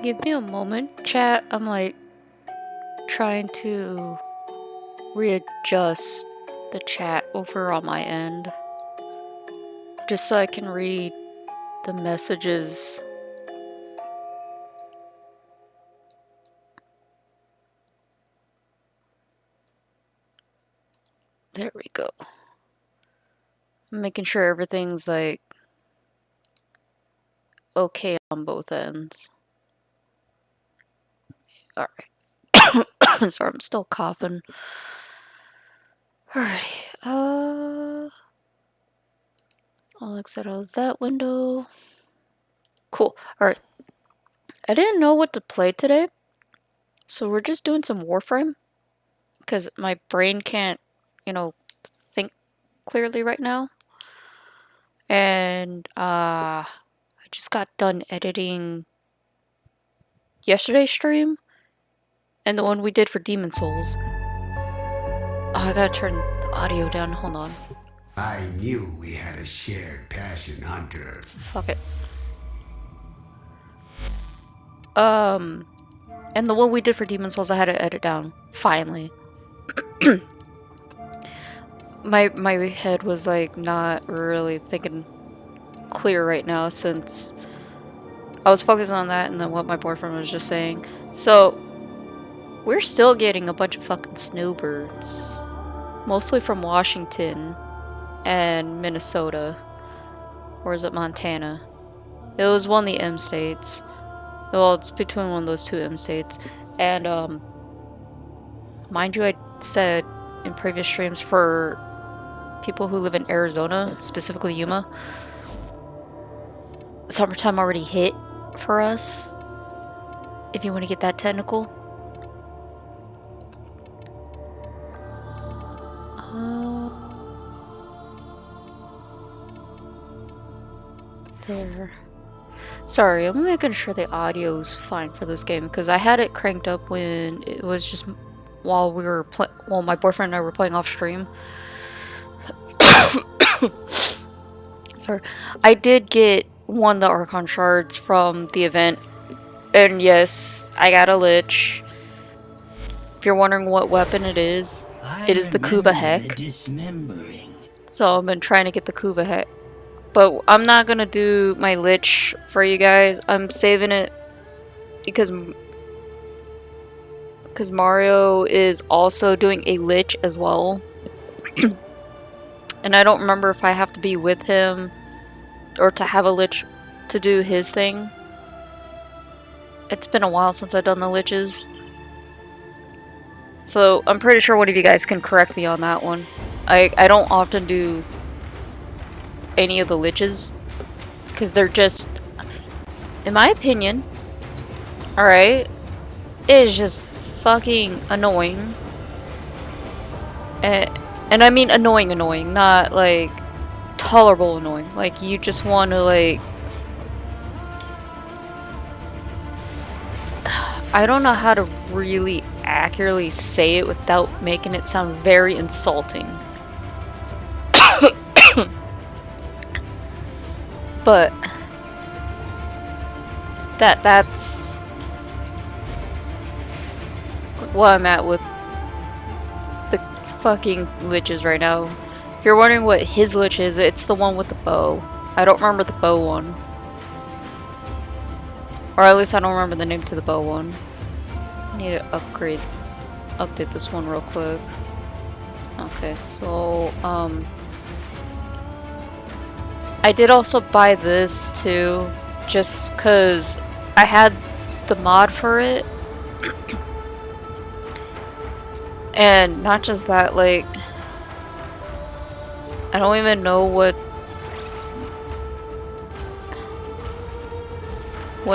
Give me a moment, chat. I'm like trying to readjust the chat over on my end just so I can read the messages. There we go. I'm making sure everything's like okay on both ends. Alright. Sorry, I'm still coughing. Alrighty. I'll exit out of that window. Cool. Alright. I didn't know what to play today, so we're just doing some Warframe. Because my brain can't, think clearly right now. And, I just got done editing yesterday's stream and the one we did for Demon Souls. Oh, I gotta turn the audio down. Hold on. I knew we had a shared passion, Hunter. Fuck it. And the one we did for Demon Souls, I had to edit down. Finally. my head was like not really thinking clear right now since I was focused on that and then what my boyfriend was just saying. So we're still getting a bunch of fucking snowbirds. Mostly from Washington and Minnesota. Or is it Montana? It was one of the M states. Well, it's between one of those two M states. And, mind you, I said in previous streams for people who live in Arizona, specifically Yuma, summertime already hit for us. If you want to get that technical. There. Sorry, I'm making sure the audio's fine for this game because I had it cranked up when it was just while we were my boyfriend and I were playing off stream. Sorry, I did get one of the Archon shards from the event, and yes, I got a lich. If you're wondering what weapon it is the Kuva Heck. So I've been trying to get the Kuva Heck. But I'm not gonna do my lich for you guys. I'm saving it because Mario is also doing a lich as well. And I don't remember if I have to be with him or to have a lich to do his thing. It's been a while since I've done the liches. So I'm pretty sure one of you guys can correct me on that one. I don't often do any of the liches because they're just, in my opinion, alright, it is just fucking annoying. And I mean annoying, not like tolerable annoying. Like you just want to like, I don't know how to really accurately say it without making it sound very insulting. But that's what I'm at with the fucking liches right now. If you're wondering what his lich is, it's the one with the bow. I don't remember the bow one. Or at least I don't remember the name to the bow one. I need to update this one real quick. Okay, so, I did also buy this too, just cause I had the mod for it. And not just that, like, I don't even know what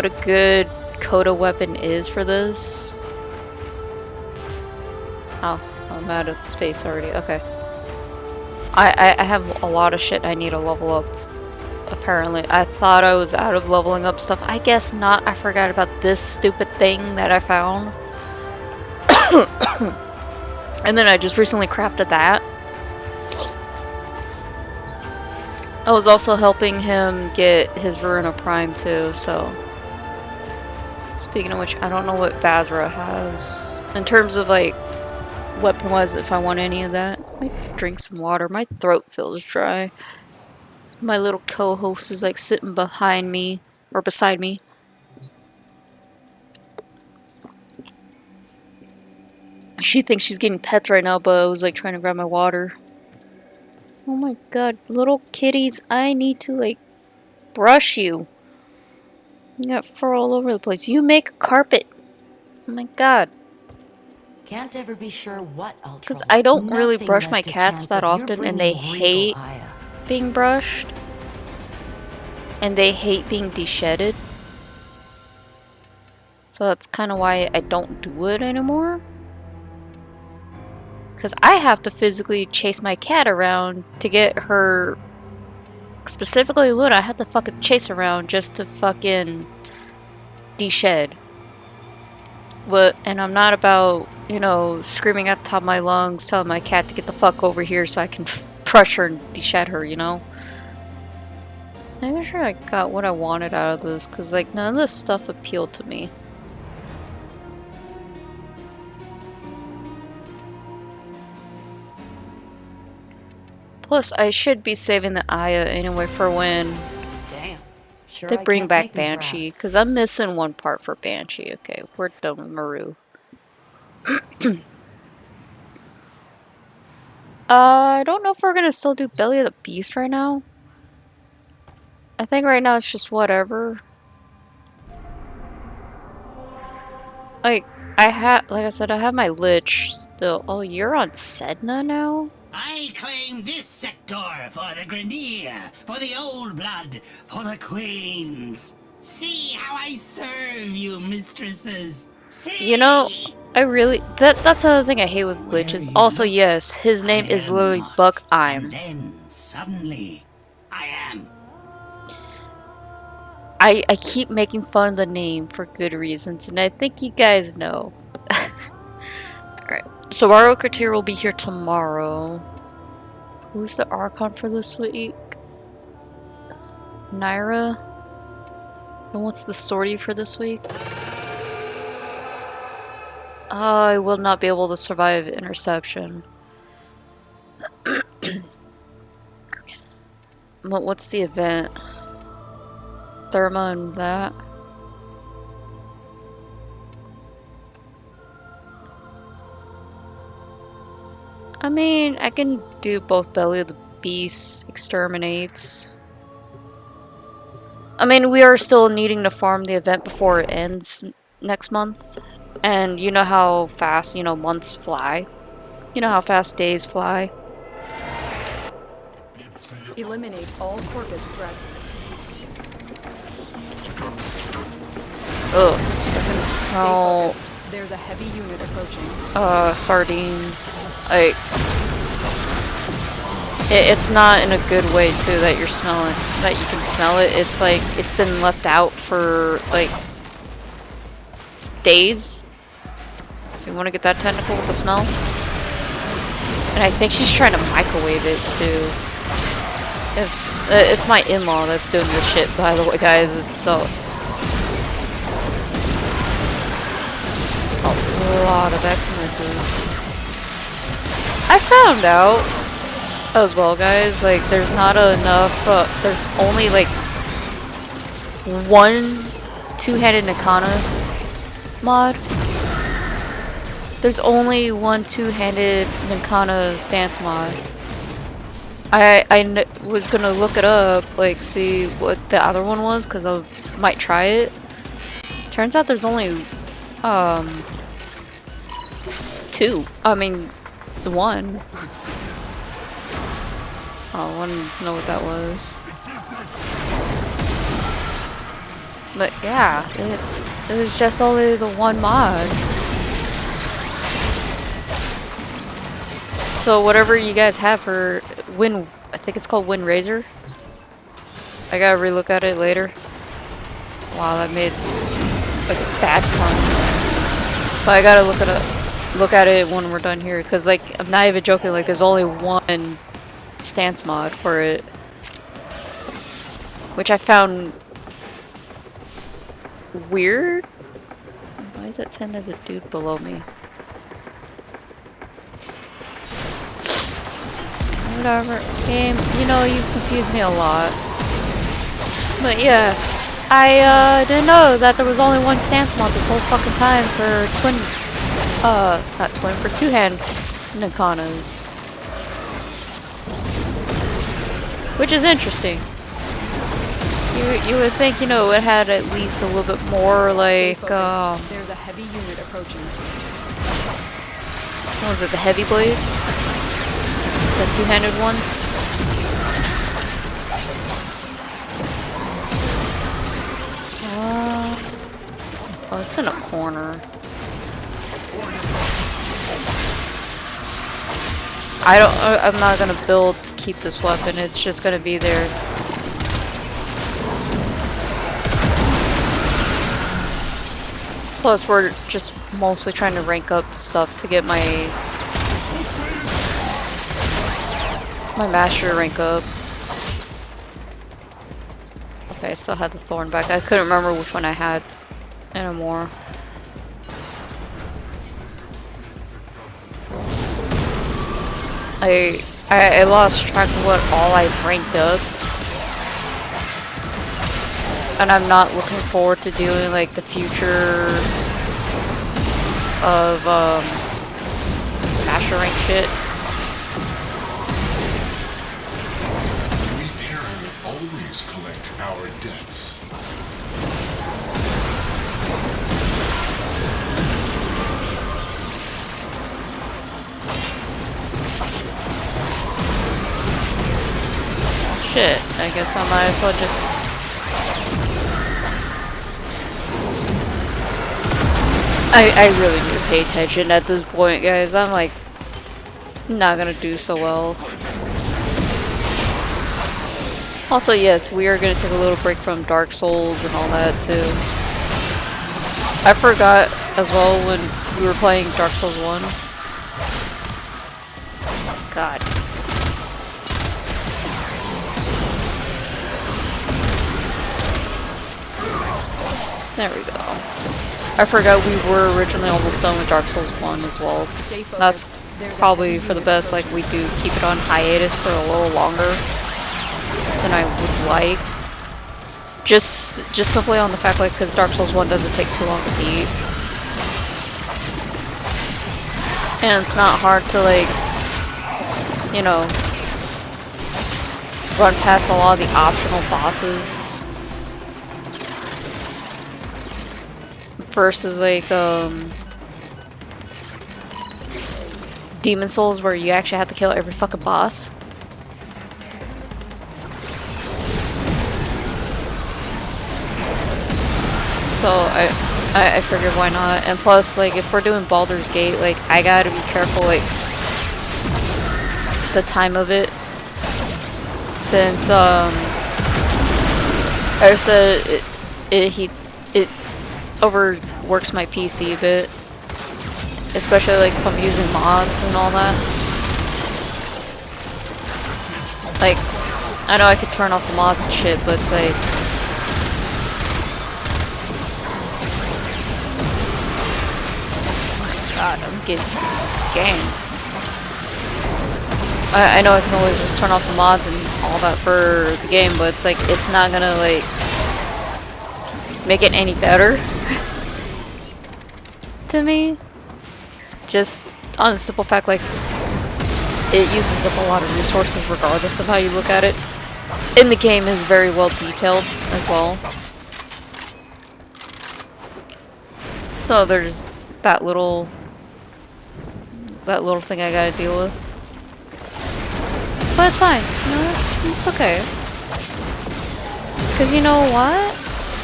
a good Coda weapon is for this. Oh, I'm out of space already. Okay. I have a lot of shit I need to level up. Apparently. I thought I was out of leveling up stuff. I guess not. I forgot about this stupid thing that I found. And then I just recently crafted that. I was also helping him get his Verona Prime too, so Speaking of which, I don't know what Vazra has. In terms of, like, weapon-wise, if I want any of that. I might drink some water. My throat feels dry. My little co-host is, like, sitting behind me. Or beside me. She thinks she's getting pets right now, but I was, like, trying to grab my water. Oh my god, little kitties, I need to, like, brush you. You got fur all over the place. You make a carpet. Oh my god. Can't ever be sure what I'll Because trouble. I don't really Nothing brush my left a cats chance that of your often, and they bringing regal hate Aya. being brushed. And they hate being de-shedded. So that's kind of why I don't do it anymore. Because I have to physically chase my cat around to get her... Specifically Luna, I have to fucking chase around just to fucking de-shed. And I'm not about, you know, screaming at the top of my lungs, telling my cat to get the fuck over here so I can brush her and de-shed her, you know? I'm sure I got what I wanted out of this, because, like, none of this stuff appealed to me. Plus, I should be saving the Aya anyway for when Sure, they I bring can't back make me proud. Banshee, because I'm missing one part for Banshee. Okay, we're done with Maru. I don't know if we're gonna still do Belly of the Beast right now. I think right now it's just whatever. Like, like I said, I have my Lich still. Oh, you're on Sedna now? I claim this sector for the Grenier, for the old blood, for the queens. See how I serve you, mistresses. See? You know, I really... That's another thing I hate with Liches. Also, yes, his name is literally Buck And I'm. then, suddenly, I am. I keep making fun of the name for good reasons, and I think you guys know. Alright, so our Criteria will be here tomorrow. Who's the Archon for this week? Nira? And what's the sortie for this week? I will not be able to survive interception. But what's the event? Therma and that? I mean, I can do both Belly of the Beast, Exterminates. I mean, we are still needing to farm the event before it ends next month. And you know how fast, you know, months fly. You know how fast days fly. Eliminate all Corvus threats. Ugh, I can smell There's a heavy unit approaching. sardines. Like, it's not in a good way too that you're smelling, that you can smell it. It's like it's been left out for like days. If you want to get that technical with the smell. And I think she's trying to microwave it too. It's my in-law that's doing this shit, by the way, guys. It's a lot of Xmas. I found out as well, guys, like, there's not enough, there's only, like, one two-handed Nikana mod. There's only one two-handed Nikana stance mod. I was gonna look it up, like, see what the other one was, because I might try it. Turns out there's only, two. I mean, one. Oh, I wanted to know what that was. But yeah, it was just only the one mod. So whatever you guys have for Wind, I think it's called Wind Razor. I gotta relook at it later. Wow, that made like a bad pun. But I gotta look at it when we're done here, because like I'm not even joking. Like there's only one stance mod for it, which I found weird. Why is it saying there's a dude below me? Whatever. Game, you know, you confuse me a lot. But yeah, I didn't know that there was only one stance mod this whole fucking time for not twin, for two-hand Nakanas. Which is interesting. You would think, you know, it had at least a little bit more like, There's a heavy unit approaching. what was it, the heavy blades? The two-handed ones? Oh, it's in a corner. I'm not gonna build to keep this weapon, it's just gonna be there. Plus, we're just mostly trying to rank up stuff to get my master rank up. Okay, I still had the thorn back. I couldn't remember which one I had anymore. I lost track of what all I've ranked up. And I'm not looking forward to doing like the future of master rank shit. We parent always collect our debts. Shit, I guess I might as well just... I really need to pay attention at this point, guys. I'm like, not gonna do so well. Also, yes, we are gonna take a little break from Dark Souls and all that too. I forgot as well when we were playing Dark Souls 1. God. There we go. I forgot we were originally almost done with Dark Souls 1 as well. That's probably for the best, like we do keep it on hiatus for a little longer than I would like. Just simply on the fact, like, because Dark Souls 1 doesn't take too long to beat. And it's not hard to, like, you know, run past a lot of the optional bosses. Versus like Demon Souls where you actually have to kill every fucking boss. So I figured why not. And plus, like, if we're doing Baldur's Gate, like, I gotta be careful, like, the time of it. Since I said it overworks my PC a bit, especially like if I'm using mods and all that. Like, I know I could turn off the mods and shit, but it's like, God, I'm getting ganked. I know I can always just turn off the mods and all that for the game, but it's like, it's not gonna like make it any better to me. Just on the simple fact, like, it uses up a lot of resources regardless of how you look at it. And the game is very well detailed as well. So there's that little thing I gotta deal with. But it's fine. You know, it's okay. Because you know what?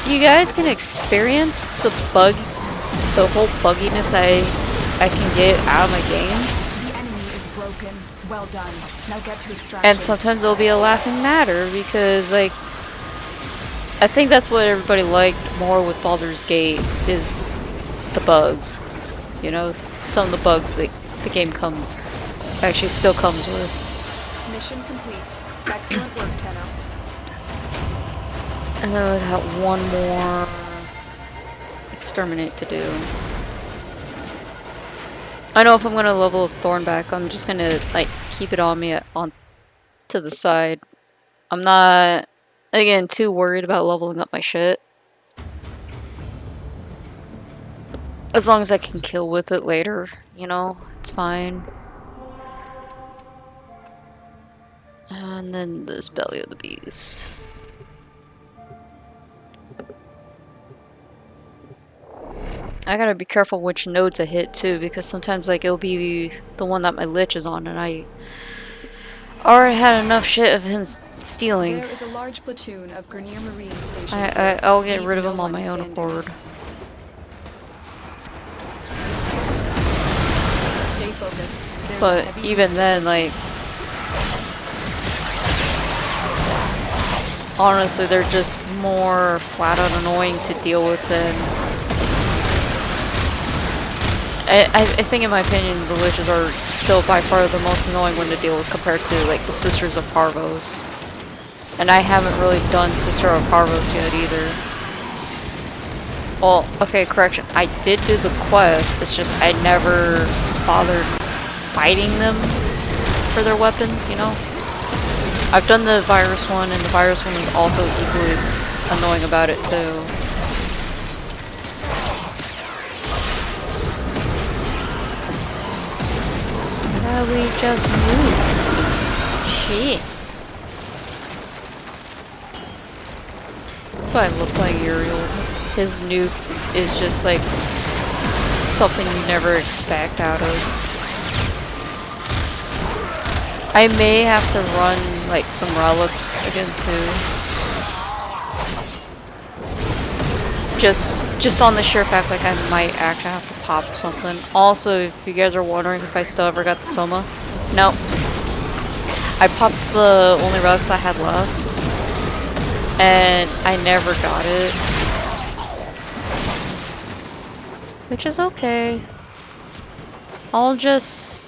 You guys can experience the whole bugginess I can get out of my games. The enemy is broken. Well done. Now get to extraction. And sometimes it'll be a laughing matter because, like, I think that's what everybody liked more with Baldur's Gate is the bugs. You know, some of the bugs that the game actually still comes with. Mission complete. Excellent work, Tenno. And then we got one more exterminate to do. I know if I'm gonna level up Thornback, I'm just gonna like keep it on me on to the side. I'm not, again, too worried about leveling up my shit. As long as I can kill with it later, you know, it's fine. And then this Belly of the Beast. I gotta be careful which nodes I hit too, because sometimes like it'll be the one that my Lich is on, and I already had enough shit of him stealing. There is a large platoon of Grenier Marine Station. I'll get rid of Leave him no on my one own standing. accord. Stay focused. There's a But heavy even then, like, honestly, they're just more flat out annoying to deal with than... I think, in my opinion, the Liches are still by far the most annoying one to deal with compared to, like, the Sisters of Parvos. And I haven't really done Sister of Parvos yet either. Well, okay, correction. I did do the quest, it's just I never bothered fighting them for their weapons, you know? I've done the virus one, and the virus one was also equally as annoying about it too. We just moved. Shit. That's why I love playing Uriel. His nuke is just like something you never expect out of. I may have to run like some relics again too. Just on the sheer fact like I might actually have to pop something. Also, if you guys are wondering if I still ever got the Soma, no. I popped the only relics I had left, and I never got it. Which is okay. I'll just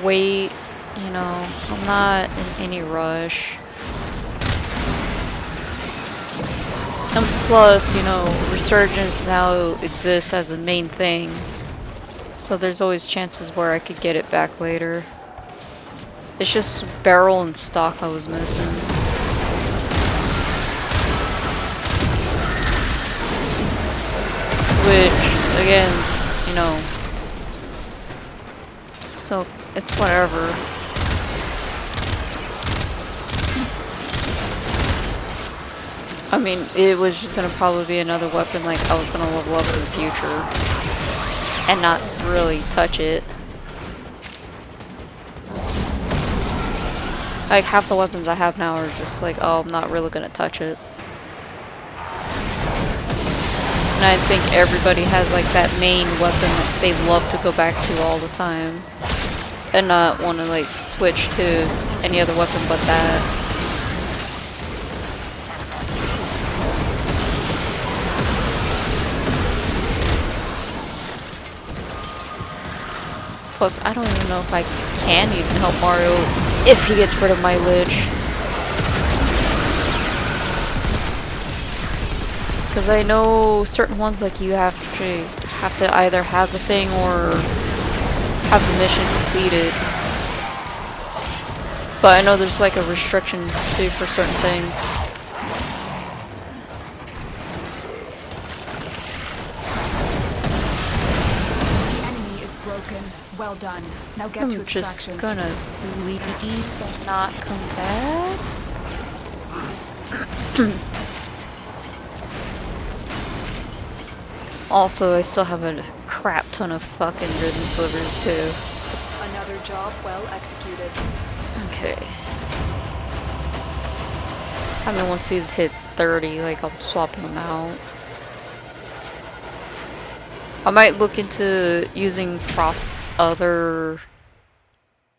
wait, you know, I'm not in any rush. And plus, you know, Resurgence now exists as a main thing. So there's always chances where I could get it back later. It's just barrel and stock I was missing. Which, again, you know, so it's whatever. I mean, it was just gonna probably be another weapon like I was gonna level up in the future and not really touch it. Like, half the weapons I have now are just like, oh, I'm not really gonna touch it. And I think everybody has like that main weapon that they love to go back to all the time. And not want to like switch to any other weapon but that. Plus, I don't even know if I can even help Mario if he gets rid of my Lich. Because I know certain ones, like, you have to either have the thing or have the mission completed. But I know there's like a restriction too for certain things. The enemy is broken. Well done. Now get to I'm just extraction. gonna leave and not come back. Also, I still have a crap ton of fucking Driven Slivers too. Another job well executed. Okay. I mean, once these hit 30, like, I'm swapping them out. I might look into using Frost's other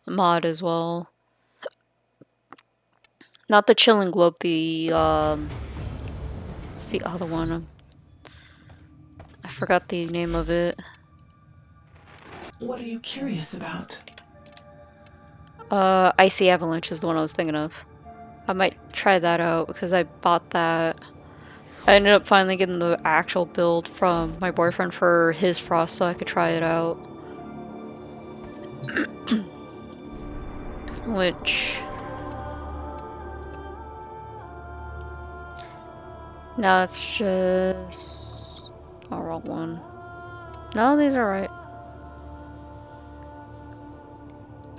mod as well. Not the Chilling Globe, the, what's the other one? I forgot the name of it. What are you curious about? Icy Avalanche is the one I was thinking of. I might try that out because I bought that I ended up finally getting the actual build from my boyfriend for his frost so I could try it out. Which... now it's just... oh, wrong one. No, these are right.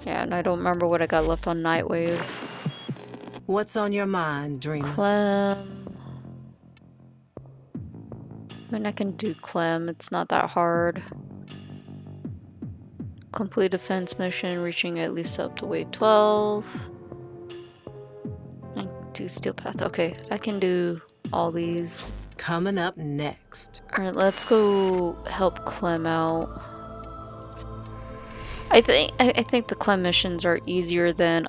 Yeah, and I don't remember what I got left on Nightwave. What's on your mind, dreamers? Clem... I mean, I can do Clem, it's not that hard. Complete defense mission, reaching at least up to wave 12. I can do Steel Path. Okay, I can do all these. Coming up next. Alright, let's go help Clem out. I think the Clem missions are easier than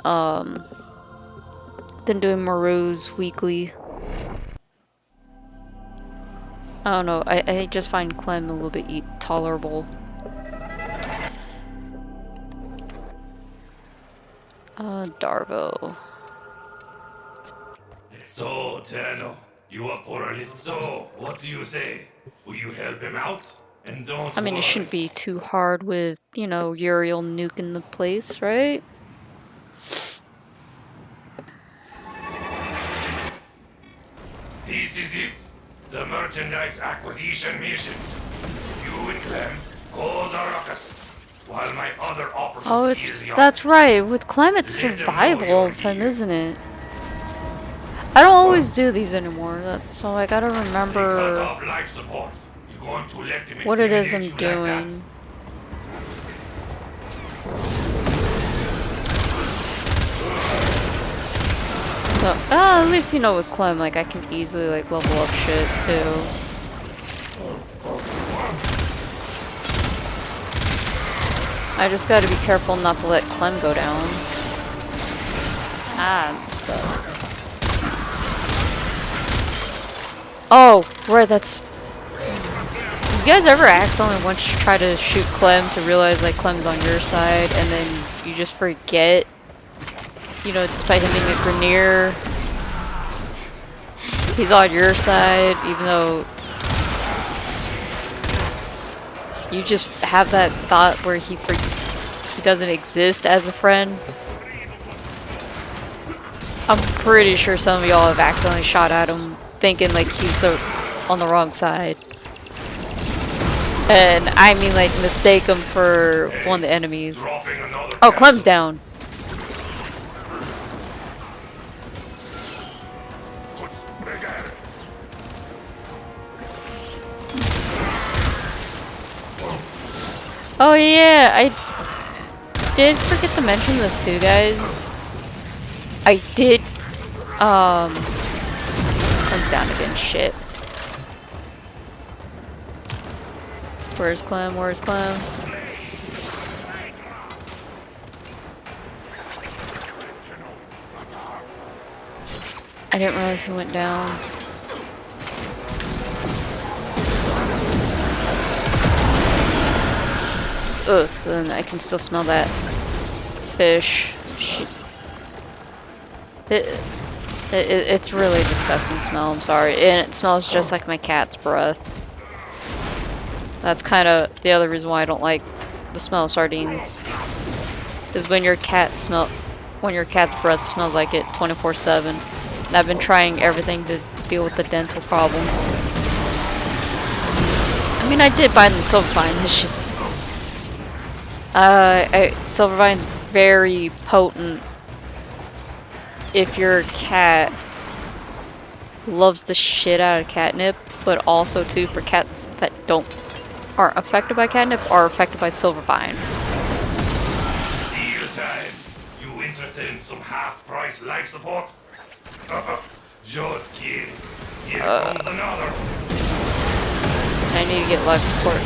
doing Maru's weekly. I don't know, I just find Clem a little bit tolerable. Darvo. So, Tano, you up for it? So, what do you say? Will you help him out? And don't I mean, it worry. shouldn't be too hard with, you know, Uriel nuking the place, right? This is it. The merchandise acquisition mission. You and Clem cause a ruckus, while my other operatives Oh, that's right. With Clem, it's survival all the time, isn't it? I don't always do these anymore, so I gotta remember what it is I'm doing. So, at least, you know, with Clem, like, I can easily, like, level up shit, too. I just gotta be careful not to let Clem go down. So... oh, right, that's... you guys ever accidentally once try to shoot Clem to realize, like, Clem's on your side, and then you just forget? You know, despite him being a Grenier, he's on your side, even though you just have that thought where he doesn't exist as a friend. I'm pretty sure some of y'all have accidentally shot at him thinking like he's on the wrong side. And I mean like mistake him for one of the enemies. Oh, Clem's down. Oh yeah, I did forget to mention this too, guys. I did, comes down again, shit. Where's Clem, where's Clem? I didn't realize he went down. Ugh, and I can still smell that fish. It's really a disgusting smell, I'm sorry. And it smells just like my cat's breath. That's kind of the other reason why I don't like the smell of sardines. Is when your cat's breath smells like it 24/7. And I've been trying everything to deal with the dental problems. I mean, I did buy them Silvervine, it's just... Silvervine's very potent if your cat loves the shit out of catnip, but also too for cats that aren't affected by catnip are affected by Silvervine. Deal time. You interested in some half-price life support? Just kidding. Here comes another. I need to get life support.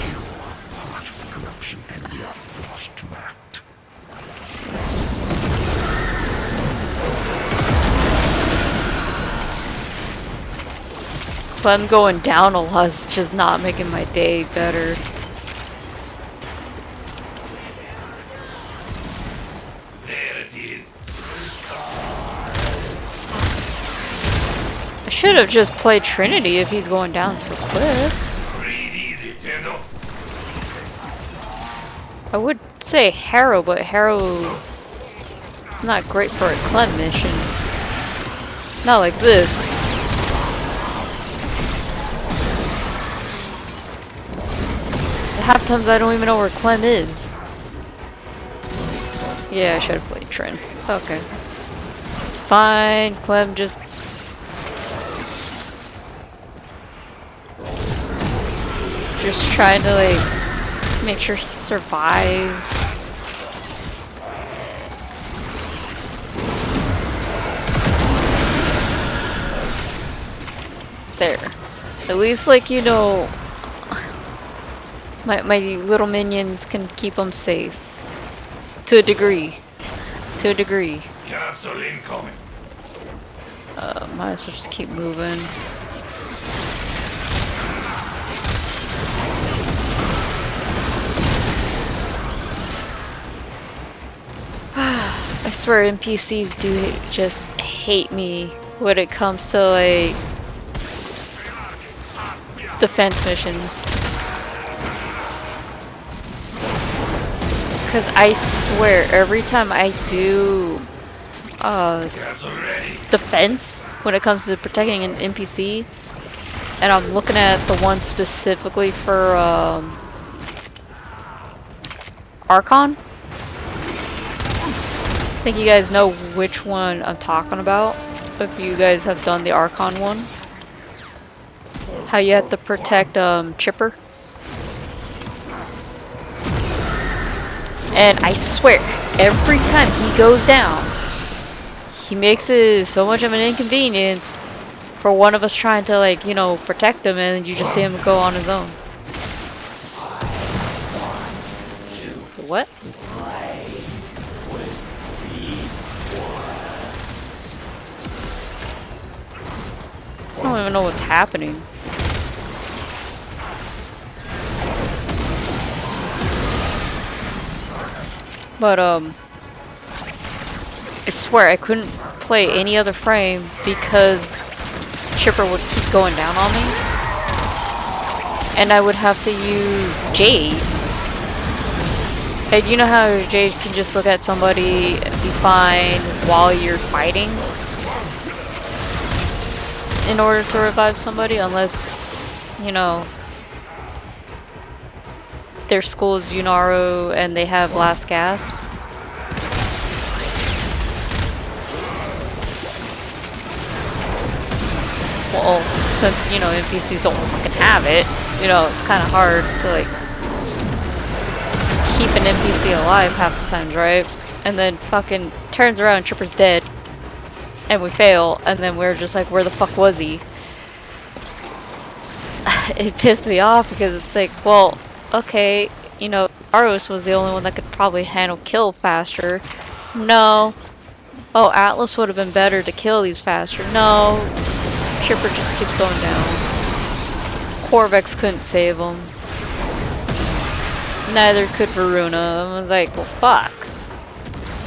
Clem going down a lot is just not making my day better. should have just played Trinity if he's going down so quick. Breathe easy, Tendo. I would say Harrow, but Harrow is not great for a Clem mission. Not like this. Half times I don't even know where Clem is. Yeah, I should have played Trin. Okay, it's fine. Clem just trying to like make sure he survives. There. At least, like, you know, my little minions can keep them safe. To a degree. To a degree. Capsule incoming. Might as well just keep moving. I swear NPCs do just hate me when it comes to like defense missions. Because I swear every time I do defense when it comes to protecting an NPC, and I'm looking at the one specifically for Archon. I think you guys know which one I'm talking about, if you guys have done the Archon one. How you have to protect Chipper. And I swear, every time he goes down, he makes it so much of an inconvenience for one of us trying to, like, you know, protect him, and you just see him go on his own. What? I don't even know what's happening. But, I swear I couldn't play any other frame because Chipper would keep going down on me. And I would have to use Jade. And you know how Jade can just look at somebody and be fine while you're fighting? In order to revive somebody, unless, you know, their school is Unaru and they have last gasp. Well, since, you know, NPCs don't fucking have it, you know, it's kind of hard to, like, keep an NPC alive half the times, right? And then fucking turns around, Chipper's dead. And we fail, and then we're just like, where the fuck was he? It pissed me off because it's like, well, okay, you know, Aros was the only one that could probably handle kill faster. No. Oh, Atlas would have been better to kill these faster. No. Chipper just keeps going down. Corvex couldn't save him. Neither could Varuna. I was like, well, fuck.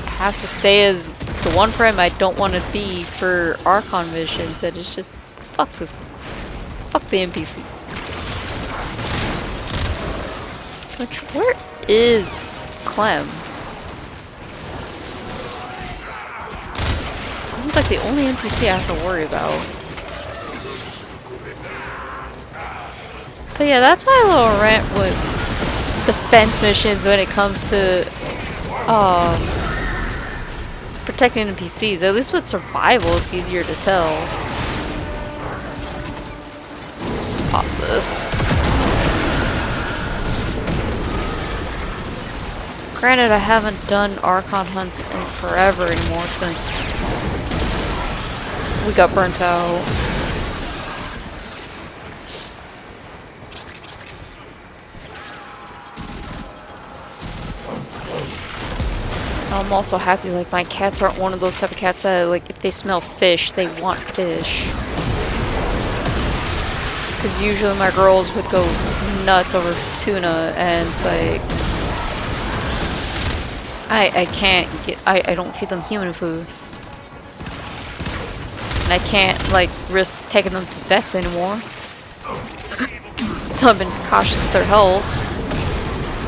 I have to stay as the one frame I don't want to be for Archon missions, and it's just, fuck this. Fuck the NPC. Which, where is Clem? Clem's like the only NPC I have to worry about. But yeah, that's my little rant with defense missions when it comes to protecting NPCs. At least with survival, it's easier to tell. Let's pop this. Granted, I haven't done Archon Hunts in forever anymore since we got burnt out. I'm also happy, like, my cats aren't one of those type of cats that, like, if they smell fish, they want fish. Because usually my girls would go nuts over tuna, and it's like, I can't get, I don't feed them human food. And I can't, like, risk taking them to vets anymore. So I've been cautious of their health.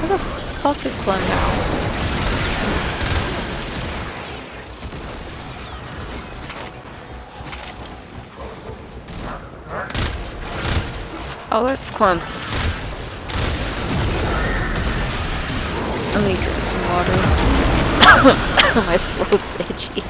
Where the fuck is Clem now? Oh, that's Clem. Let me drink some water. My throat's itchy.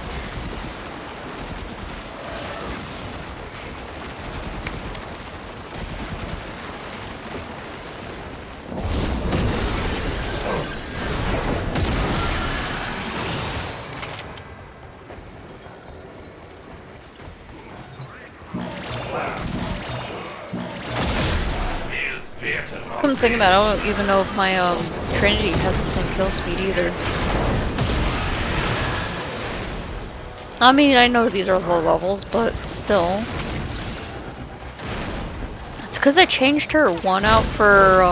Come think about it, I don't even know if my Trinity has the same kill speed either. I mean, I know these are low levels, but still. It's because I changed her one out for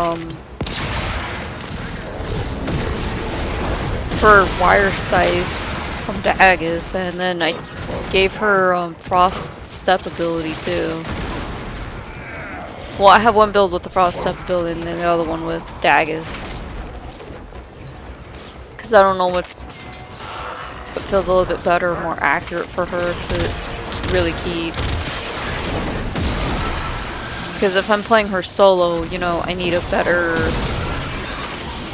Wire Scythe from Daggeth, and then I gave her Frost Step ability too. Well, I have one build with the Frost Step ability and then the other one with Daggeths. Because I don't know what feels a little bit better, more accurate for her to really keep. Because if I'm playing her solo, you know, I need a better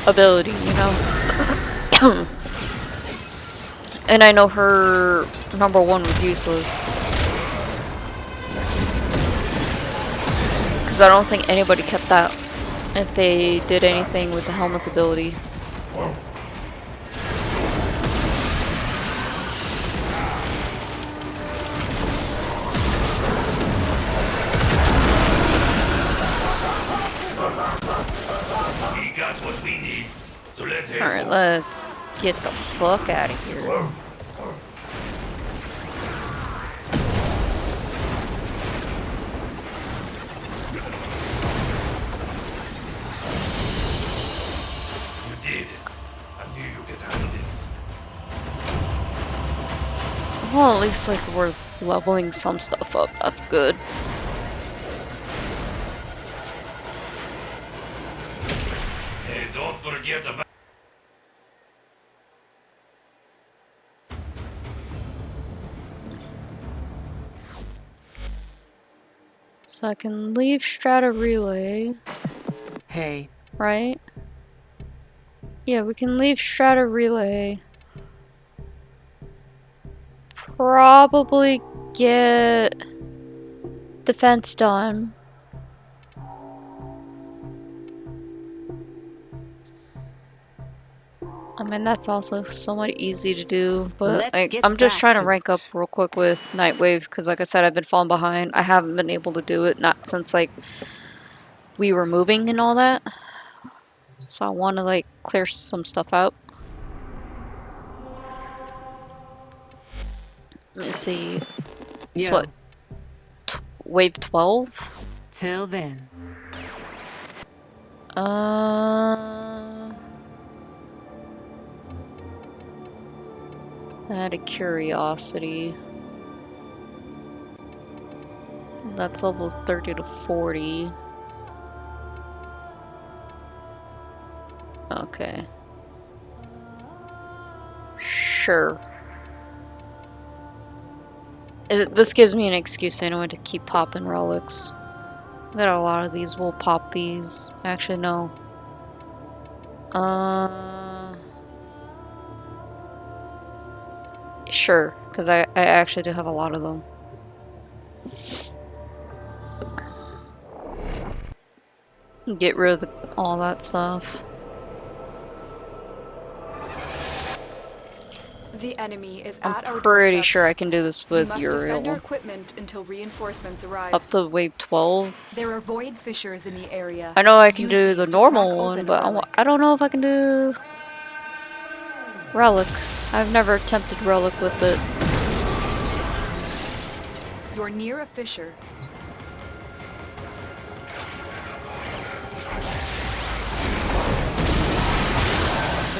ability, you know? And I know her number one was useless. Because I don't think anybody kept that if they did anything with the helmet ability. We got what we need, so let's head. Alright, let's get the fuck out of here. Well, at least like we're leveling some stuff up. That's good. Hey, don't forget about. So I can leave Strata Relay, Hey, right? Yeah, we can leave Strata Relay. Probably get defense done. I mean, that's also somewhat easy to do, but like, I'm just trying to rank up real quick with Nightwave, because like I said, I've been falling behind. I haven't been able to do it, not since like we were moving and all that. So I want to like clear some stuff out. Let me see. It's what? Wave 12? Till then. Out of curiosity. That's level 30 to 40. Okay. Sure. This gives me an excuse anyway to keep popping relics. Got a lot of these. We'll pop these. Actually, no. Sure, because I actually do have a lot of them. Get rid of all that stuff. The enemy is I'm at our pretty doorstep. sure I can do this with We must defend our Uriel. equipment until reinforcements arrive. Up to wave 12. There are void fissures in the area. I know I can Use do these the to normal crack one, open but a relic. I don't know if I can do Relic. I've never attempted Relic with it. You're near a fissure.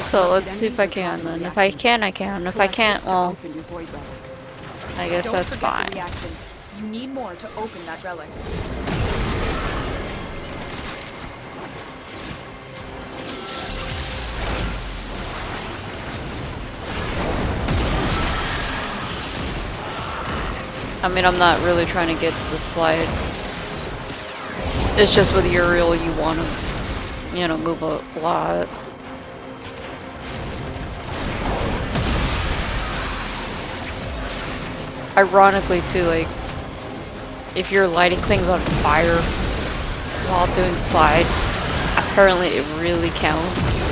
So let's see if I can then. If I can, I can. If I can't, well, Open your void relic. I guess Don't that's forget fine. the reactant. You need more to open that relic. I mean, I'm not really trying to get the slide. It's just with Uriel, you want to, you know, move a lot. Ironically, too, like, if you're lighting things on fire while doing slide, apparently it really counts.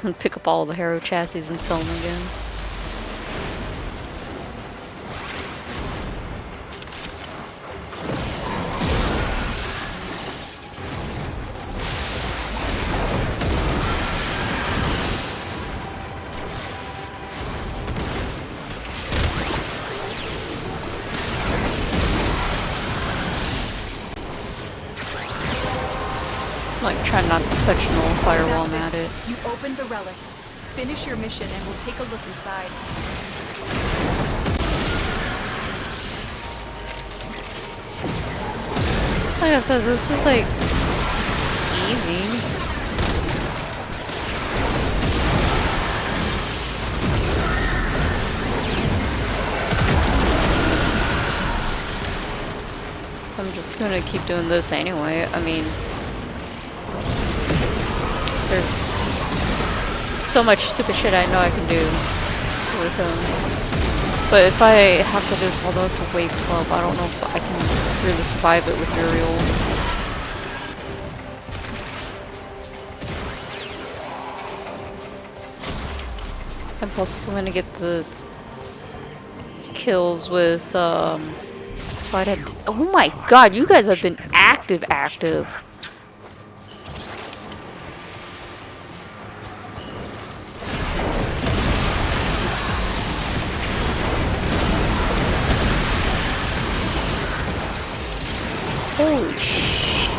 And pick up all the Hero chassis and sell them again. Like, try not to touch Nullifier while I'm at it. You opened the relic. Finish your mission and we'll take a look inside. Like I said, this is like easy. I'm just gonna keep doing this anyway. I mean, there's so much stupid shit I know I can do with them. But if I have to do this all the way up to wave 12, I don't know if I can really survive it with Uriel. And plus, if I'm gonna get the kills with slide at oh my god, you guys have been active. Holy shit.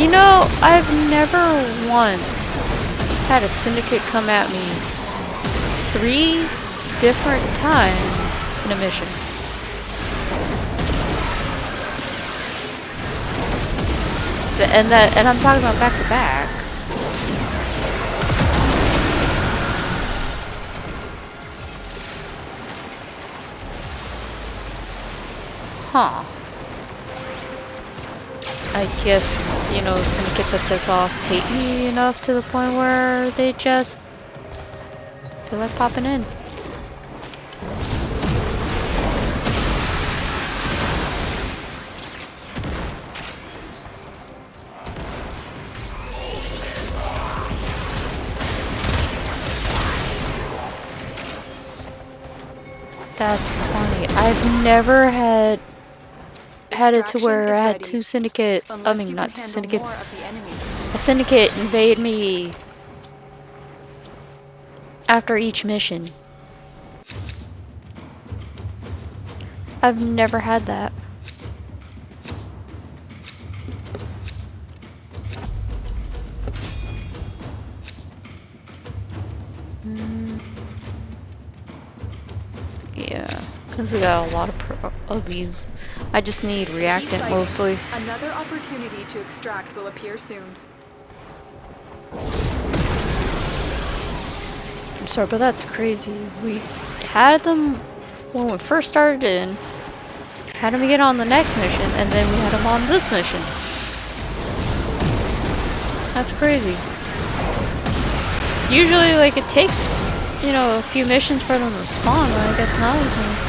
You know, I've never once had a syndicate come at me 3 different times in a mission. And I'm talking about back to back. Huh. I guess, you know, syndicates that piss off hate me enough to the point where they just feel like popping in. That's funny. I've never had it to where I had 2 syndicate, I mean not 2 syndicates, a syndicate invade me after each mission. I've never had that. Yeah, because we got a lot of these. I just need reactant mostly. Another opportunity to extract will appear soon. I'm sorry, but that's crazy. We had them when we first started in, had them get on the next mission, and then we had them on this mission. That's crazy. Usually, like, it takes, you know, a few missions for them to spawn, but I guess not with me.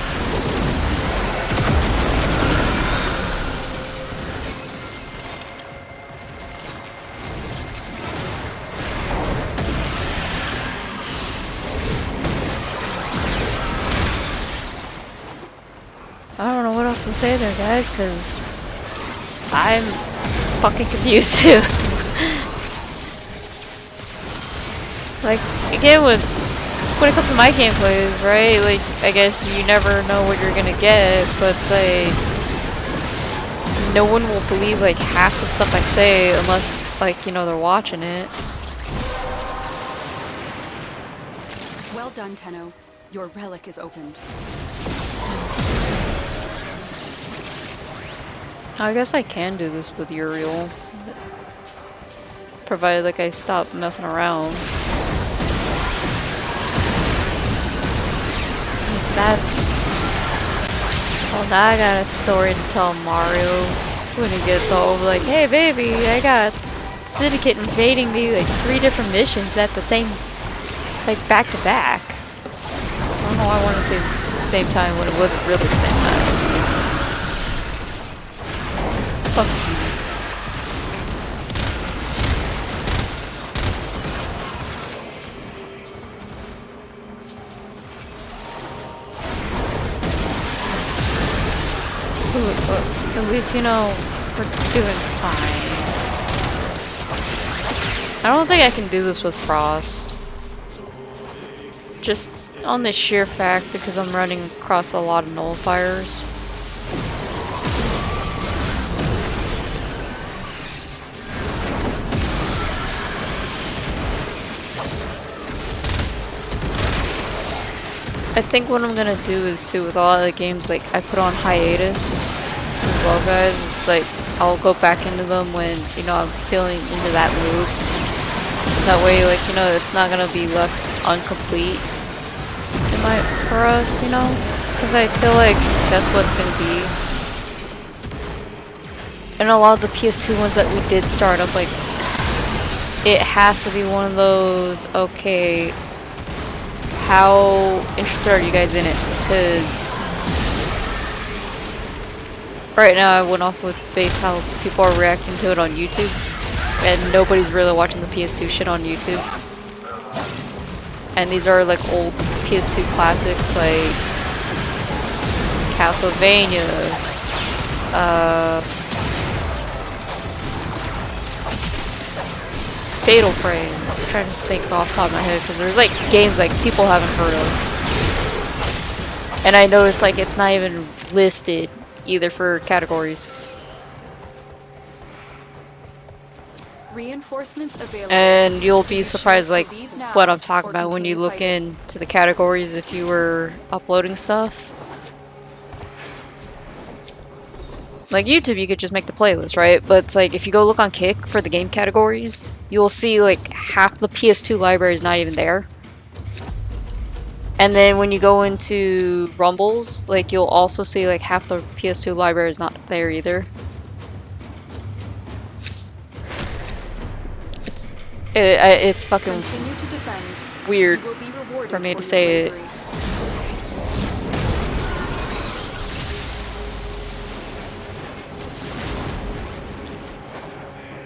I don't know what else to say there, guys, because I'm fucking confused too. Like, again, when it comes to my gameplays, right? Like, I guess you never know what you're gonna get, but like, no one will believe like half the stuff I say unless like, you know, they're watching it. Well done, Tenno. Your relic is opened. I guess I can do this with Uriel. Provided like I stop messing around. That's... Well, now I got a story to tell Mario when he gets home. Like, hey baby, I got Syndicate invading me like 3 different missions at the same... like back to back. I don't know why I want to say the same time when it wasn't really the same time. It's fucking weird. At least, you know, we're doing fine. I don't think I can do this with Frost. Just on the sheer fact because I'm running across a lot of nullifiers. I think what I'm gonna do is too with a lot of the games like I put on hiatus as well, guys. It's like I'll go back into them when, you know, I'm feeling into that mood. That way, like, you know, it's not gonna be left incomplete for us, you know, because I feel like that's what it's gonna be. And a lot of the PS2 ones that we did start up, like, it has to be one of those. Okay, how interested are you guys in it? Because right now I went off with base how people are reacting to it on YouTube, and nobody's really watching the PS2 shit on YouTube. And these are like old PS2 classics like Castlevania, Fatal Frame. I'm trying to think off the top of my head because there's like games like people haven't heard of. And I noticed like it's not even listed either for categories. Reinforcements available. And you'll be surprised like what I'm talking about when you look into the categories if you were uploading stuff. Like YouTube, you could just make the playlist, right? But it's like if you go look on Kick for the game categories, you'll see like half the PS2 library is not even there. And then when you go into Rumbles, like you'll also see like half the PS2 library is not there either. It's fucking weird for me to say it.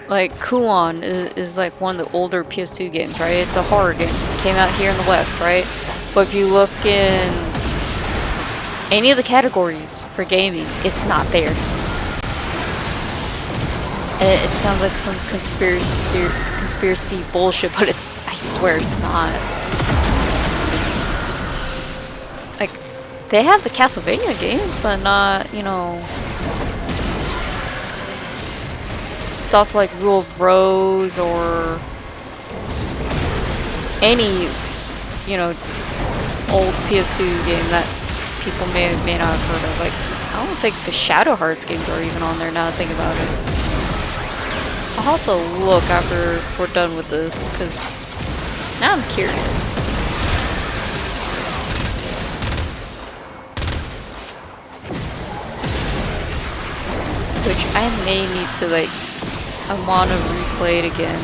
Like, Kuon is like one of the older PS2 games, right? It's a horror game. It came out here in the West, right? But if you look in any of the categories for gaming, it's not there. And it sounds like some conspiracy bullshit, but it's, I swear it's not. Like, they have the Castlevania games, but not, you know, stuff like Rule of Rose or any, you know, old PS2 game that people may not have heard of. Like, I don't think the Shadow Hearts games are even on there now that I think about it. I'll have to look after we're done with this, because now I'm curious. Which I may need to, like, I want to replay it again.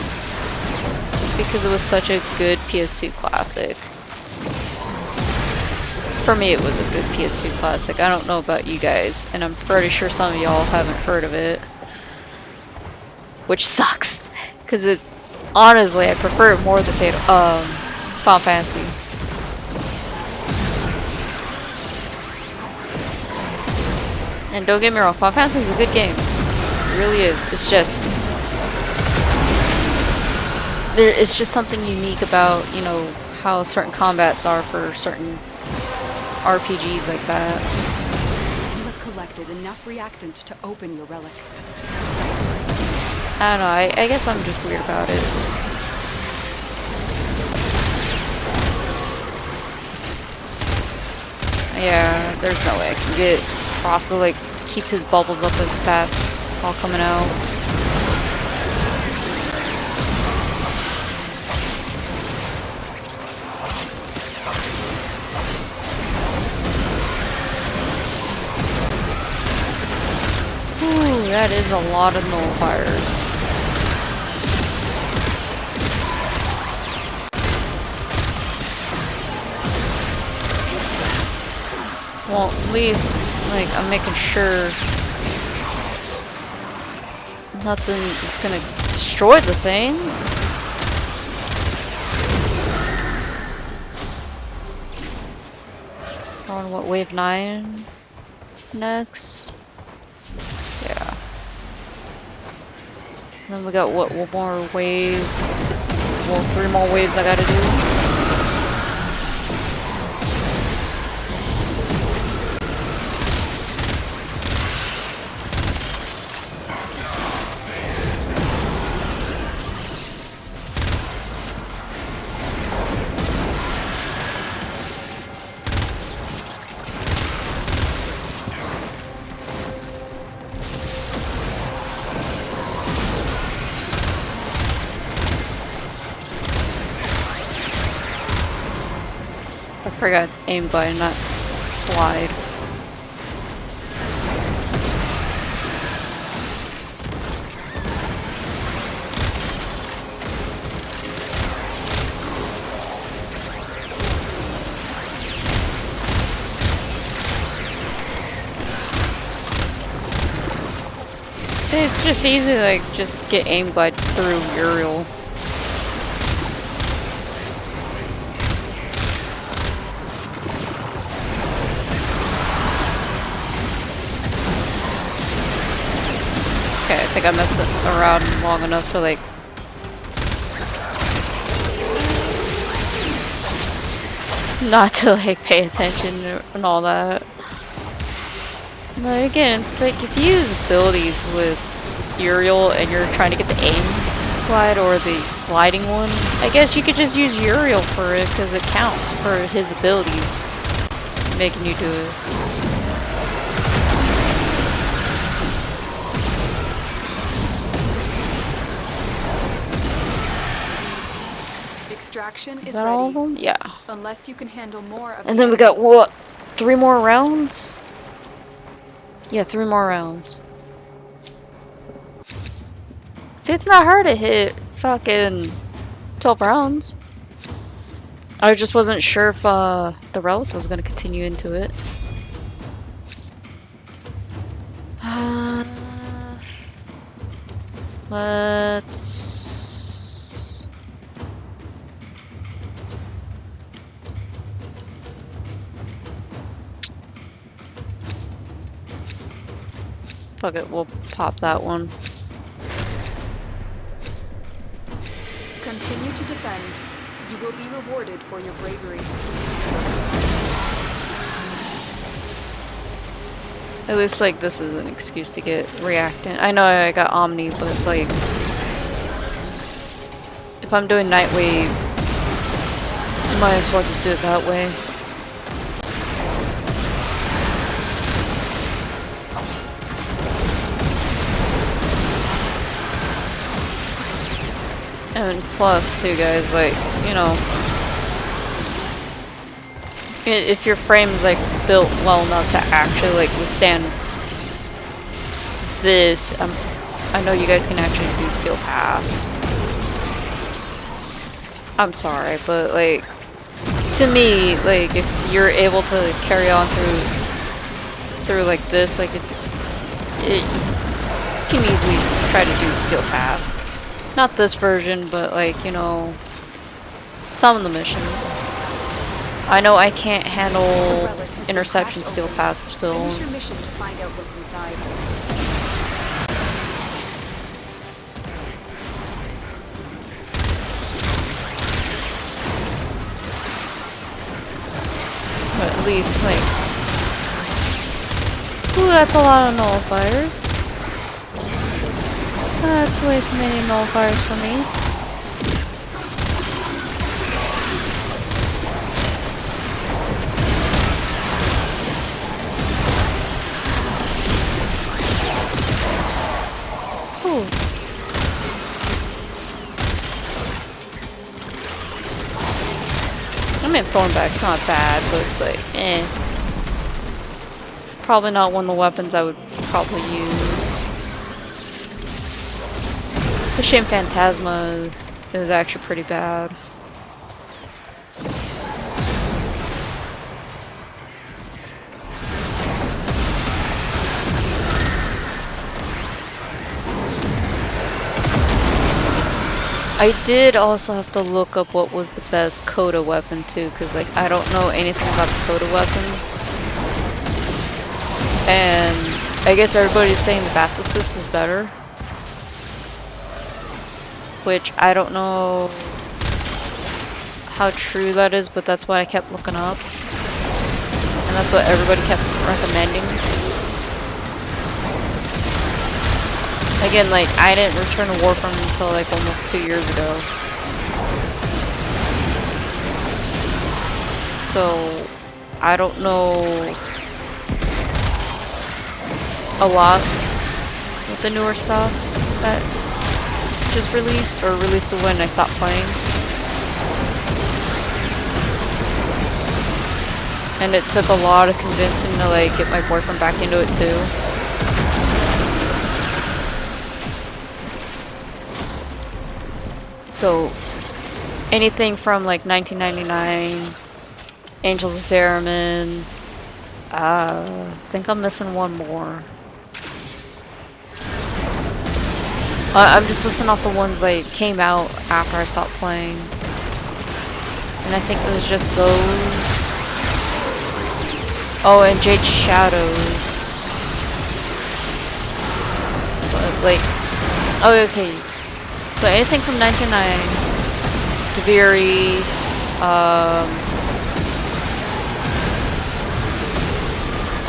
Just because it was such a good PS2 classic. For me, it was a good PS2 classic. I don't know about you guys, and I'm pretty sure some of y'all haven't heard of it. Which sucks, because it's, honestly, I prefer it more than Final Fantasy. And don't get me wrong, Final Fantasy is a good game. It really is. It's just, it's just something unique about, you know, how certain combats are for certain RPGs like that. collected enough reactant to open your relic. I don't know, I guess I'm just weird about it. Yeah, there's no way I can get Frost to like keep his bubbles up like that. It's all coming out. Ooh, that is a lot of nullifiers. Well, at least, like, I'm making sure nothing is gonna destroy the thing. On what, wave 9 next? Yeah. Then we got what, one more wave? Well, 3 more waves I gotta do. I forgot it's aim glide, not slide. It's just easy to like just get aim glide through Uriel. Okay, I think I messed it around long enough to like not to like pay attention and all that. But again, it's like if you use abilities with Uriel and you're trying to get the aim glide or the sliding one, I guess you could just use Uriel for it because it counts for his abilities making you do it. Extraction Is is that all of ready. them? Yeah. Unless you can handle more of And the then we got what? 3 more rounds? Yeah, 3 more rounds. See, it's not hard to hit fucking 12 rounds. I just wasn't sure if the relic was gonna continue into it. Let's... Fuck it, we'll pop that one. Continue to defend. You will be rewarded for your bravery. At least, like, this is an excuse to get reactant. I know I got Omni, but it's like... If I'm doing Night Wave, might as well just do it that way. And plus, too, guys, like, you know, if your frame's, like, built well enough to actually, like, withstand this, I know you guys can actually do Steel Path. I'm sorry, but, like, to me, like, if you're able to carry on through like, this, like, you can easily try to do Steel Path. Not this version, but like, you know, some of the missions. I know I can't handle Interception Steel Path still. Finish your mission to find out what's inside. But at least, like... Ooh, that's a lot of nullifiers. That's way too many nullifiers for me. Ooh. I mean, Thornback's not bad, but it's like, eh. Probably not one of the weapons I would probably use. It's a shame Phantasma is actually pretty bad. I did also have to look up what was the best Coda weapon too, because like I don't know anything about the Coda weapons. And I guess everybody's saying the Basilisk is better. Which I don't know how true that is, but that's what I kept looking up. And that's what everybody kept recommending. Again, like, I didn't return to Warframe until like almost 2 years ago. So, I don't know a lot with the newer stuff that just released, or released when I stopped playing. And it took a lot of convincing to like get my boyfriend back into it too. So anything from like 1999, Angels of Zeramin, I think I'm missing one more. I'm just listing off the ones that came out after I stopped playing. And I think it was just those. Oh, and Jade Shadows. But like, oh, okay. So anything from 99, Deviri,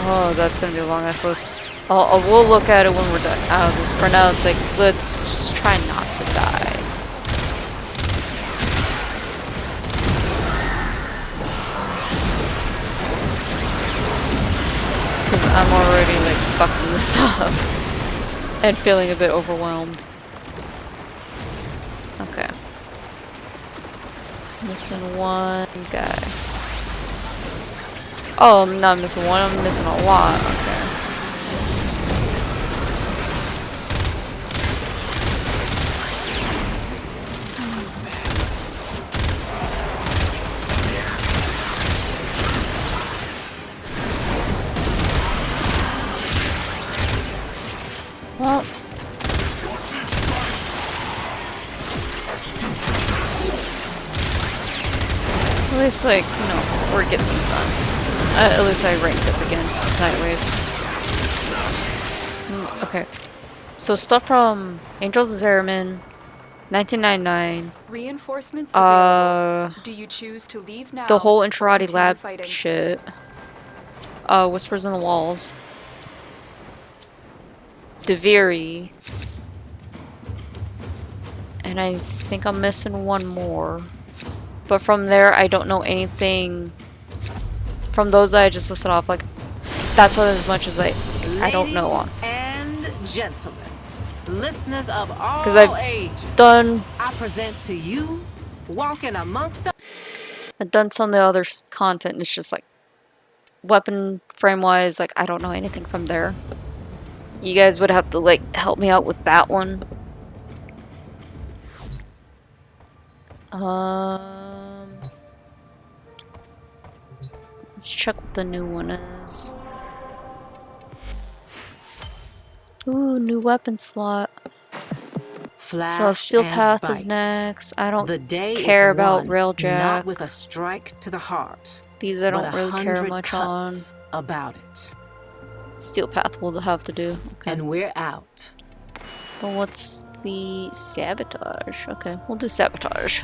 oh, that's gonna be a long ass list. We'll look at it when we're done out of this. For now, it's like, let's just try not to die. Because I'm already, like, fucking this up. And feeling a bit overwhelmed. Okay. Missing one guy. Oh, I'm not missing one, I'm missing a lot. Okay. Well, at least, like, you know, we're getting this done. At least I ranked up again. Nightwave. Okay. So stuff from Angels of Zeramin, 1999. Reinforcements available. Do you choose to leave now? The whole or Intrati continue lab fighting? shit. Whispers in the Walls. Deviri. And I think I'm missing one more. But from there, I don't know anything. From those that I just listed off, like, that's as much as I don't know on. Ladies and gentlemen, listeners of all 'Cause I've ages, done I present to you, walking amongst us. I've done some of the other content, and it's just like, weapon frame wise, like, I don't know anything from there. You guys would have to, like, help me out with that one. Let's check what the new one is. Ooh, new weapon slot. Flash So if Steel and Path bite. is next. I don't The day care is about won, Railjack. not with a strike to the heart. These I but don't really care 100 much on. cuts about it. Steel Path we'll have to do. Okay. And we're out. But what's the sabotage? Okay, we'll do sabotage.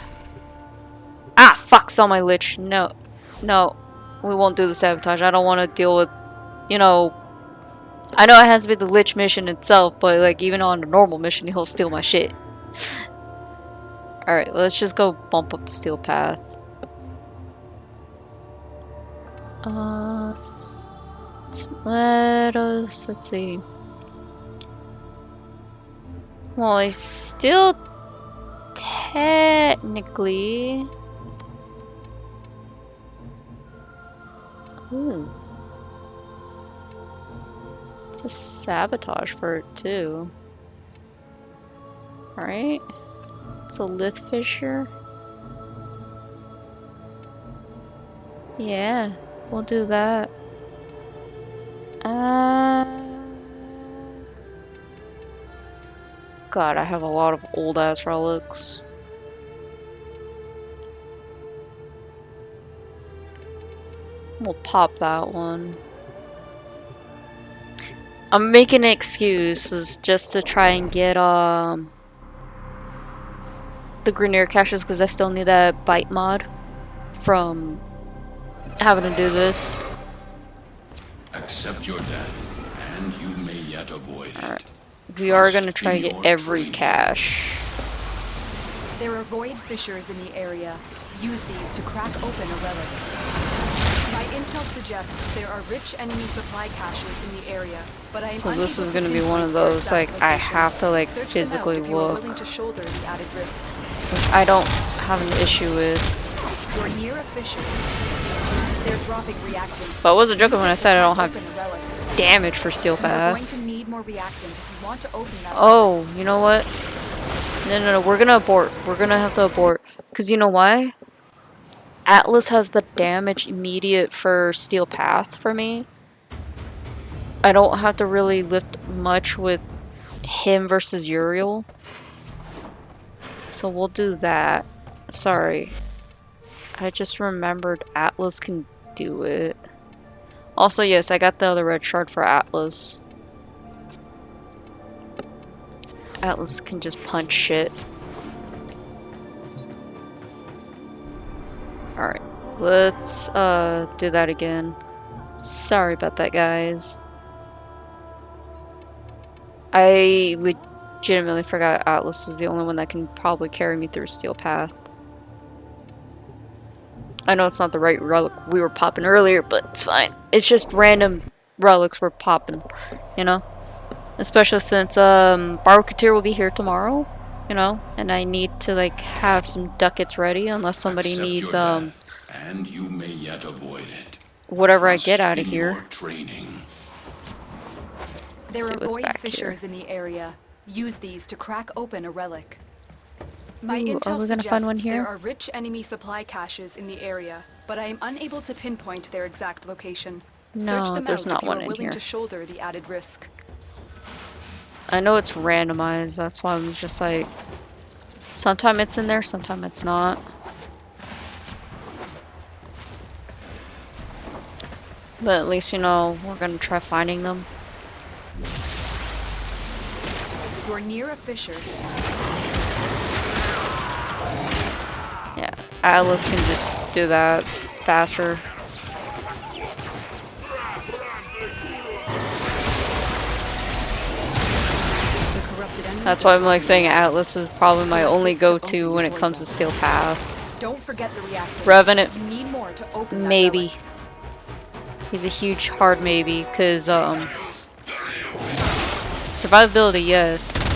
Ah, fuck, sell my lich. No. No. We won't do the sabotage. I don't want to deal with, you know, I know it has to be the Lich mission itself, but like even on a normal mission, he'll steal my shit. Alright, let's just go bump up the steel path. Let's see. Well, I still technically... Ooh. It's a sabotage for it too. Alright. It's a lith fissure. Yeah, we'll do that. God, I have a lot of old ass relics. We'll pop that one. I'm making excuses just to try and get the Grenier caches because I still need that bite mod from having to do this. Accept your death, and you may yet avoid it. Alright. We are gonna try to get every cache. There are void fissures in the area. Use these to crack open a relic. My intel suggests there are rich enemy supply caches in the area, but I am So this is unable gonna to be one of pinpoint their those, like, exact I location. have to, like, Search them out physically if you are look. willing to shoulder the added risk. Which I don't have an issue with. You're near a fissure. They're dropping reactant. But I wasn't joking when I said I don't have Open a relic. damage for steel You are going path. to need more reactant if you want to open that. Oh, you know what? No, we're gonna abort. We're gonna have to abort. Because you know why? Atlas has the damage immediate for steel path for me. I don't have to really lift much with him versus Uriel. So we'll do that. Sorry. I just remembered Atlas can do it. Also, yes, I got the other red shard for Atlas. Atlas can just punch shit. Alright, let's do that again. Sorry about that, guys. I legitimately forgot Atlas is the only one that can probably carry me through Steel Path. I know it's not the right relic we were popping earlier, but it's fine. It's just random relics we're popping, you know? Especially since Barokatir will be here tomorrow, you know? And I need to like have some ducats ready unless somebody Accept needs your death, and you may yet avoid it. whatever I Trust get out of in here. your training. There see are what's void back here. fissures in the area. Use these to crack open a relic. My Ooh, intel are we gonna suggests find one here? there are rich enemy supply caches in the area, but I am unable to pinpoint their exact location. No, Search them there's out not if you one are in willing here. to shoulder the added risk. I know it's randomized, that's why I was just like, sometime it's in there, sometime it's not. But at least, you know, we're gonna try finding them. You're near a fissure. Yeah, Atlas can just do that faster. The corrupted enemy. That's why I'm like saying Atlas is probably my only go-to when it comes to Steel Path. Don't forget the reactor. Revenant, You need more to open that maybe. relic. He's a huge hard maybe, because, survivability, yes.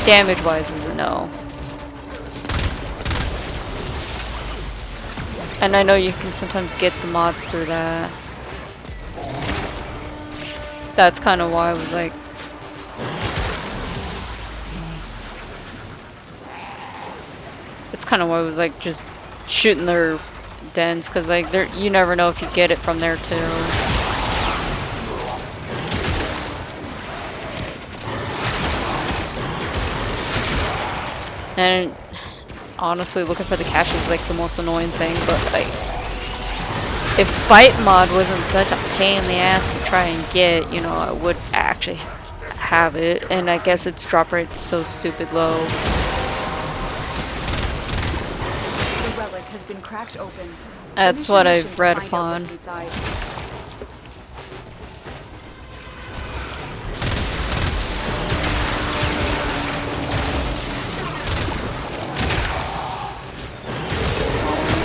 Damage-wise is a no. And I know you can sometimes get the mods through that. That's kind of why I was like... It's kind of why I was like just shooting their dens, because like you never know if you get it from there too. And honestly, looking for the cache is like the most annoying thing, but like, if bite mod wasn't such a pain in the ass to try and get, you know, I would actually have it. And I guess its drop rate's so stupid low. The relic has been cracked open. That's Finish your what mission I've to read find out upon. what's inside.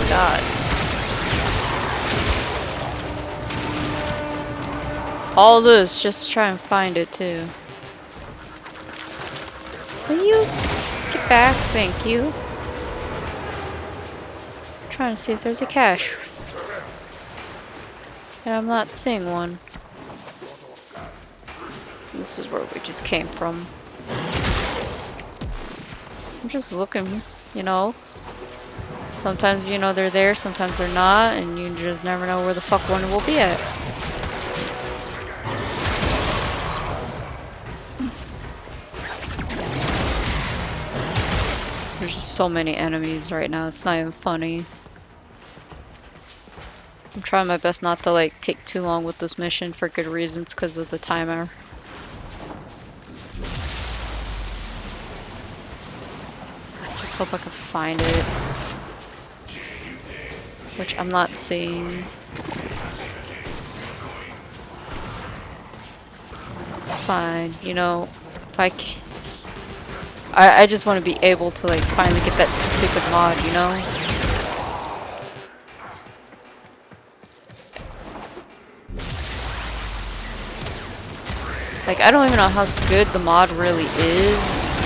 God. All this just to try and find it too. Will you get back? Thank you. I'm trying to see if there's a cache. And I'm not seeing one. This is where we just came from. I'm just looking, you know. Sometimes you know they're there, sometimes they're not, and you just never know where the fuck one will be at. There's just so many enemies right now, it's not even funny. I'm trying my best not to like take too long with this mission for good reasons because of the timer. I just hope I can find it. Which I'm not seeing. It's fine, you know, if I can. I just want to be able to like finally get that stupid mod, you know? Like, I don't even know how good the mod really is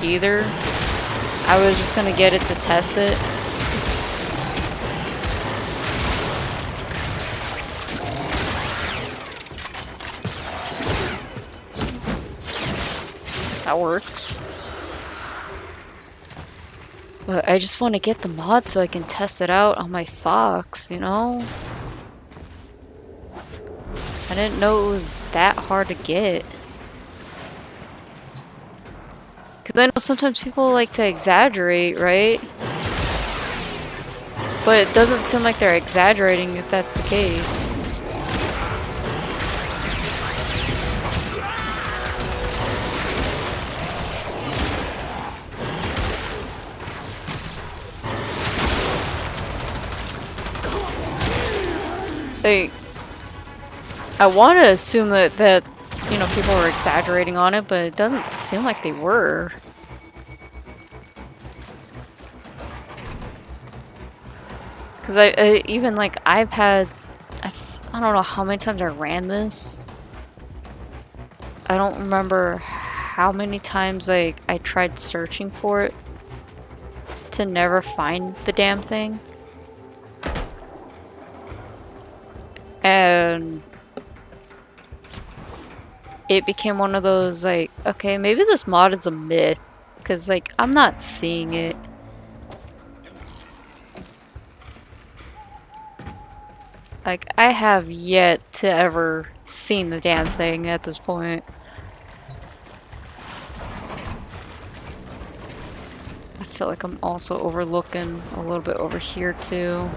either. I was just gonna get it to test it. That works. But I just want to get the mod so I can test it out on my Fox, you know? I didn't know it was that hard to get. Because I know sometimes people like to exaggerate, right? But it doesn't seem like they're exaggerating if that's the case. Like, I want to assume that you know, people were exaggerating on it, but it doesn't seem like they were. Because I even like I don't know how many times I ran this. I don't remember how many times like I tried searching for it to never find the damn thing. And it became one of those like, okay, maybe this mod is a myth, because like I'm not seeing it. Like, I have yet to ever seen the damn thing at this point. I feel like I'm also overlooking a little bit over here too.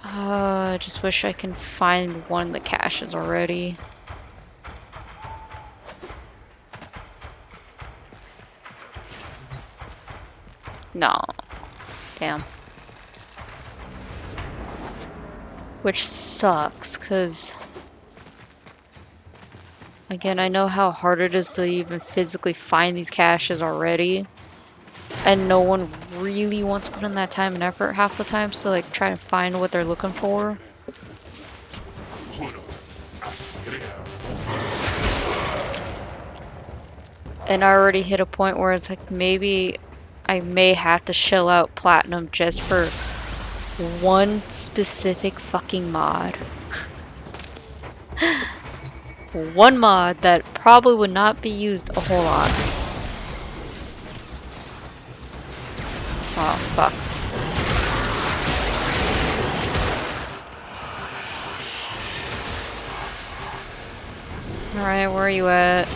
I just wish I can find one of the caches already. No. Damn. Which sucks, because again, I know how hard it is to even physically find these caches already. And no one really wants to put in that time and effort half the time to like try to find what they're looking for. And I already hit a point where it's like maybe I may have to shell out platinum just for one specific fucking mod. One mod that probably would not be used a whole lot. Oh, fuck. Alright, where are you at?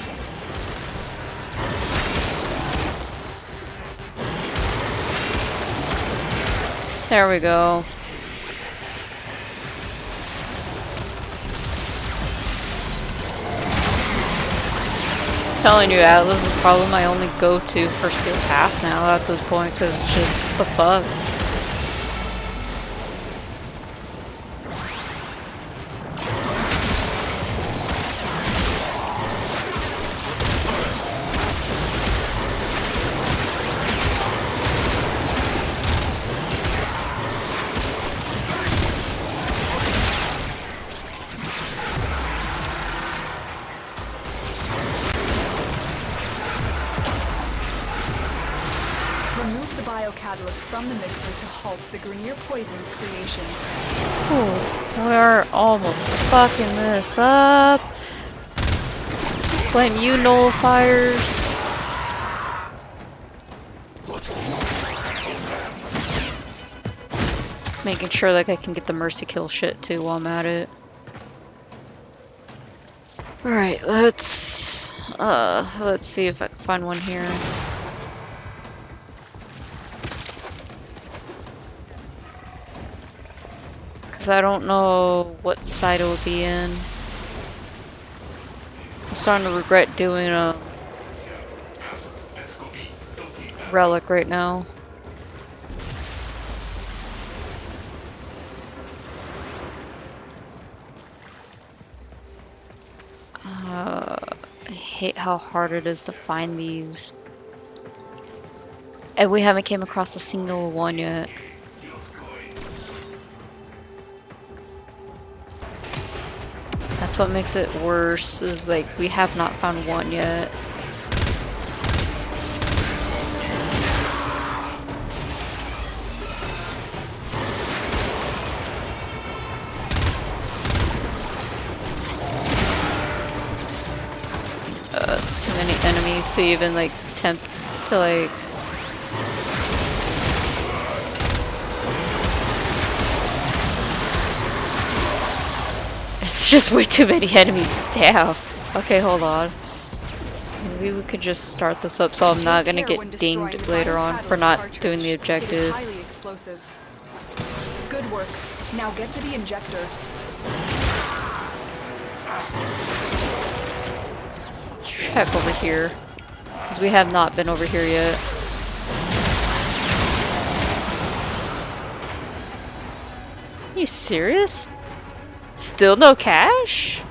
There we go. telling you, Atlas is probably my only go-to for steel path now at this point, because it's just the fuck. Remove the biocatalyst from the mixer to halt the Grenier poison's creation. Ooh, we're almost fucking this up. When you nullifiers. Making sure like I can get the mercy kill shit too while I'm at it. Alright, let's see if I can find one here. Cause I don't know what side it would be in. I'm starting to regret doing a relic right now. I hate how hard it is to find these. And we haven't came across a single one yet. That's what makes it worse, is like we have not found one yet. It's too many enemies to even like attempt to like. It's just way too many enemies. Damn. Okay, hold on. Maybe we could just start this up so I'm not gonna get dinged later on for not doing the objective. Highly explosive. Good work. Now get to the injector. Let's check over here. Because we have not been over here yet. Are you serious? Still no cash?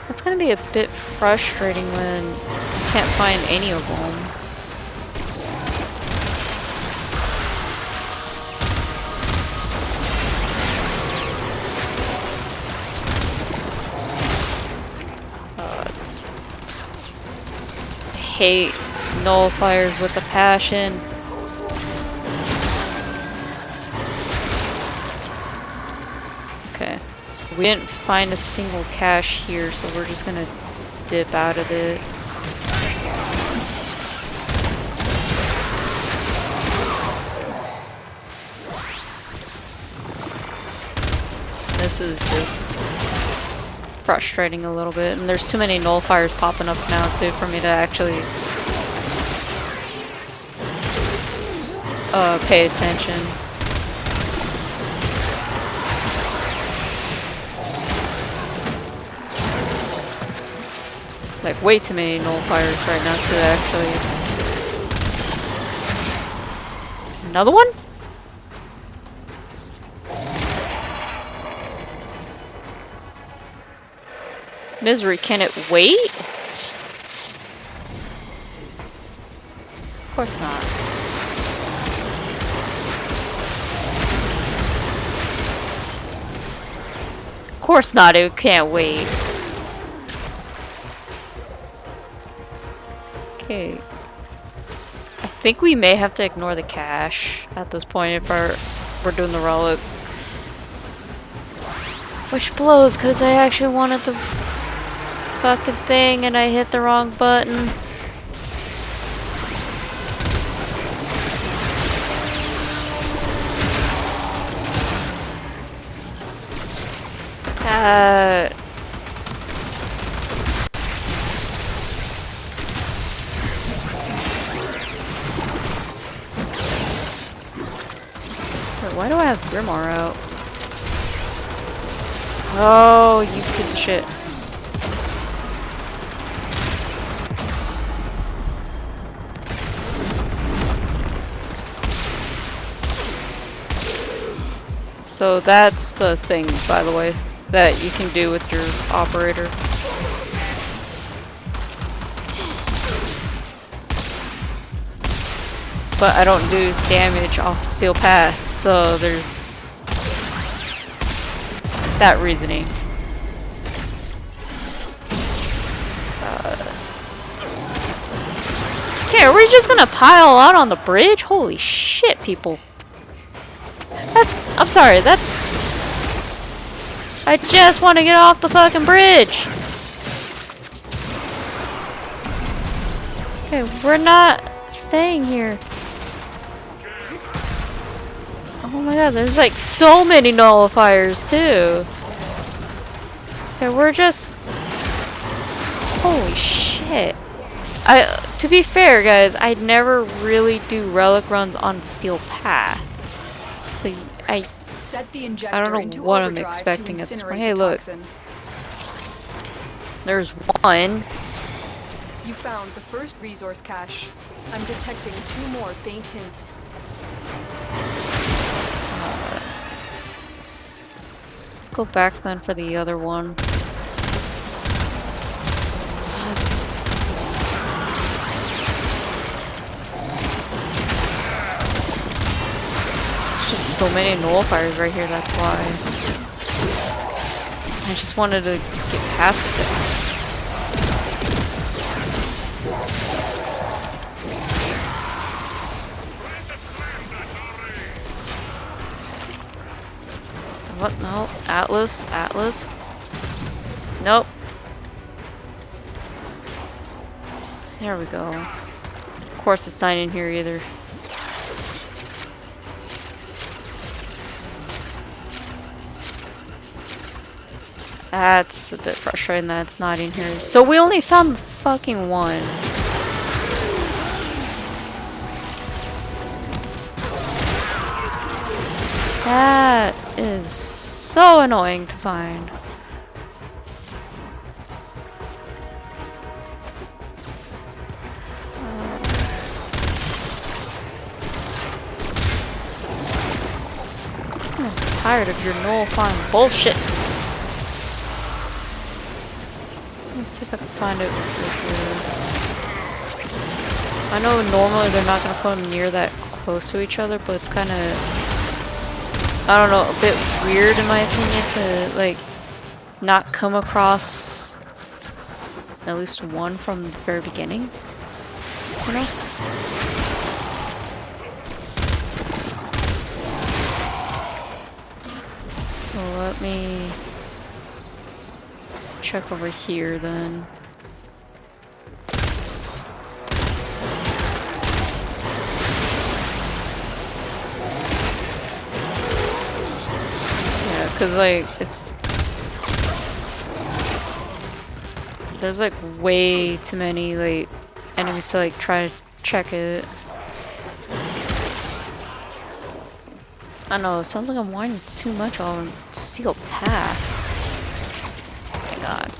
That's gonna be a bit frustrating when you can't find any of them. I hate nullifiers with a passion. Okay, so we didn't find a single cache here, so we're just gonna dip out of it. This is just frustrating a little bit, and there's too many nullifiers popping up now too for me to actually pay attention. Like way too many nullifiers right now to actually. Another one? Misery, can it wait? Of course not. Of course not, it can't wait. Okay. I think we may have to ignore the cache at this point if we're doing the relic. Which blows, because I actually wanted the fucking thing and I hit the wrong button. Wait, why do I have Grimoire out? Oh, you piece of shit. So that's the thing, by the way, that you can do with your operator. But I don't do damage off Steel Path, so there's that reasoning. Okay, are we just gonna pile out on the bridge? Holy shit, people. I'm sorry, that... I just want to get off the fucking bridge! Okay, we're not staying here. Oh my god, there's like so many nullifiers too. Okay, we're just... Holy shit. To be fair, guys, I never really do relic runs on Steel Path. So Set the injector I don't know into what I'm overdrive expecting to at this incinerate point. Hey, the look. toxin. There's one. You found the first resource cache. I'm detecting 2 more faint hints. Let's go back then for the other one. There's just so many nullifiers right here, that's why. I just wanted to get past this. What? No. Atlas. Atlas. Nope. There we go. Of course it's not in here either. That's a bit frustrating that it's not in here. So we only found the fucking one. That is so annoying to find. I'm tired of your nullifying bullshit. Let's see if I can find it over here. I know normally they're not going to put them near that close to each other, but it's kind of, I don't know, a bit weird in my opinion to, like, not come across at least one from the very beginning, you know? So let me check over here then. Yeah, cause like it's there's like way too many like enemies to like try to check it. I know, it sounds like I'm whining too much on Steel Path. Oh my god.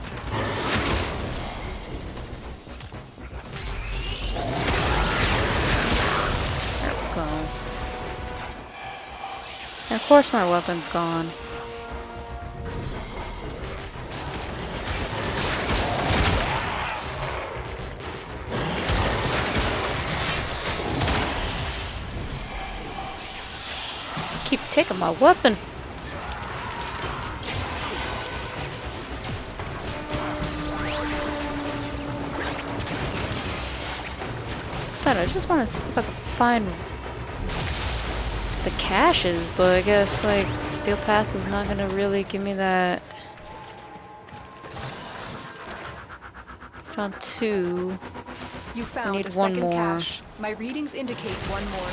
There we go. And of course my weapon's gone. Keep taking my weapon. I just want to see if I can find the caches, but I guess like Steel Path is not gonna really give me that. Found 2. You found I need a one second more. cache. My readings indicate 1 more.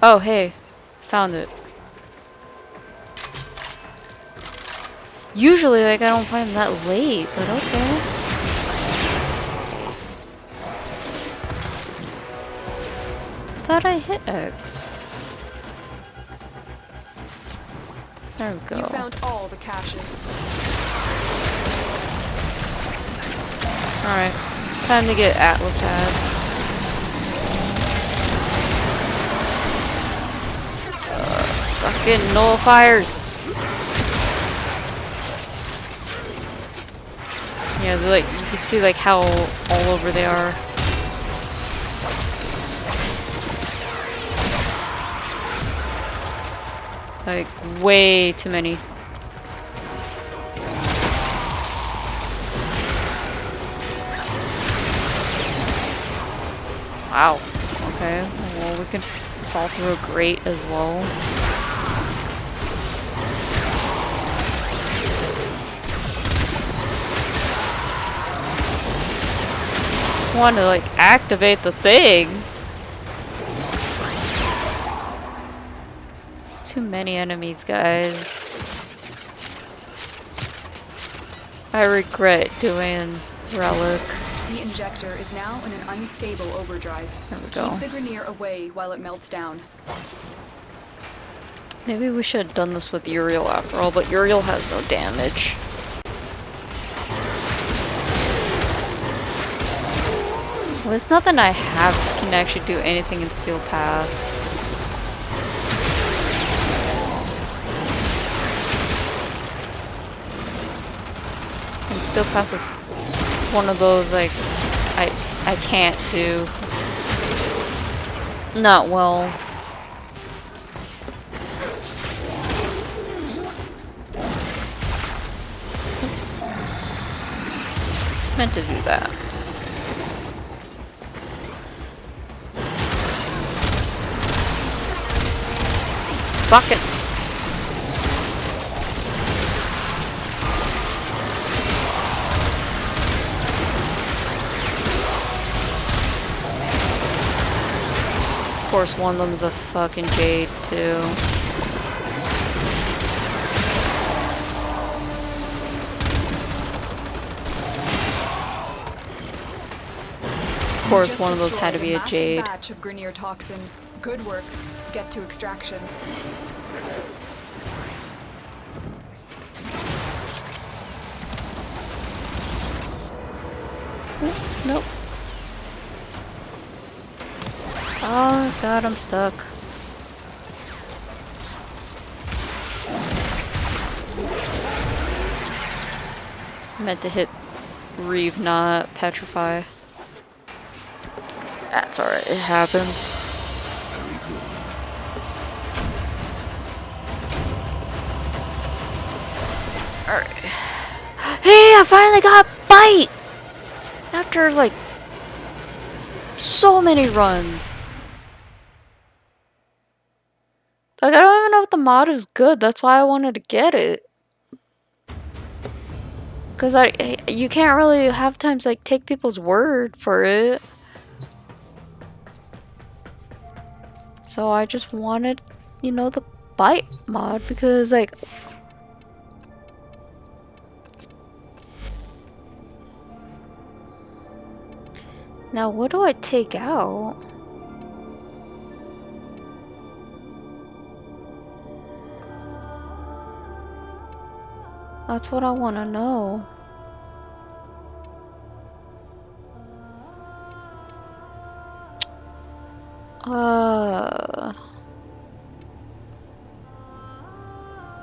Oh hey, found it. Usually, like, I don't find them that late, but okay. thought I hit X. There we go. You found all the caches. Alright. Time to get Atlas ads. Fucking nullifiers! Yeah, they're like, you can see like how all over they are. Like, way too many. Wow. Okay, well we can fall through a grate as well. Just want to like activate the thing. It's too many enemies, guys. I regret doing Relic. The injector is now in an unstable overdrive. There we go. Keep the Grineer away while it melts down. Maybe we should have done this with Uriel after all, but Uriel has no damage. Well, it's not that I can actually do anything in Steel Path. And Steel Path is one of those, like, I can't do. Not well. Oops. Meant to do that. Fucking. Of course, one of them is a fucking Jade, too. Of course, one of those had to be a Jade. Batch of Grineer toxin. Good work. Get to extraction. Nope. Oh god, I'm stuck. I meant to hit Reeve, not Petrify. That's alright, it happens. Alright. Hey, I finally got Bite! After like so many runs. Like, I don't even know if the mod is good. That's why I wanted to get it. Because you can't really have times like take people's word for it. So I just wanted, you know, the Bite mod because like now what do I take out? That's what I want to know.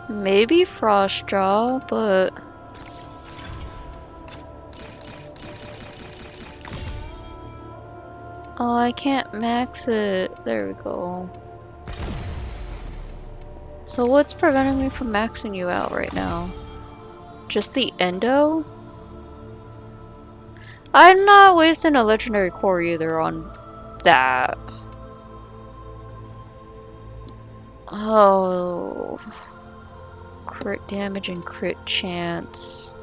Maybe Frostjaw, but oh, I can't max it. There we go. So what's preventing me from maxing you out right now? Just the endo? I'm not wasting a legendary core either on that. Oh. Crit damage and crit chance.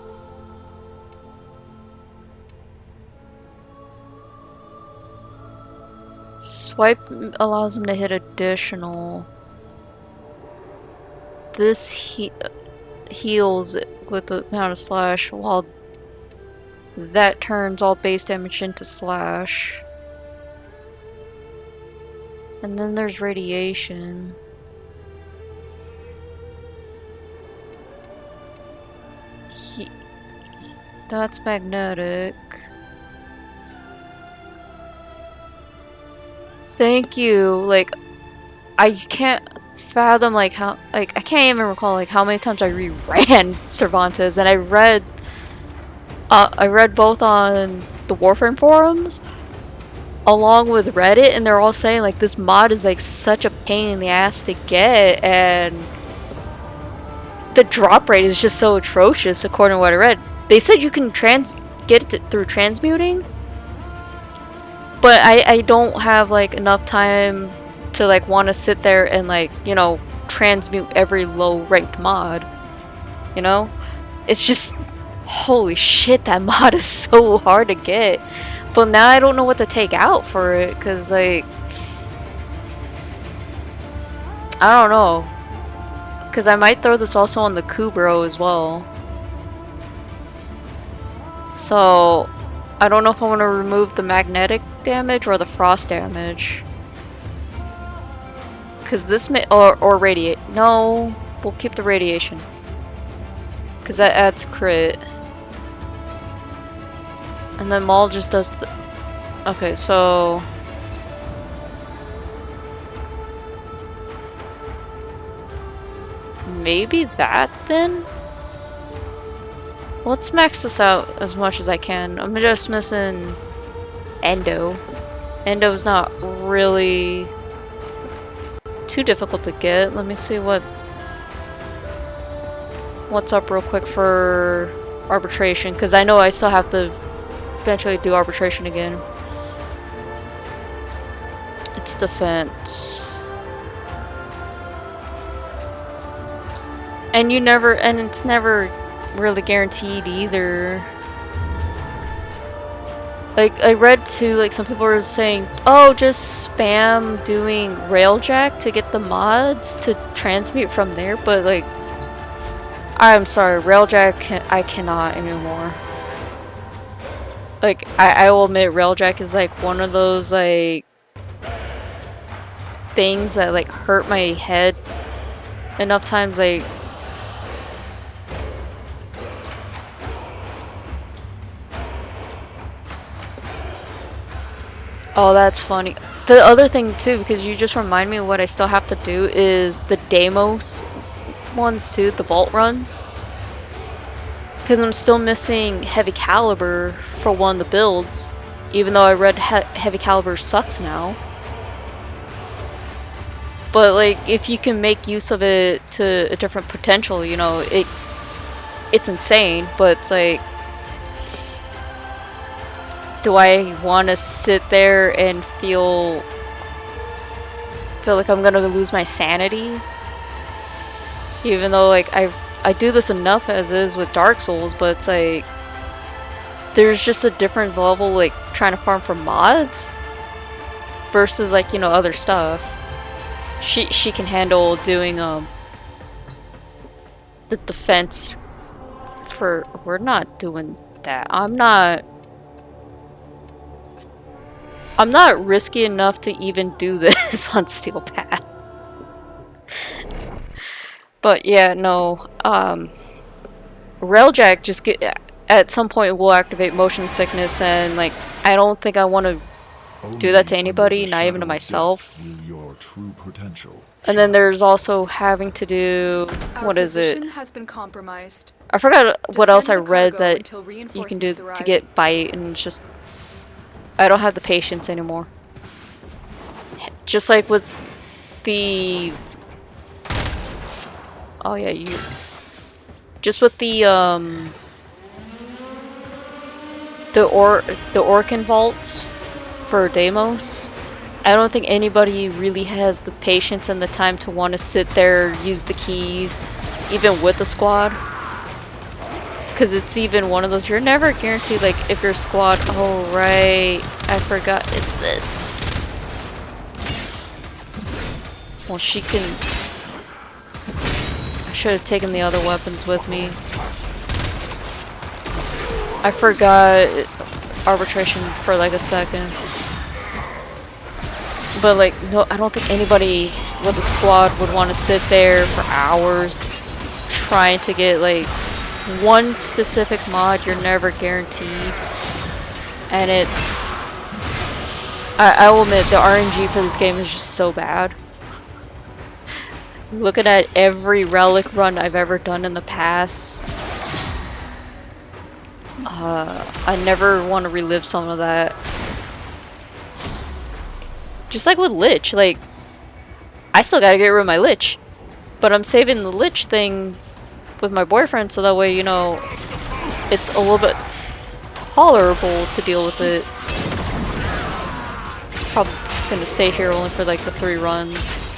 Swipe allows him to hit additional. This heals with the amount of slash, while that turns all base damage into slash. And then there's radiation. That's magnetic. Thank you. Like, I can't fathom like how, like, I can't even recall like how many times I reran Cervantes, and I read both on the Warframe forums along with Reddit, and they're all saying like this mod is like such a pain in the ass to get, and the drop rate is just so atrocious according to what I read. They said you can get it through transmuting, but I don't have like enough time to like want to sit there and like, you know, transmute every low ranked mod, you know? It's just, holy shit, that mod is so hard to get. But now I don't know what to take out for it, because like, I don't know, because I might throw this also on the Kubro as well. So I don't know if I want to remove the magnetic damage or the frost damage. Because this may, or radiate. No, we'll keep the radiation. Because that adds crit. And then Maul just does the... Okay, so... maybe that then? Let's max this out as much as I can. I'm just missing Endo. Endo's not really too difficult to get. Let me see what's up real quick for arbitration, because I know I still have to eventually do arbitration again. It's defense. And it's never really guaranteed either. Like, I read too, like, some people were saying, oh, just spam doing Railjack to get the mods to transmute from there, but, like, I'm sorry, Railjack, I cannot anymore. Like, I will admit, Railjack is, like, one of those, like, things that, like, hurt my head enough times, like, oh, that's funny. The other thing too, because you just remind me of what I still have to do, is the Deimos ones too, the vault runs. Because I'm still missing heavy caliber for one of the builds, even though I read heavy caliber sucks now. But like, if you can make use of it to a different potential, you know, it's insane. But it's like, do I want to sit there and feel like I'm gonna lose my sanity? Even though like I do this enough as is with Dark Souls, but it's like there's just a difference level, like trying to farm for mods versus like, you know, other stuff. She can handle doing the defense for, we're not doing that. I'm not risky enough to even do this on Steel Path. But yeah, no. Railjack just at some point will activate motion sickness, and like I don't think I want to do that to anybody, not even to myself. And then there's also having to do, what is it? Has been compromised. I forgot what else I read that you can do to get bite, and just I don't have the patience anymore. Just like with the... oh yeah, you... just with the Orcan vaults for Deimos, I don't think anybody really has the patience and the time to want to sit there, use the keys, even with the squad. Because it's even one of those, you're never guaranteed, like, if your squad... oh, right. I forgot. It's this. Well, she can... I should have taken the other weapons with me. I forgot arbitration for, like, a second. But like, no, I don't think anybody with a squad would want to sit there for hours trying to get like one specific mod you're never guaranteed. And it's, I will admit, the RNG for this game is just so bad. Looking at every relic run I've ever done in the past, I never want to relive some of that. Just like with Lich, like, I still gotta get rid of my Lich. But I'm saving the Lich thing with my boyfriend so that way, you know, it's a little bit tolerable to deal with it. Probably gonna stay here only for like the 3 runs.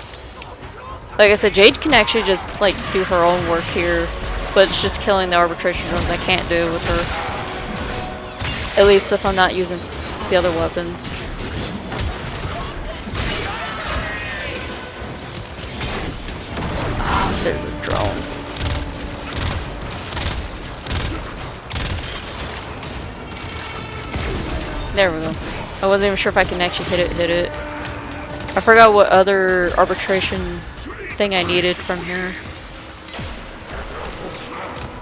Like I said, Jade can actually just like do her own work here, but it's just killing the arbitration drones I can't do with her. At least if I'm not using the other weapons. Oh, there's a drone. There we go. I wasn't even sure if I can actually hit it. I forgot what other arbitration thing I needed from here.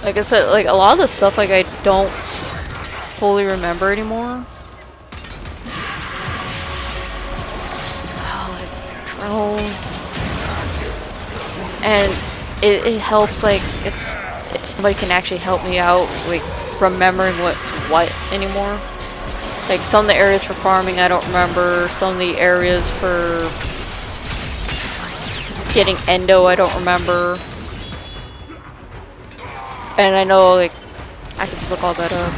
Like I said, like a lot of the stuff like I don't fully remember anymore. Oh, like drone. And it helps like if somebody can actually help me out like remembering what's what anymore. Like some of the areas for farming I don't remember, some of the areas for getting endo I don't remember. And I know like I can just look all that up.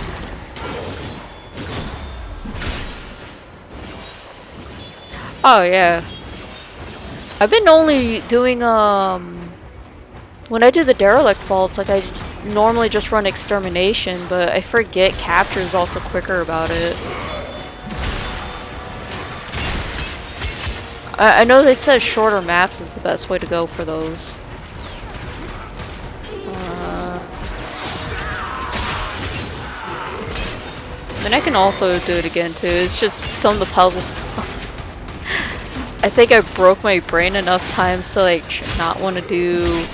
Oh yeah. I've been only doing when I do the derelict faults, like I normally just run extermination, but I forget capture is also quicker about it. I know they said shorter maps is the best way to go for those. And I can also do it again too, it's just some of the puzzle stuff. I think I broke my brain enough times to like not want to do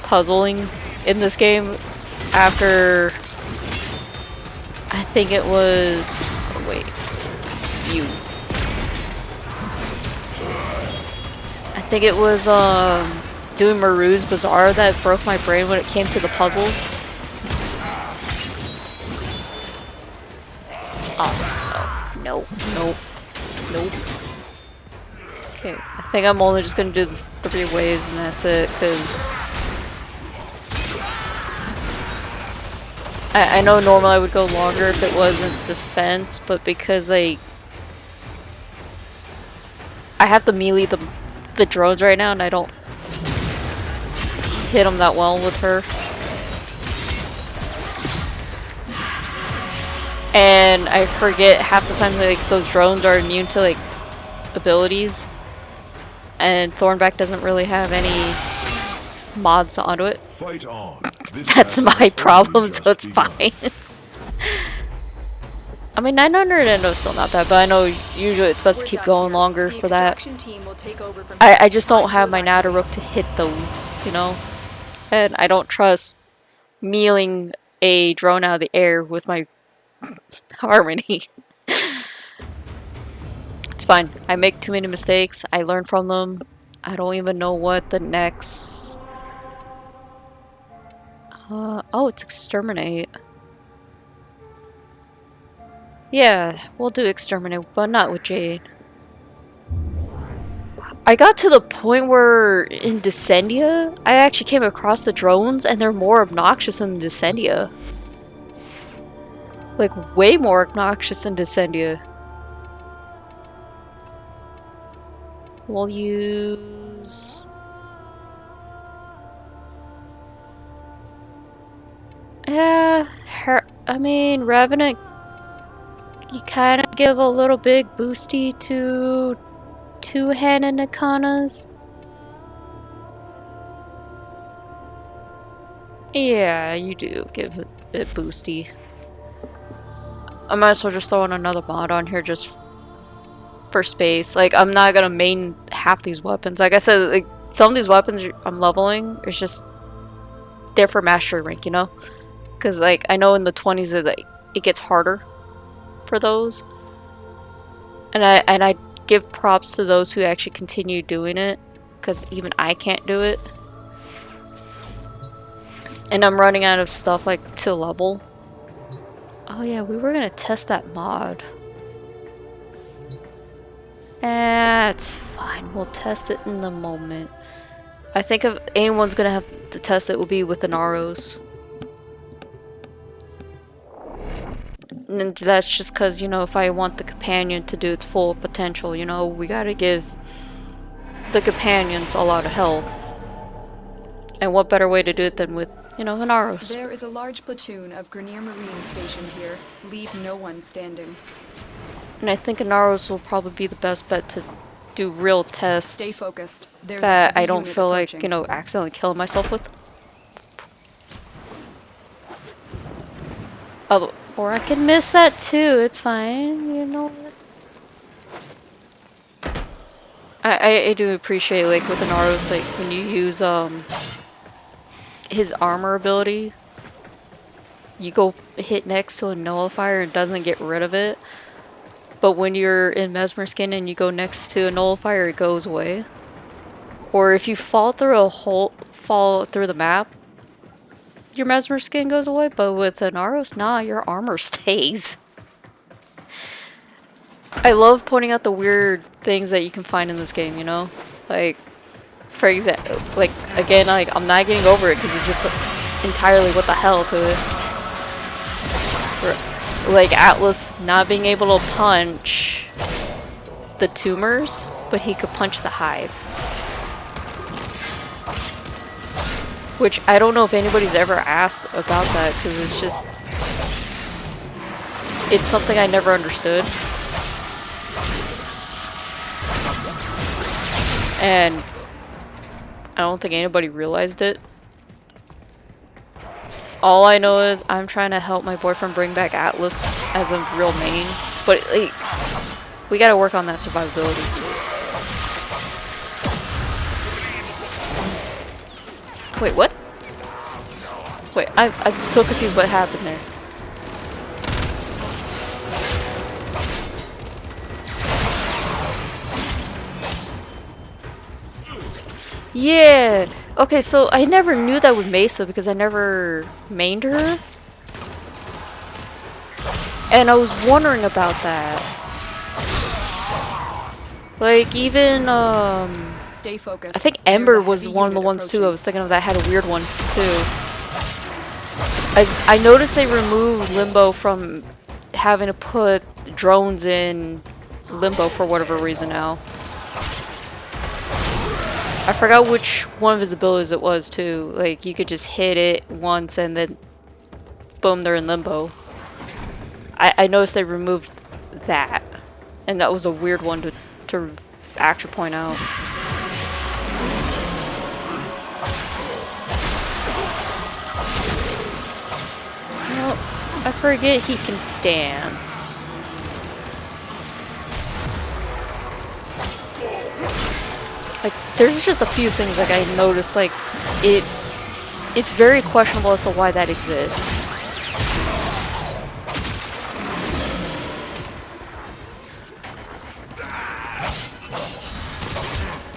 puzzling in this game after I think it was I think it was doing Maru's Bazaar that broke my brain when it came to the puzzles. Oh no, nope. Okay, I think I'm only just gonna do the 3 waves and that's it, because I know normally I would go longer if it wasn't defense, but because I have to melee the drones right now and I don't hit them that well with her. And I forget half the time like those drones are immune to like abilities. And Thornback doesn't really have any mods onto it. Fight on. That's my problem, so it's fine. I mean, 900 endo's still not bad, but I know usually it's best to keep going longer for that. I just don't have my Nadaruk to hit those, you know? And I don't trust mealing a drone out of the air with my harmony. It's fine. I make too many mistakes. I learn from them. I don't even know what the next... oh, it's exterminate. Yeah, we'll do exterminate, but not with Jade. I got to the point where in Descendia, I actually came across the drones and they're more obnoxious than Descendia. Like, way more obnoxious than Descendia. We'll use... Yeah, I mean, Revenant, you kind of give a little big boosty to two-handed Nakanas. Yeah, you do give it a bit boosty. I might as well just throw in another mod on here just for space. Like, I'm not gonna main half these weapons. Like I said, like, some of these weapons I'm leveling, it's just, they're for mastery rank, you know? Because, like, I know in the 20s it gets harder for those. And I give props to those who actually continue doing it, because even I can't do it. And I'm running out of stuff, like, to level. Oh yeah, we were gonna test that mod. It's fine, we'll test it in the moment. I think if anyone's gonna have to test it, will be with the Naros. And that's just because, you know, if I want the companion to do its full potential, you know, we gotta give the companions a lot of health. And what better way to do it than with, you know, the Naros? There is a large platoon of Grineer Marines stationed here. Leave no one standing. And I think Naros will probably be the best bet to do real tests. Stay focused. There's that a I don't unit feel approaching. like, you know, accidentally killing myself with. Oh, or I can miss that too. It's fine, you know. I do appreciate, like, with the Naros, like, when you use his armor ability, you go hit next to a nullifier and doesn't get rid of it. But when you're in Mesmer skin and you go next to a nullifier, it goes away. Or if you fall through a hole, fall through the map, your Mesmer skin goes away. But with an Naros, nah, your armor stays. I love pointing out the weird things that you can find in this game, you know? Like, for example, like, again, like, I'm not getting over it because it's just entirely what the hell to it. Like, Atlas not being able to punch the tumors, but he could punch the hive. Which, I don't know if anybody's ever asked about that, because it's just... it's something I never understood. And I don't think anybody realized it. All I know is I'm trying to help my boyfriend bring back Atlas as a real main. But, like, we gotta work on that survivability. Wait, what? Wait, I'm so confused what happened there. Yeah! Okay, so I never knew that with Mesa because I never mained her. And I was wondering about that. Like, even, Stay focused. I think Ember was one of the ones too. I was thinking of that had a weird one too. I noticed they removed Limbo from having to put drones in Limbo for whatever reason now. I forgot which one of his abilities it was too. Like, you could just hit it once and then boom, they're in Limbo. I noticed they removed that. And that was a weird one to actually point out. Well, I forget he can dance. Like, there's just a few things, like, I noticed, like, it's very questionable as to why that exists.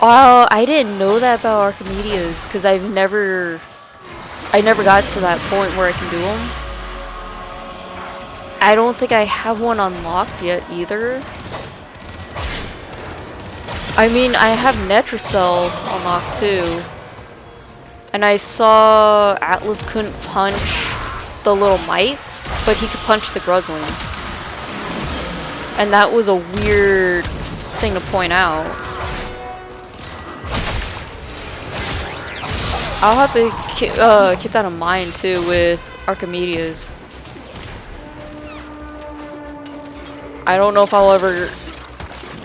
Oh, I didn't know that about Archimedes, because I never got to that point where I can do them. I don't think I have one unlocked yet, either. I mean, I have Netracell unlocked too. And I saw Atlas couldn't punch the little mites, but he could punch the Gruzling. And that was a weird thing to point out. I'll have to keep that in mind too with Archimedes. I don't know if I'll ever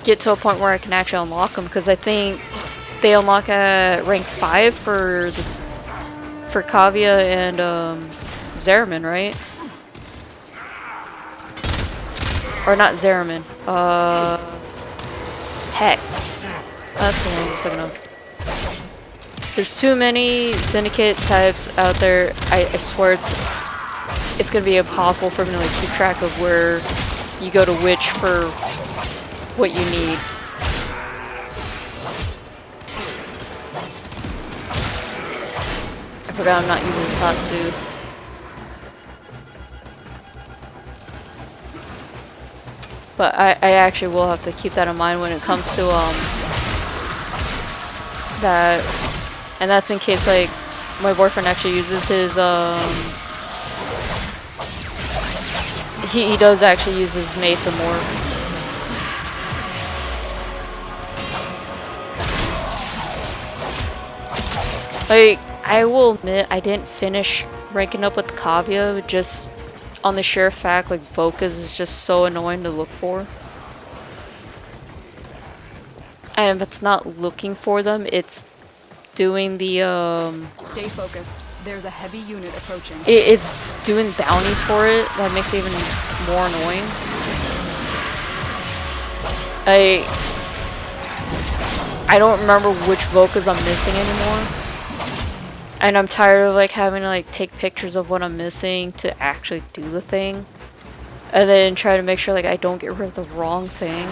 get to a point where I can actually unlock them, because I think they unlock at rank 5 for this, for Kavia and Zeramin, right? Or not Zeramin. Hex. That's the one I was thinking of. There's too many syndicate types out there. I swear it's gonna be impossible for me to like keep track of where you go to which for what you need. I forgot I'm not using Tatsu. But I actually will have to keep that in mind when it comes to that, and that's in case like my boyfriend actually uses his he does actually use his Mesa more. Like, I will admit I didn't finish ranking up with Kavya just on the sheer fact like Vokas is just so annoying to look for. And if it's not looking for them, it's doing the Stay focused. There's a heavy unit approaching. it's doing bounties for it. That makes it even more annoying. I don't remember which Vokas I'm missing anymore. And I'm tired of like having to like take pictures of what I'm missing to actually do the thing. And then try to make sure like I don't get rid of the wrong thing.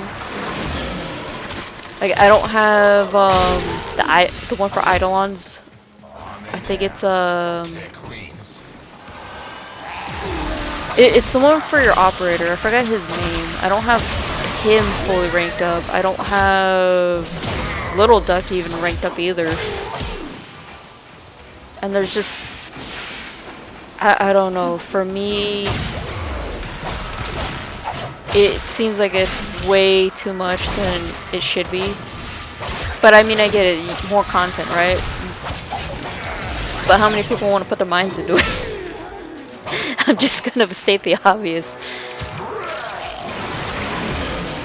Like I don't have the one for Eidolons. I think it's it's the one for your operator. I forgot his name. I don't have him fully ranked up. I don't have Little Duck even ranked up either. And there's just I don't know, for me it seems like it's way too much than it should be. But I mean, I get it, more content, right? But how many people want to put their minds into it? I'm just gonna state the obvious.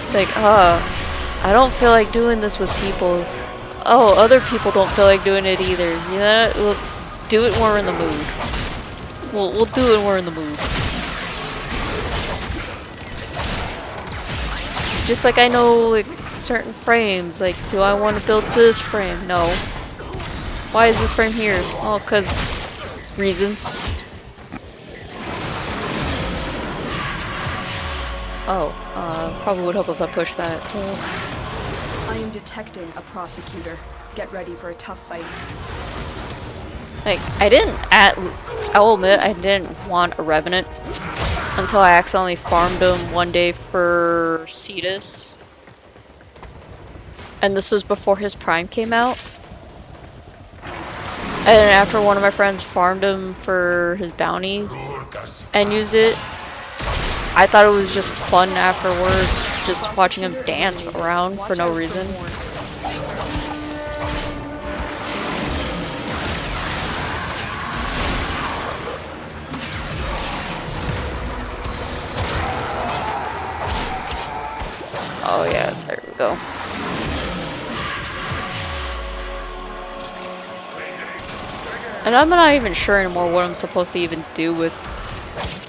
It's like, I don't feel like doing this with people. Oh, other people don't feel like doing it either. Yeah, let's do it when we're in the mood. We'll do it when we're in the mood. Just like I know like certain frames, like do I want to build this frame? No. Why is this frame here? Oh, 'cause reasons. Oh, probably would help if I push that. I am detecting a prosecutor. Get ready for a tough fight. Like, I'll admit I didn't want a Revenant until I accidentally farmed him one day for Cetus. And this was before his Prime came out. And after one of my friends farmed him for his bounties and used it, I thought it was just fun afterwards, just watching him dance around for no reason. Oh yeah, there we go. And I'm not even sure anymore what I'm supposed to even do with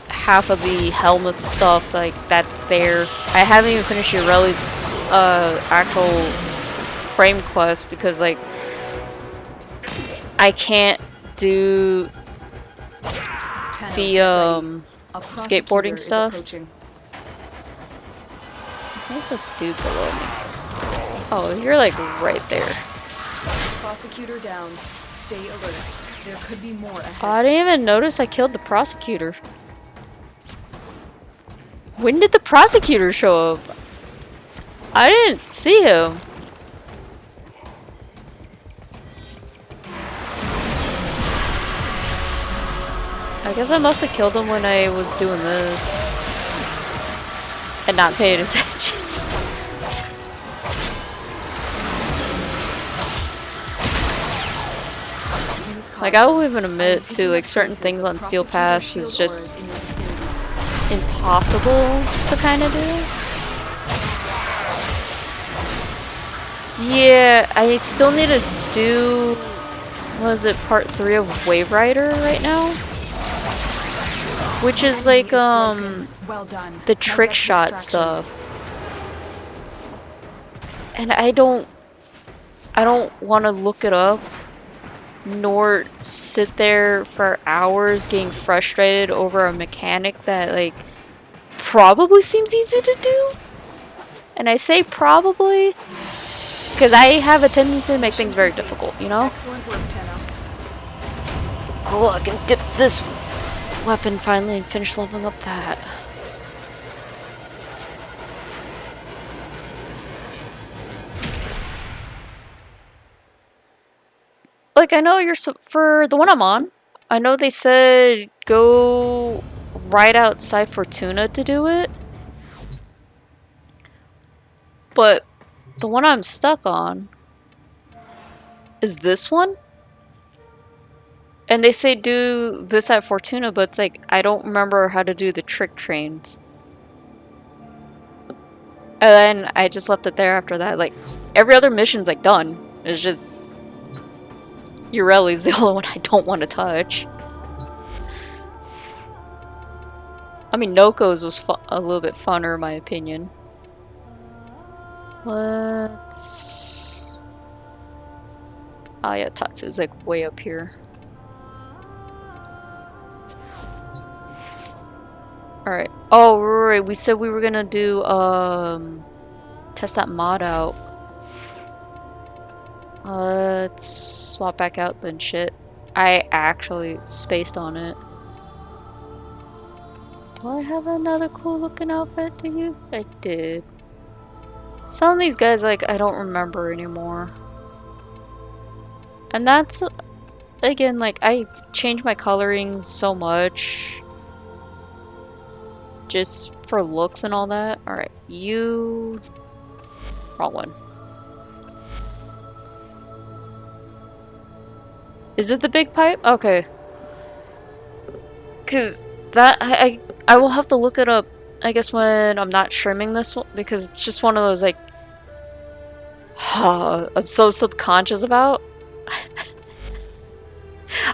half of the helmet stuff, like, that's there. I haven't even finished Ureli's actual frame quest because, like, I can't do the skateboarding stuff. There's a dude below me. Oh, you're like right there. Prosecutor down. Stay alert. There could be more ahead. Oh, I didn't even notice I killed the prosecutor. When did the prosecutor show up? I didn't see him. I guess I must have killed him when I was doing this and not paying attention. Like, I will even admit to, like, certain things on Steel Path is just impossible to kind of do. Yeah, I still need to do, what is it, part 3 of Wave Rider right now? Which is like, the trick shot stuff. And I don't want to look it up, nor sit there for hours getting frustrated over a mechanic that, like, probably seems easy to do. And I say probably because I have a tendency to make things very difficult, you know? Excellent work, Tenno. Cool, I can dip this weapon finally and finish leveling up that. Like, I know you're for the one I'm on, I know they said go right outside Fortuna to do it. But the one I'm stuck on is this one. And they say do this at Fortuna, but it's like, I don't remember how to do the trick trains. And then I just left it there after that. Like, every other mission's like done. It's just Ureli's the only one I don't want to touch. I mean, Noko's was a little bit funner in my opinion. Let's... Oh yeah, Tatsu's like way up here. Alright. Oh, right, we said we were gonna do, test that mod out. Let's swap back out then shit. I actually spaced on it. Do I have another cool looking outfit to you? I did. Some of these guys, like, I don't remember anymore. And that's, again, like, I change my colorings so much. Just for looks and all that. Alright, you... Wrong one. Is it the big pipe? Okay. Because that, I will have to look it up, I guess, when I'm not streaming this one, because it's just one of those, like, I'm so subconscious about.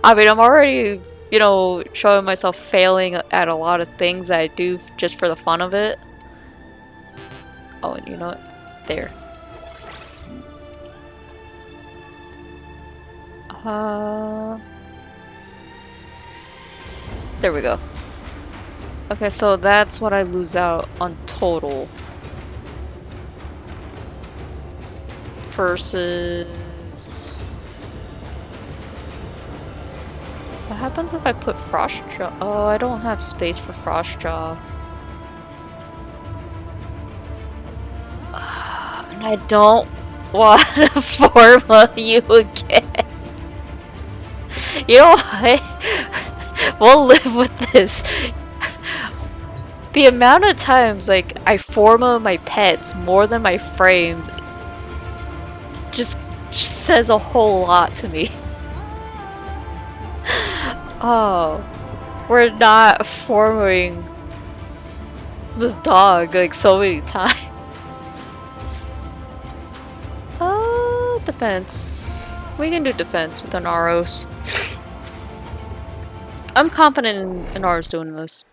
I mean, I'm already, you know, showing myself failing at a lot of things that I do just for the fun of it. Oh, and you know what? There. There we go. Okay, so that's what I lose out on total. Versus... What happens if I put Frostjaw? Oh, I don't have space for Frostjaw. And I don't want to forma you again. You know what? We'll live with this. The amount of times, like, I forma my pets more than my frames just says a whole lot to me. Oh, we're not forming this dog like so many times. Defense. We can do defense with Inaros. I'm confident in Inaros doing this.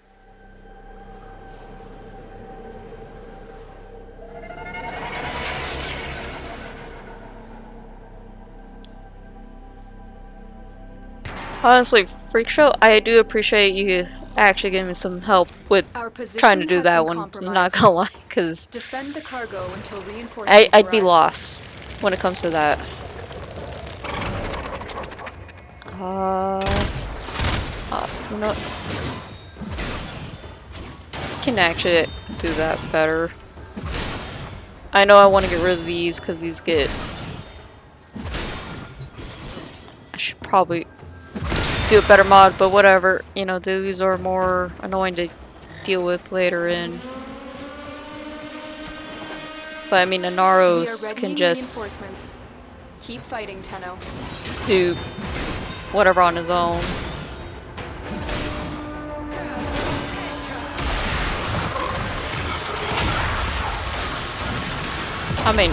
Honestly, Freak Show, I do appreciate you actually giving me some help with trying to do that one. I'm not gonna lie, because Defend the cargo until reinforcements I'd be arrive. lost when it comes to that. You know, can actually do that better. I know I want to get rid of these because these get... I should probably do a better mod, but whatever. You know, these are more annoying to deal with later in. But I mean, Inaros can just keep fighting, Tenno. do whatever on his own. I mean,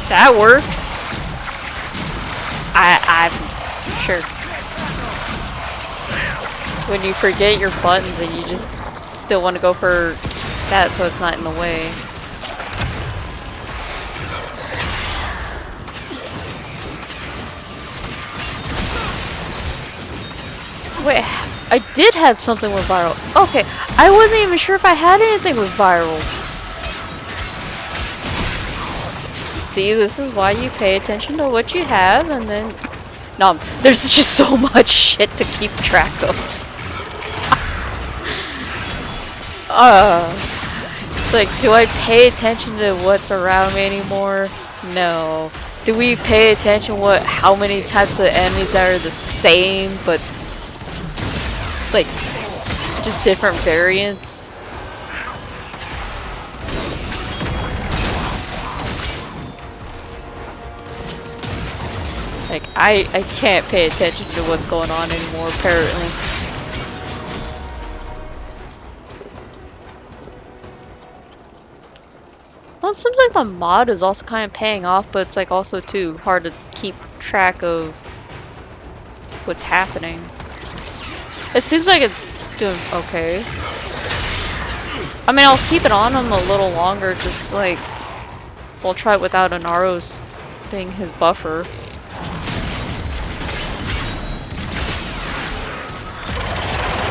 that works. I'm sure. When you forget your buttons and you just still want to go for that so it's not in the way. Wait, I did have something with viral. Okay, I wasn't even sure if I had anything with viral. See, this is why you pay attention to what you have, and then... No, there's just so much shit to keep track of. It's like, do I pay attention to what's around me anymore? No. Do we pay attention how many types of enemies that are the same, but like just different variants? Like, I can't pay attention to what's going on anymore, apparently. Well, it seems like the mod is also kind of paying off, but it's like also too hard to keep track of what's happening. It seems like it's doing okay. I mean, I'll keep it on him a little longer, just like, we'll try it without Inaro's being his buffer.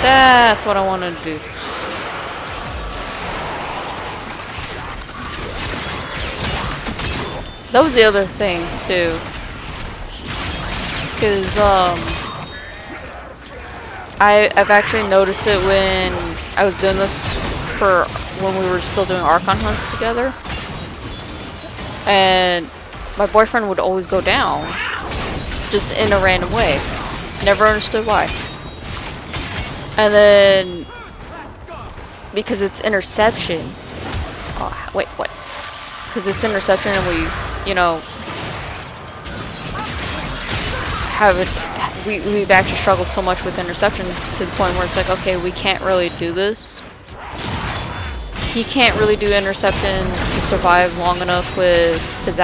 That's what I wanted to do. That was the other thing, too. Because, I've actually noticed it when I was doing this when we were still doing Archon Hunts together. And my boyfriend would always go down. Just in a random way. Never understood why. And then, because it's interception. Oh, wait, what? Because it's interception and we, you know, we've actually struggled so much with interception to the point where it's like, okay, we can't really do this. He can't really do interception to survive long enough with his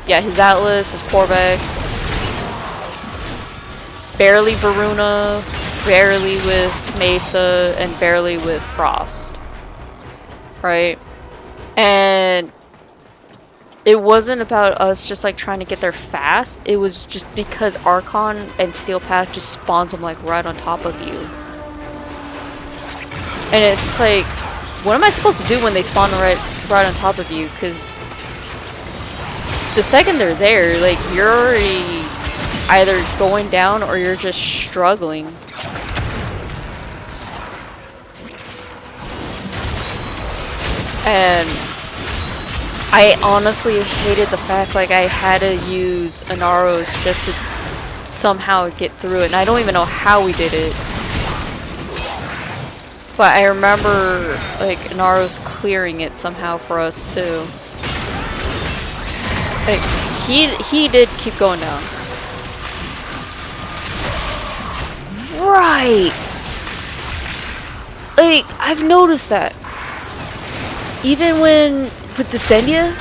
his Atlas, his Corvex. Barely Varuna, barely with Mesa, and barely with Frost. Right? And it wasn't about us just like trying to get there fast. It was just because Archon and Steel Path just spawns them like right on top of you. And it's like, what am I supposed to do when they spawn right on top of you? Because the second they're there, like, you're already either going down or you're just struggling. And I honestly hated the fact like I had to use Inaro's just to somehow get through it, and I don't even know how we did it. But I remember like Inaro's clearing it somehow for us too. Like he did keep going down. Right. Like, I've noticed that. Even with Descendia,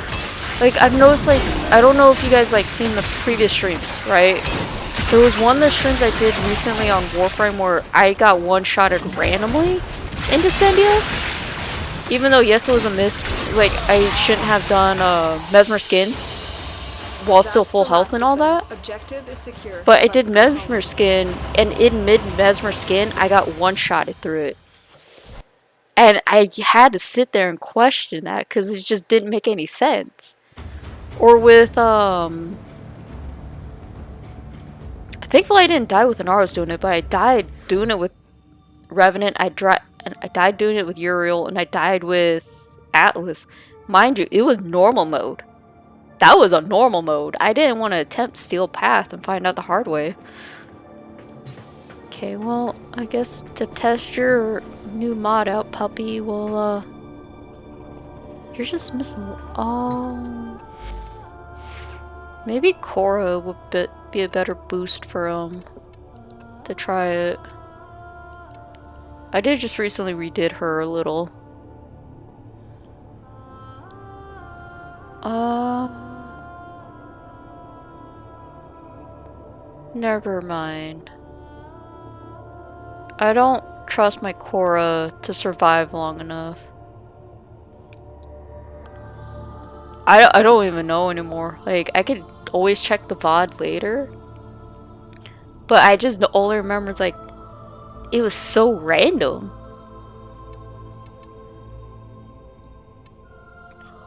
like, I've noticed, like, I don't know if you guys, like, seen the previous streams, right? There was one of the streams I did recently on Warframe where I got one-shotted randomly in Descendia. Even though, yes, it was a miss, like, I shouldn't have done Mesmer Skin while still full health and all that. Objective is secure. But I did Mesmer Skin, and in mid-Mesmer Skin, I got one-shotted through it. And I had to sit there and question that, because it just didn't make any sense. Or with, thankfully I didn't die with Inaro's doing it, but I died doing it with Revenant, I died doing it with Uriel, and I died with Atlas. Mind you, it was normal mode. That was a normal mode. I didn't want to attempt Steel Path and find out the hard way. Okay, well, I guess to test your new mod out, puppy, we'll, you're just missing... Oh... Maybe Korra would be a better boost for, to try it. I did just recently redid her a little. Never mind. I don't trust my Korra to survive long enough. I don't even know anymore. Like, I could always check the VOD later. But I just only remember it's like, it was so random.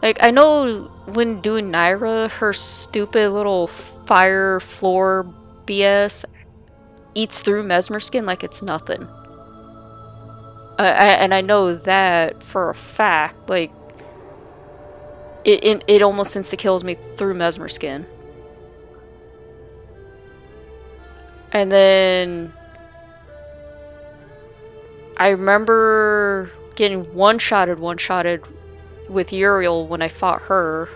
Like, I know when doing Nira, her stupid little fire floor BS eats through Mesmer skin like it's nothing. And I know that for a fact. Like, it almost insta-kills me through Mesmer skin. And then I remember getting one-shotted with Uriel when I fought her.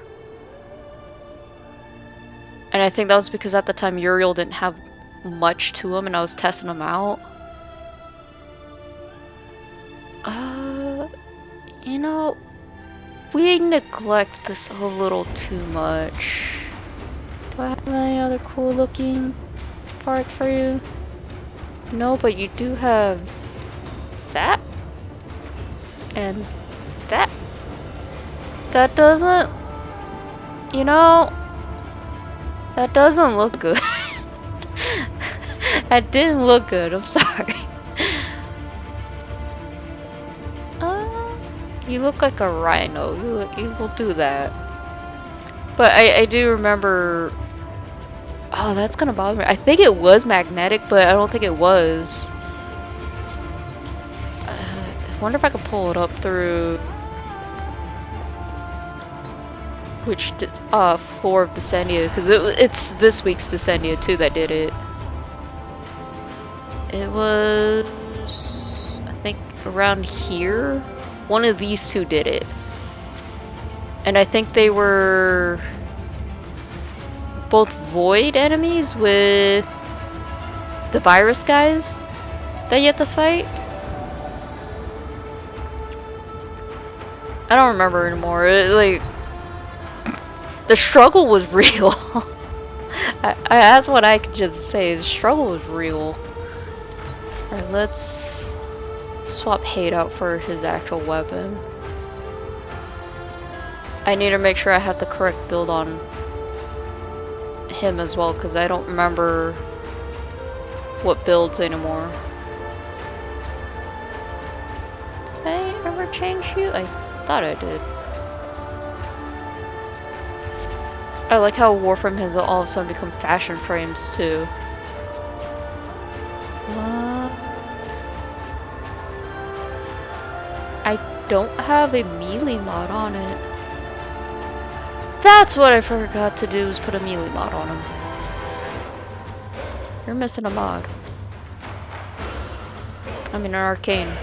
And I think that was because at the time Uriel didn't have much to him and I was testing him out. You know, we neglect this a little too much. Do I have any other cool looking parts for you? No, but you do have that and that. That doesn't, you know, that doesn't look good. That didn't look good, I'm sorry. You look like a rhino. You will do that. But I do remember... Oh, that's gonna bother me. I think it was magnetic, but I don't think it was. I wonder if I could pull it up through... Which floor of Descendia, because it's this week's Descendia too that did it. It was... I think around here? One of these two did it. And I think they were both void enemies with the virus guys that you have to fight. I don't remember anymore. Like, the struggle was real. That's what I could just say. The struggle was real. Alright, let's swap Hate out for his actual weapon. I need to make sure I have the correct build on him as well, because I don't remember what builds anymore. Did I ever change you? I thought I did. I like how Warframe has all of a sudden become fashion frames too. I don't have a melee mod on it. That's what I forgot to do, is put a melee mod on him. You're missing a mod. I mean an arcane.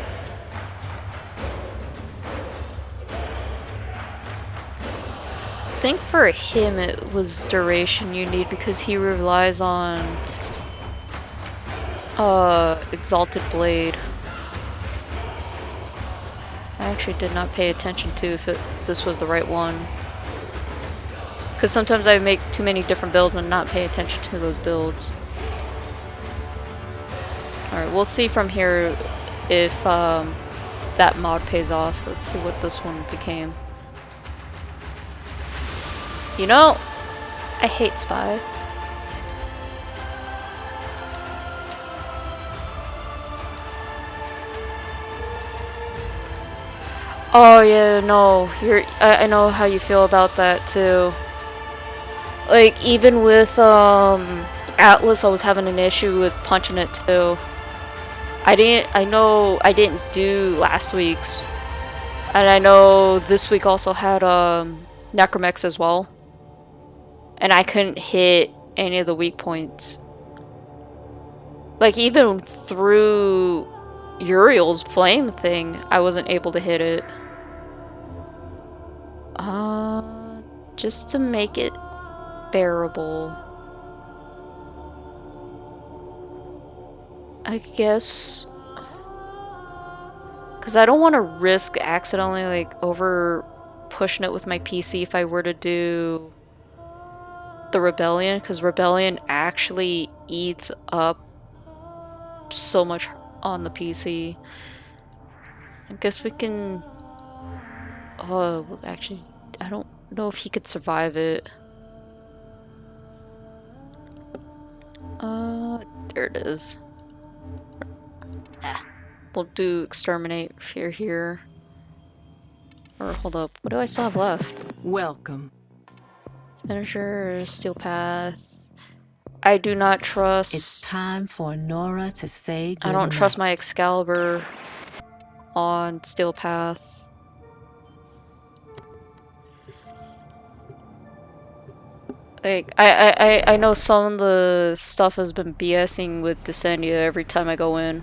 I think for him it was duration you need because he relies on Exalted Blade. I actually did not pay attention to if this was the right one. Because sometimes I make too many different builds and not pay attention to those builds. Alright, we'll see from here if that mod pays off. Let's see what this one became. You know, I hate Spy. Oh yeah, no, I know how you feel about that too. Like, even with Atlas, I was having an issue with punching it too. I know I didn't do last week's, and I know this week also had Necromex as well, and I couldn't hit any of the weak points. Like, even through Uriel's flame thing, I wasn't able to hit it. Just to make it bearable, I guess, because I don't want to risk accidentally like over pushing it with my PC if I were to do the Rebellion, because Rebellion actually eats up so much on the PC. I guess we can... Oh, actually, I don't know if he could survive it. There it is. We'll do exterminate fear here. Or hold up, what do I still have left? Welcome. Finisher, Steel Path. I do not trust. It's time for Nora to say goodnight. I don't trust my Excalibur on Steel Path. Like, I know some of the stuff has been BSing with Descendia every time I go in.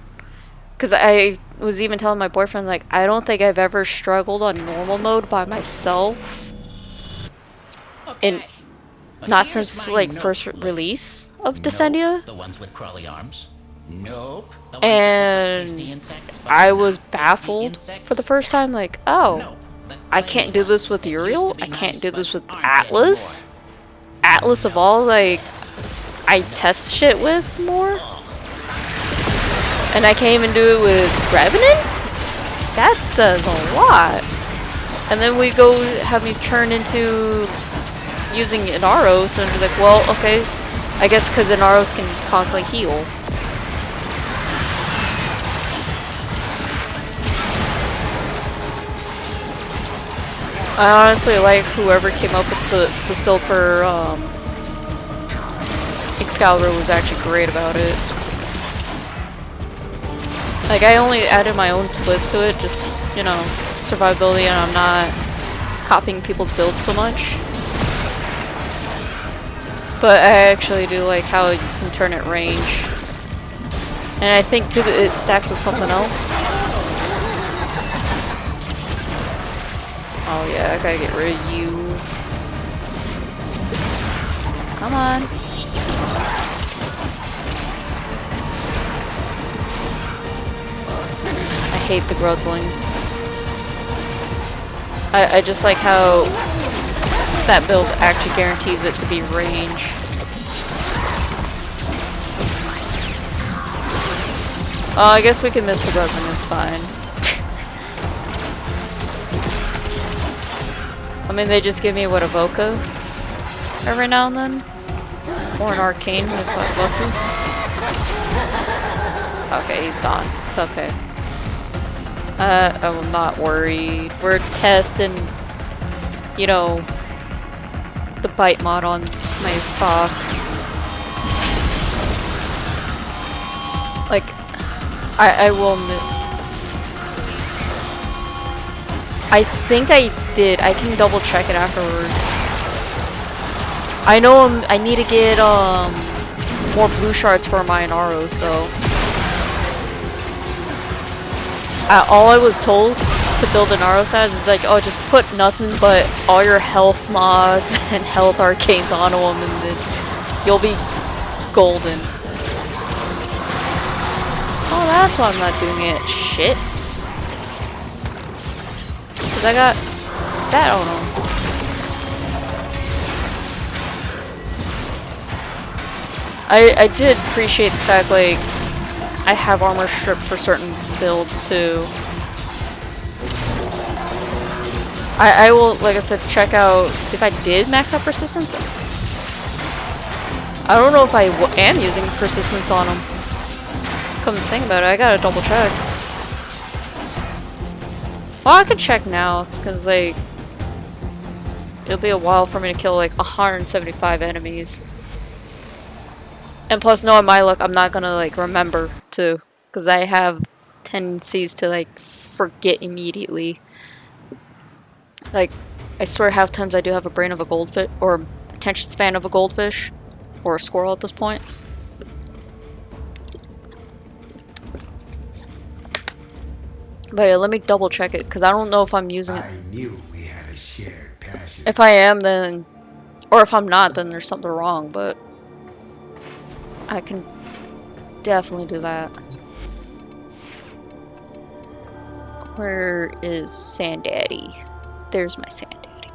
Because I was even telling my boyfriend, like, I don't think I've ever struggled on normal mode by myself. Okay. Not since, like, first release of Descendia. Nope. The ones with crawly arms. Nope. The ones And that like insects, I was baffled for the first time, like, oh, I can't do this with Uriel? I can't do this with Atlas? Atlas of all, like, I test shit with more? And I can't even do it with Revenant? That says a lot. And then we go have me turn into using Inaros, and be like, well, okay, I guess because Inaros can constantly heal. I honestly like whoever came up with this build for Excalibur was actually great about it. Like, I only added my own twist to it, just, you know, survivability, and I'm not copying people's builds so much. But I actually do like how you can turn it range. And I think too that it stacks with something else. Oh yeah, I gotta get rid of you. Come on. I hate the growthlings. I just like how that build actually guarantees it to be range. Oh, I guess we can miss the resonance, fine. I mean, they just give me, what, a Voca every now and then? Or an Arcane if I'm lucky. Okay, he's gone. It's okay. I will not worry. We're testing, you know, the bite mod on my fox. Like, I will I think I did. I can double check it afterwards. I know I need to get more blue shards for my Inaros though. All I was told to build Inaros as is like, oh, just put nothing but all your health mods and health arcanes onto them, and then you'll be golden. Oh, that's why I'm not doing it. Shit. Cause I got that on them. I did appreciate the fact, like, I have armor strip for certain builds too. I will, like I said, check out, see if I did max out persistence. I don't know if I am using persistence on them. Come to think about it, I gotta double check. Well, I could check now, because, like, it'll be a while for me to kill, like, 175 enemies. And plus, knowing my luck, I'm not gonna, like, remember, too. Because I have tendencies to, like, forget immediately. Like, I swear half times I do have a brain of a goldfish, or attention span of a goldfish, or a squirrel at this point. But yeah, let me double check it, because I don't know if I'm using it. I knew we had a shared passion. If I am, then... Or if I'm not, then there's something wrong, but... I can definitely do that. Where is Sandaddy? There's my Sandaddy.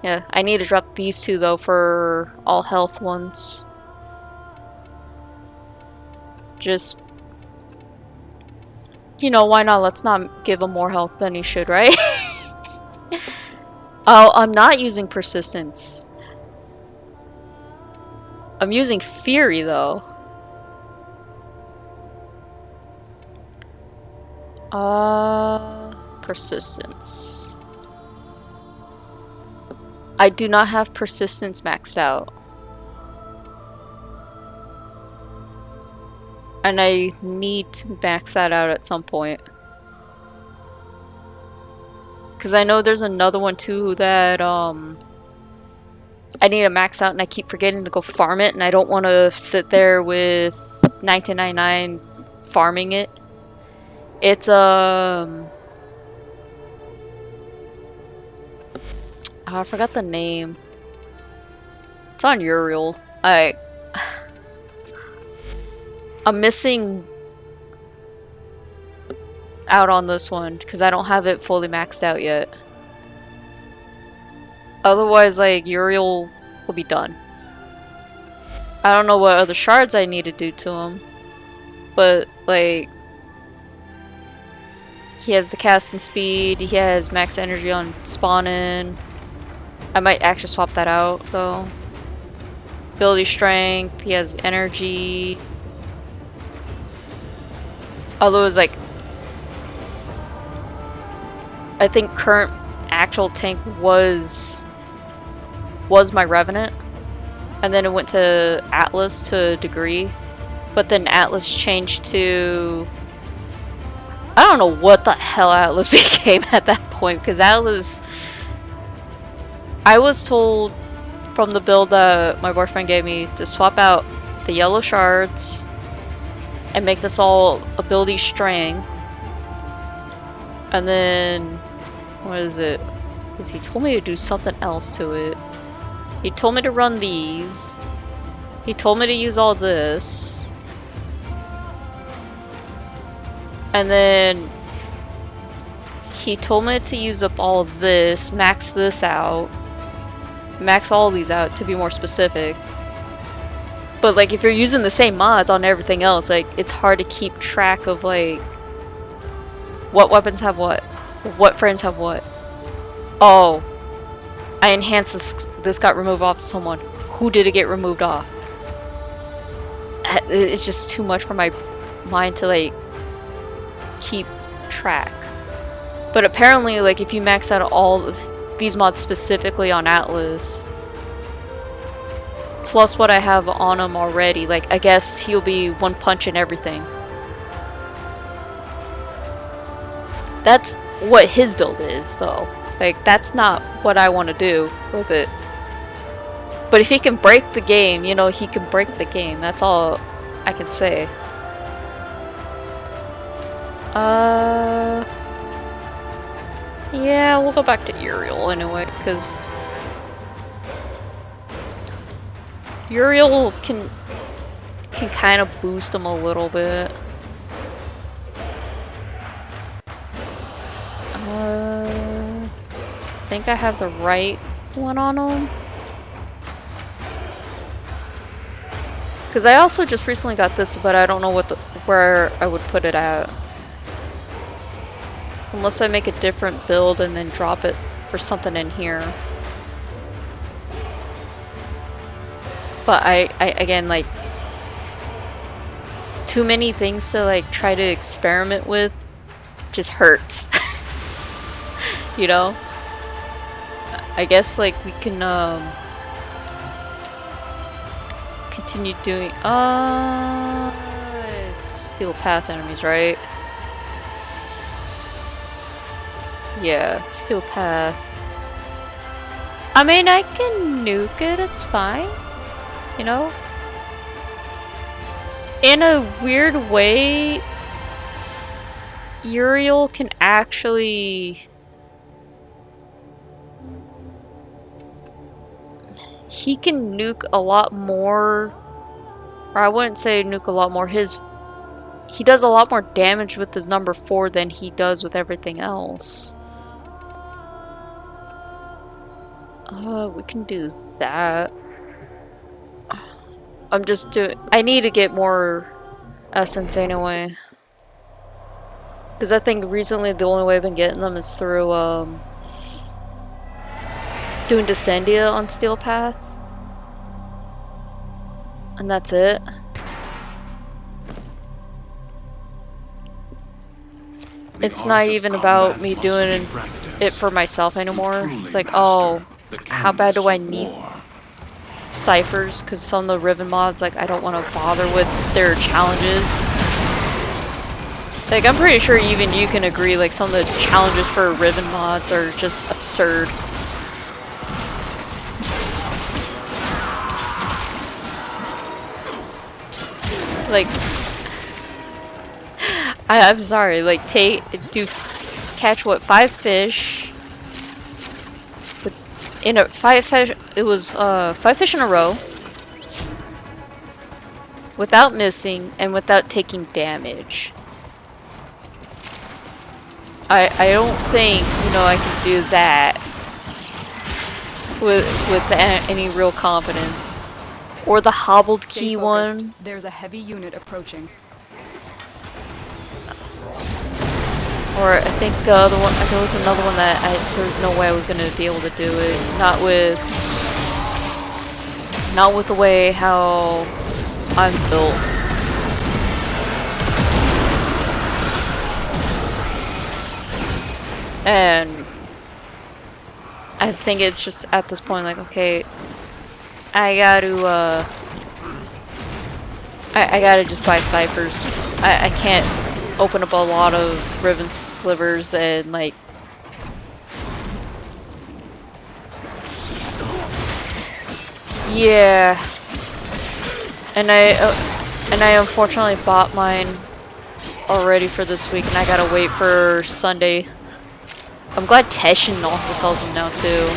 Yeah, I need to drop these two, though, for all health ones. Just... You know, why not? Let's not give him more health than he should, right? Oh, I'm not using persistence. I'm using fury though. Persistence. I do not have persistence maxed out. And I need to max that out at some point. Because I know there's another one too that I need to max out and I keep forgetting to go farm it and I don't want to sit there with 1999 farming it. It's I forgot the name. It's on Uriel. I'm missing out on this one because I don't have it fully maxed out yet. Otherwise, like, Uriel will be done. I don't know what other shards I need to do to him, but like, he has the casting speed, he has max energy on spawning. I might actually swap that out though. Ability strength, he has energy. Although it's like, I think current actual tank was my Revenant, and then it went to Atlas to a degree, but then Atlas changed to, I don't know what the hell Atlas became at that point, because Atlas, I was told from the build that my boyfriend gave me to swap out the yellow shards and make this all ability strength, and then what is it? Because he told me to do something else to it. He told me to run these. He told me to use all this. And then he told me to use up all this, max this out. Max all these out to be more specific. But like if you're using the same mods on everything else, like it's hard to keep track of like what weapons have what frames have what. Oh, I enhanced this. This got removed off someone. Who did it get removed off? It's just too much for my mind to like keep track. But apparently, like if you max out all these mods specifically on Atlas, plus what I have on him already, like I guess he'll be one punch in everything. That's what his build is, though. Like, that's not what I want to do with it. But if he can break the game, you know, he can break the game. That's all I can say. Yeah, we'll go back to Uriel anyway, because Uriel can kind of boost him a little bit. I think I have the right one on him. Because I also just recently got this, but I don't know where I would put it at. Unless I make a different build and then drop it for something in here. But I again, like, too many things to like try to experiment with just hurts. You know? I guess like we can continue doing it's steel path enemies, right? Yeah, it's steel path. I mean, I can nuke it, it's fine. You know? In a weird way, Uriel can actually... He can nuke a lot more, or I wouldn't say nuke a lot more, he does a lot more damage with his number 4 than he does with everything else. We can do that. I need to get more essence anyway. Because I think recently the only way I've been getting them is through, doing Descendia on Steel Path. And that's it. It's not even about me doing it for myself anymore. It's like, oh, how bad do I need ciphers? Because some of the Riven mods, like, I don't want to bother with their challenges. Like, I'm pretty sure even you can agree, like, some of the challenges for Riven mods are just absurd. Like, I'm sorry, like, catch what, 5 fish in a 5 fish, it was 5 fish in a row without missing and without taking damage. I don't think, you know, I can do that with any real confidence. Or the hobbled key one. There's a heavy unit approaching. Or I think the other one, there was another one that there was no way I was going to be able to do it. Not with the way how I'm built. And I think it's just at this point like, okay, I gotta just buy ciphers. I can't open up a lot of Riven slivers and like yeah. And I unfortunately bought mine already for this week and I gotta wait for Sunday. I'm glad Teshin also sells them now too.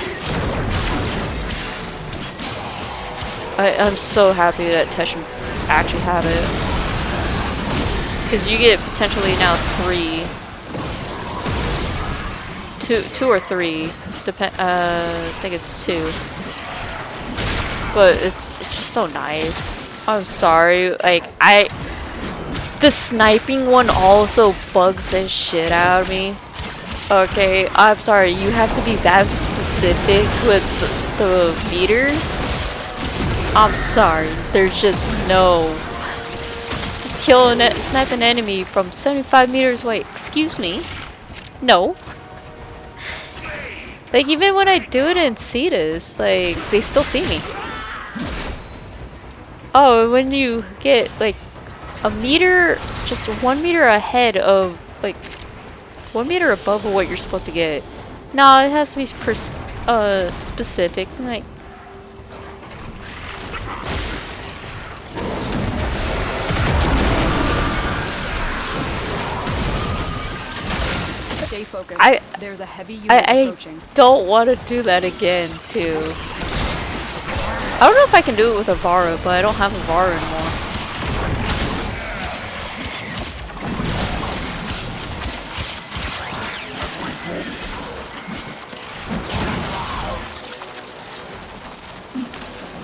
I'm so happy that Teshin actually have it. Because you get potentially now 3. 2 or 3. I think it's 2. But it's just so nice. I'm sorry. Like, the sniping one also bugs the shit out of me. Okay, I'm sorry. You have to be that specific with the meters. I'm sorry. There's just no snipe an enemy from 75 meters away. Excuse me. No. Like even when I do it in Cetus, like they still see me. Oh, when you get like a meter, just 1 meter ahead of like 1 meter above what you're supposed to get. No, it has to be specific. Like. Stay focused. There's a heavy unit approaching. I don't want to do that again, too. I don't know if I can do it with a Vara, but I don't have a Vara anymore.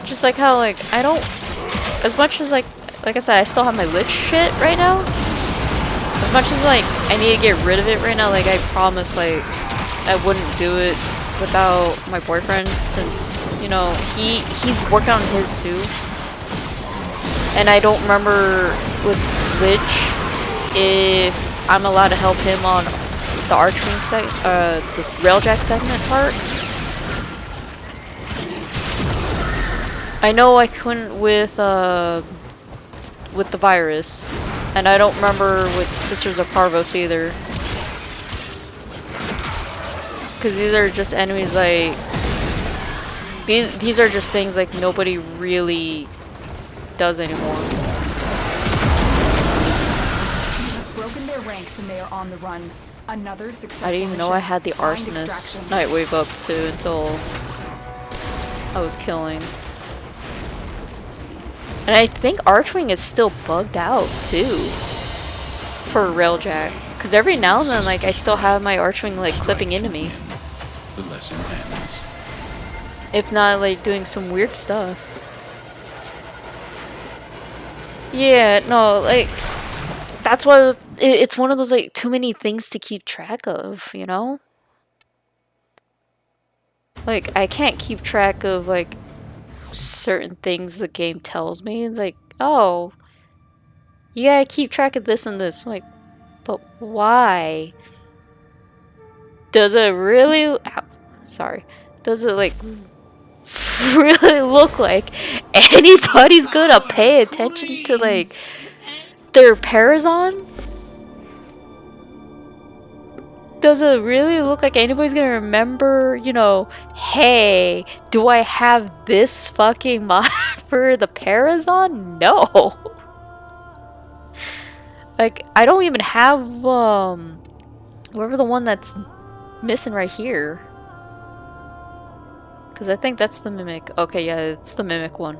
Just like how, like, I don't... As much as, like I said, I still have my Lich shit right now. As much as, like, I need to get rid of it right now, like, I promise, like, I wouldn't do it without my boyfriend, since, you know, he's working on his too. And I don't remember with Lich if I'm allowed to help him on the Archwing the Railjack segment part. I know I couldn't with the virus. And I don't remember with Sisters of Parvos either. Because these are just enemies like... These are just things like nobody really does anymore. Broken their ranks and they are on the run. Another successful I didn't even know I had the Arsonist Nightwave up to until I was killing. And I think Archwing is still bugged out too for Railjack. Because every now and then, like, I still have my Archwing, like, clipping into me. The lesson ends. If not, like, doing some weird stuff. Yeah, no, like, that's why it's one of those, like, too many things to keep track of, you know? like, I can't keep track of, like, certain things the game tells me. It's like, oh, you gotta keep track of this and this. I'm like, but why? Does it really... Ow, sorry. Does it, like, really look like anybody's gonna pay attention to, like, their Parazon? Does it really look like anybody's gonna remember, you know, hey, do I have this fucking mod for the Parazon? No. Like, I don't even have, whatever the one that's missing right here. Because I think that's the Mimic. Okay, yeah, it's the Mimic one.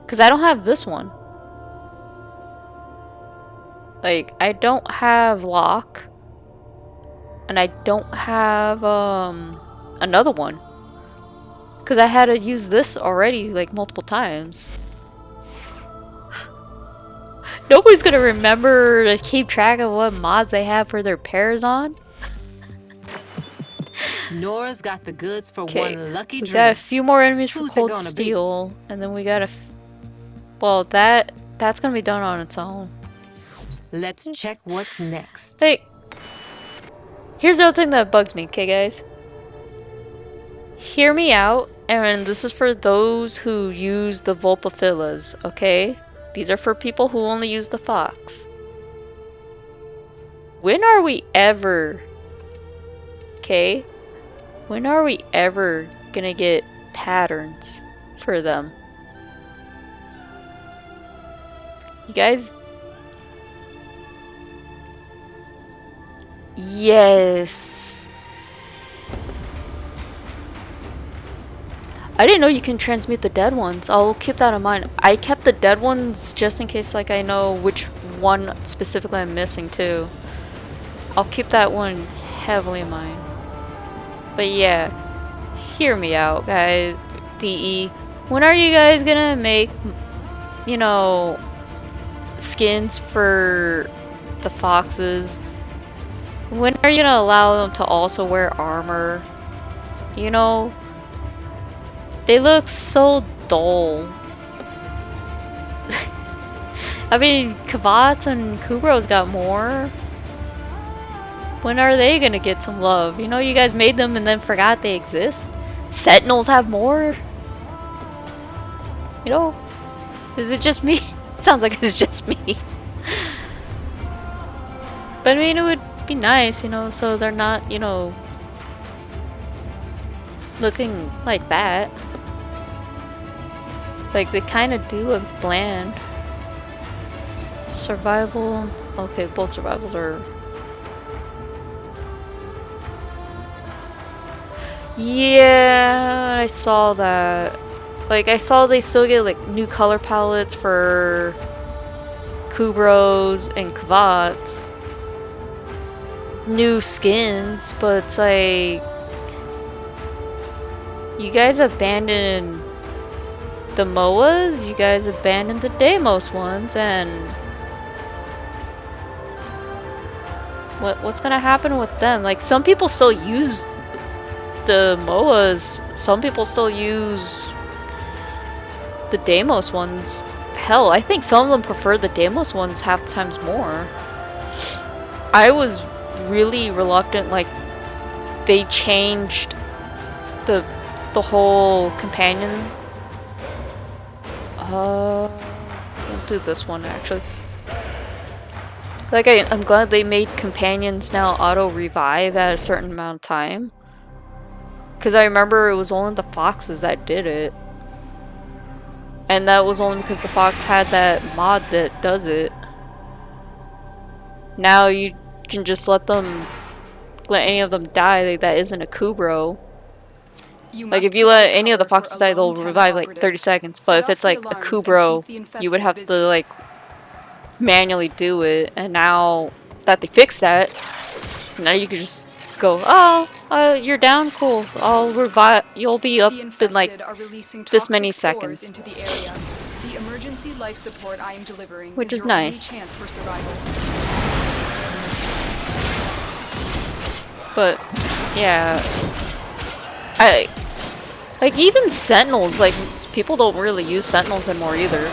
Because I don't have this one. Like, I don't have Lock. And I don't have, another one. Because I had to use this already, like, multiple times. Nobody's gonna remember to keep track of what mods they have for their Parazon. Nora's got the goods for Okay, one lucky we drink. got a few more enemies for Who's it Cold gonna be? Steel. And then we got a... well, that's gonna be done on its own. Let's check what's next. Hey, here's the other thing that bugs me, okay, guys? Hear me out, and this is for those who use the Vulpaphilas, okay? These are for people who only use the Fox. When are we ever... okay? When are we ever gonna get patterns for them? You guys... yes. I didn't know you can transmute the dead ones. I'll keep that in mind. I kept the dead ones just in case, like, I know which one specifically I'm missing too. I'll keep that one heavily in mind. But yeah, hear me out, guys. DE, when are you guys gonna make, you know, skins for the foxes? When are you gonna allow them to also wear armor? You know, they look so dull. I mean, Kavats and Kubro's got more. When are they gonna get some love? You know, you guys made them and then forgot they exist. Sentinels have more. You know, is it just me? Sounds like it's just me. But I mean, it would be nice, you know, so they're not, you know, looking like that. Like, they kind of do look bland. Survival. Okay, both survivals are... yeah, I saw that. Like, I saw they still get, like, new color palettes for Kubros and Kavats. New skins, but it's like... you guys abandoned the MOAs, you guys abandoned the Deimos ones, and... what's gonna happen with them? Like, some people still use the MOAs, some people still use the Deimos ones. Hell, I think some of them prefer the Deimos ones half the times more. I was really reluctant, like, they changed the whole companion. We'll do this one actually. Like, I'm glad they made companions now auto-revive at a certain amount of time. Because I remember it was only the foxes that did it. And that was only because the fox had that mod that does it. Now you can just let any of them die that isn't a Kubro. Like, if you let any of the foxes die, they'll revive like 30 seconds. But if it's like a Kubro, you would have to like manually do it. And now that they fixed that, now you can just go, oh, you're down, cool. I'll revive. You'll be up in like this many seconds. Into the area. The emergency life support I am delivering Which is your only nice. chance for survival. But yeah, like even Sentinels, like people don't really use Sentinels anymore either.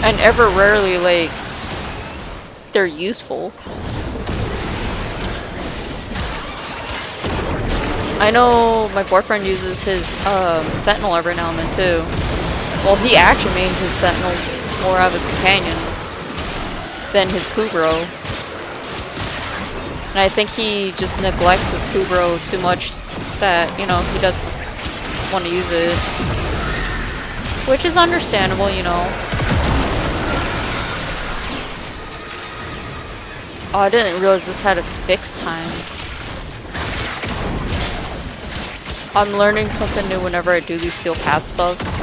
And ever rarely, like, they're useful. I know my boyfriend uses his Sentinel every now and then too. Well, he actually mains his Sentinel more out of his companions than his Kubro. And I think he just neglects his Kubro too much that, you know, he doesn't want to use it. Which is understandable, you know. Oh, I didn't realize this had a fixed time. I'm learning something new whenever I do these Steel Path stuffs.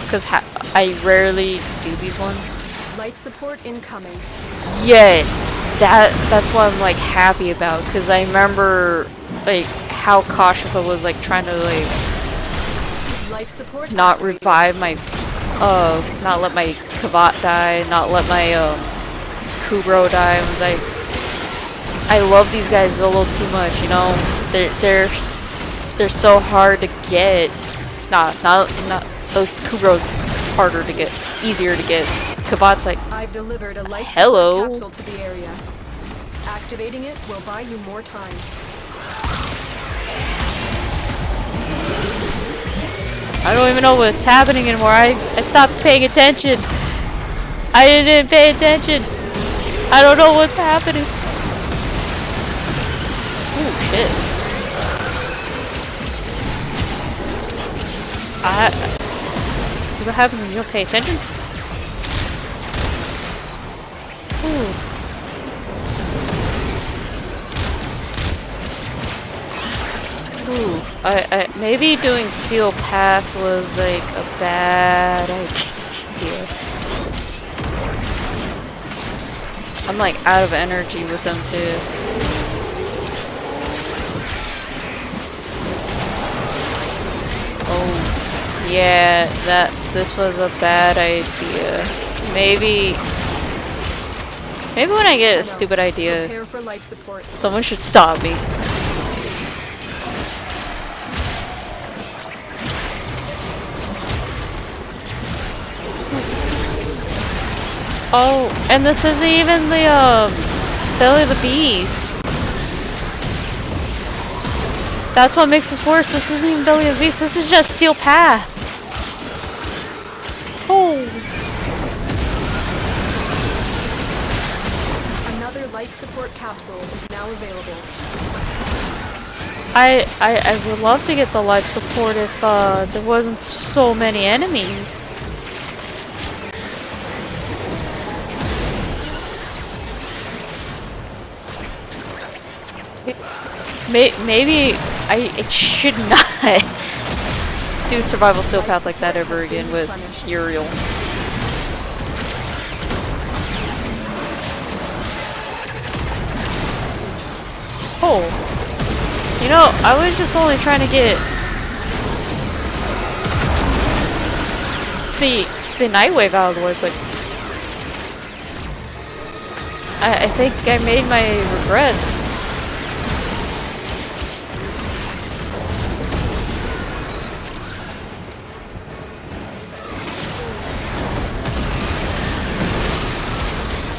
Because I rarely do these ones. Life support incoming. Yes! That's what I'm like happy about. Because I remember like how cautious I was like trying to like Life support not revive my not let my Kavat die, not let my Kubro die. I was like, I love these guys a little too much, you know. They're so hard to get. Not those Kubros harder to get, easier to get. Kavat's like, I've delivered a life hello. capsule to the area. Activating it will buy you more time. I don't even know what's happening anymore. I stopped paying attention. I didn't pay attention. I don't know what's happening. Oh shit. See what happens when you don't pay attention? Ooh. Ooh. Maybe doing Steel Path was like a bad idea. I'm like out of energy with them too. Oh, yeah, this was a bad idea. Maybe when I get a stupid idea, Prepare for life support. someone should stop me. Oh, and this isn't even the Belly of the Beast. That's what makes this worse. This isn't even Belly of the Beast. This is just Steel Path. Oh. Another life support capsule is now available. I would love to get the life support if there wasn't so many enemies. Maybe I should not do survival Steel Path like that ever again with Uriel. Oh, you know, I was just only trying to get the Nightwave out of the way, but I think I made my regrets.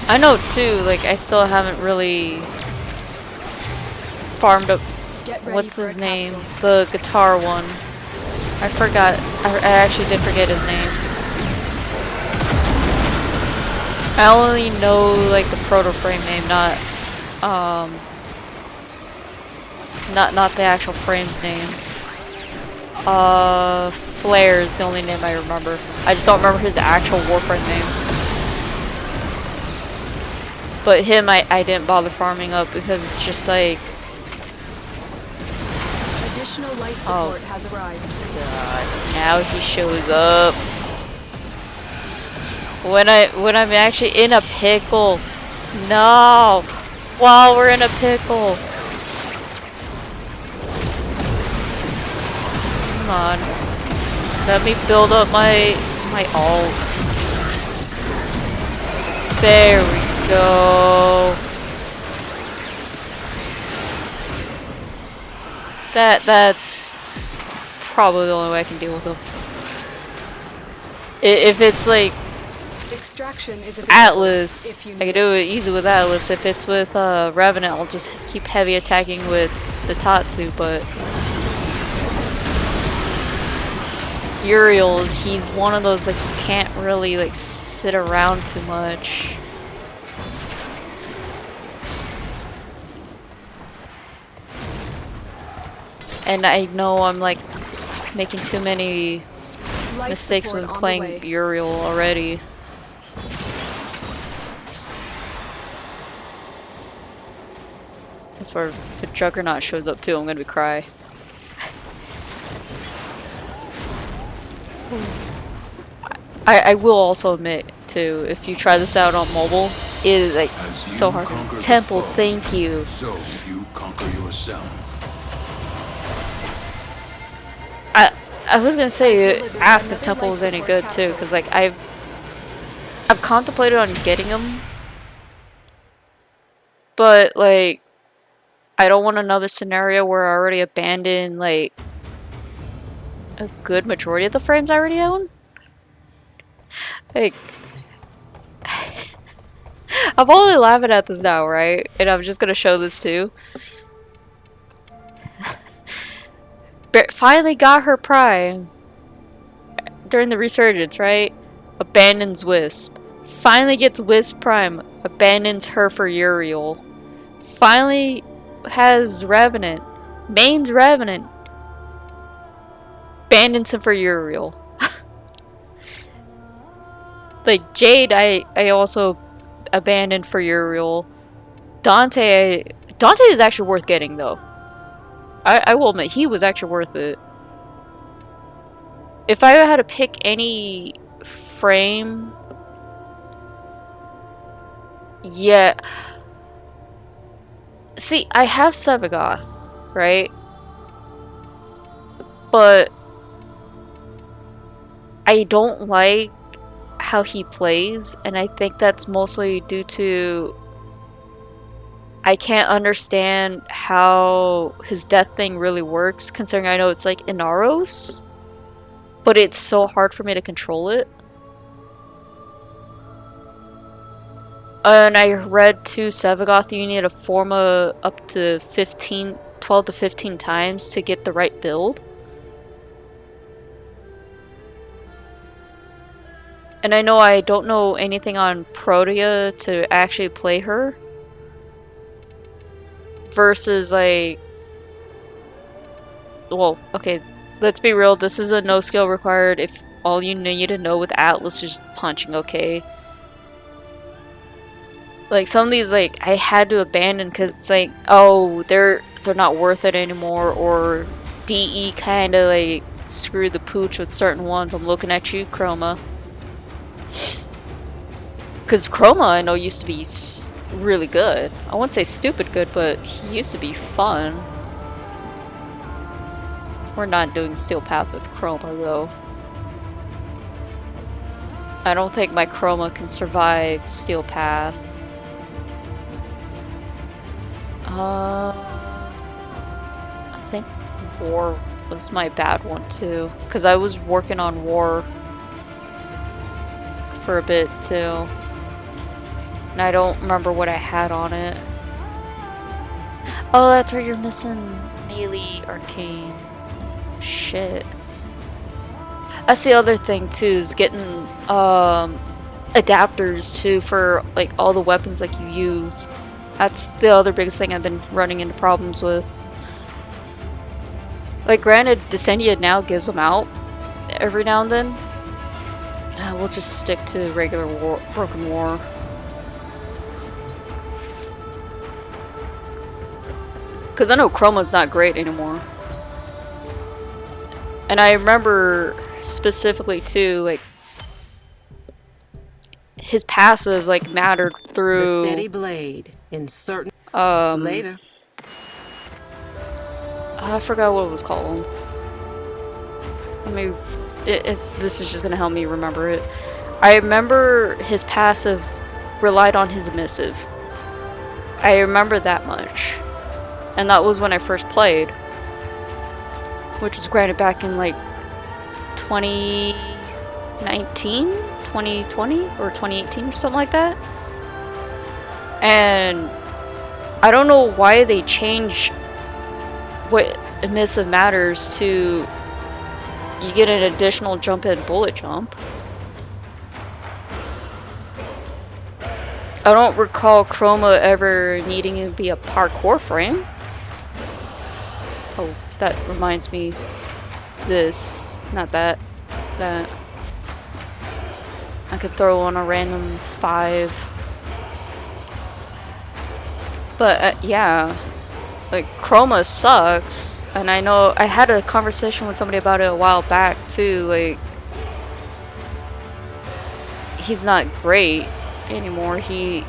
I know too, like I still haven't really farmed up, what's his name? The guitar one. I forgot, I actually did forget his name. I only know like the proto frame name, not the actual frame's name. Flare is the only name I remember. I just don't remember his actual Warframe name. But him, I didn't bother farming up because it's just like... Additional life support has arrived. God, now he shows up. When I'm actually in a pickle. No! While we're in a pickle. Come on. Let me build up my ult. There we go. That's probably the only way I can deal with him. If it's like Extraction is available Atlas, if you I need can do it easy with Atlas. If it's with Revenant, I'll just keep heavy attacking with the Tatsu, but Uriel, he's one of those like you can't really like sit around too much. And I know I'm like making too many Life mistakes support when on the playing way. Uriel already. That's where if a Juggernaut shows up too, I'm gonna cry. I will also admit too, if you try this out on mobile, it is like As so you hard. conquer the Temple, foe, thank you. So you conquer yourself. I was gonna say ask if Temple was any good too, because like I've contemplated on getting him, but like I don't want another scenario where I already abandoned like a good majority of the frames I already own. Like I'm only laughing at this now, right? And I'm just gonna show this too. Finally got her prime during the resurgence, right? Abandons Wisp. Finally gets Wisp prime. Abandons her for Uriel. Finally has Revenant. Mains Revenant. Abandons him for Uriel. Like Jade, I also abandoned for Uriel. Dante is actually worth getting though. I will admit, he was actually worth it. If I had to pick any frame... Yeah. See, I have Sevagoth, right? But I don't like how he plays, and I think that's mostly due to I can't understand how his death thing really works, considering I know it's like Inaros, but it's so hard for me to control it. And I read too, Sevagoth, you need to Forma up to 12 to 15 times to get the right build. And I know I don't know anything on Protea to actually play her. Versus like, well, okay, let's be real, this is a no skill required if all you need to know with Atlas is just punching, okay? Like some of these like I had to abandon because it's like, oh, they're not worth it anymore, or DE kind of like screwed the pooch with certain ones. I'm looking at you, Chroma. Because Chroma I know used to be really good. I wouldn't say stupid good, but he used to be fun. We're not doing Steel Path with Chroma though. I don't think my Chroma can survive Steel Path. I think War was my bad one too, because I was working on War for a bit too. And I don't remember what I had on it. Oh, that's where you're missing melee arcane. Shit. That's the other thing too, is getting adapters too for like all the weapons like you use. That's the other biggest thing I've been running into problems with. Like granted, Descendia now gives them out every now and then. We'll just stick to regular war, Broken War. Because I know Chroma's not great anymore. And I remember specifically too, like, his passive, like, mattered through... The steady blade in certain... Later. I forgot what it was called. I mean, this is just gonna help me remember it. I remember his passive relied on his emissive. I remember that much. And that was when I first played. which was granted back in like 2019, 2020, or 2018 or something like that. And I don't know why they changed what emissive matters to you get an additional jump and bullet jump. I don't recall Chroma ever needing to be a parkour frame. Oh, that reminds me. This, not that. That. I could throw on a random 5. But yeah, like Chroma sucks, and I know I had a conversation with somebody about it a while back too. Like, he's not great anymore. He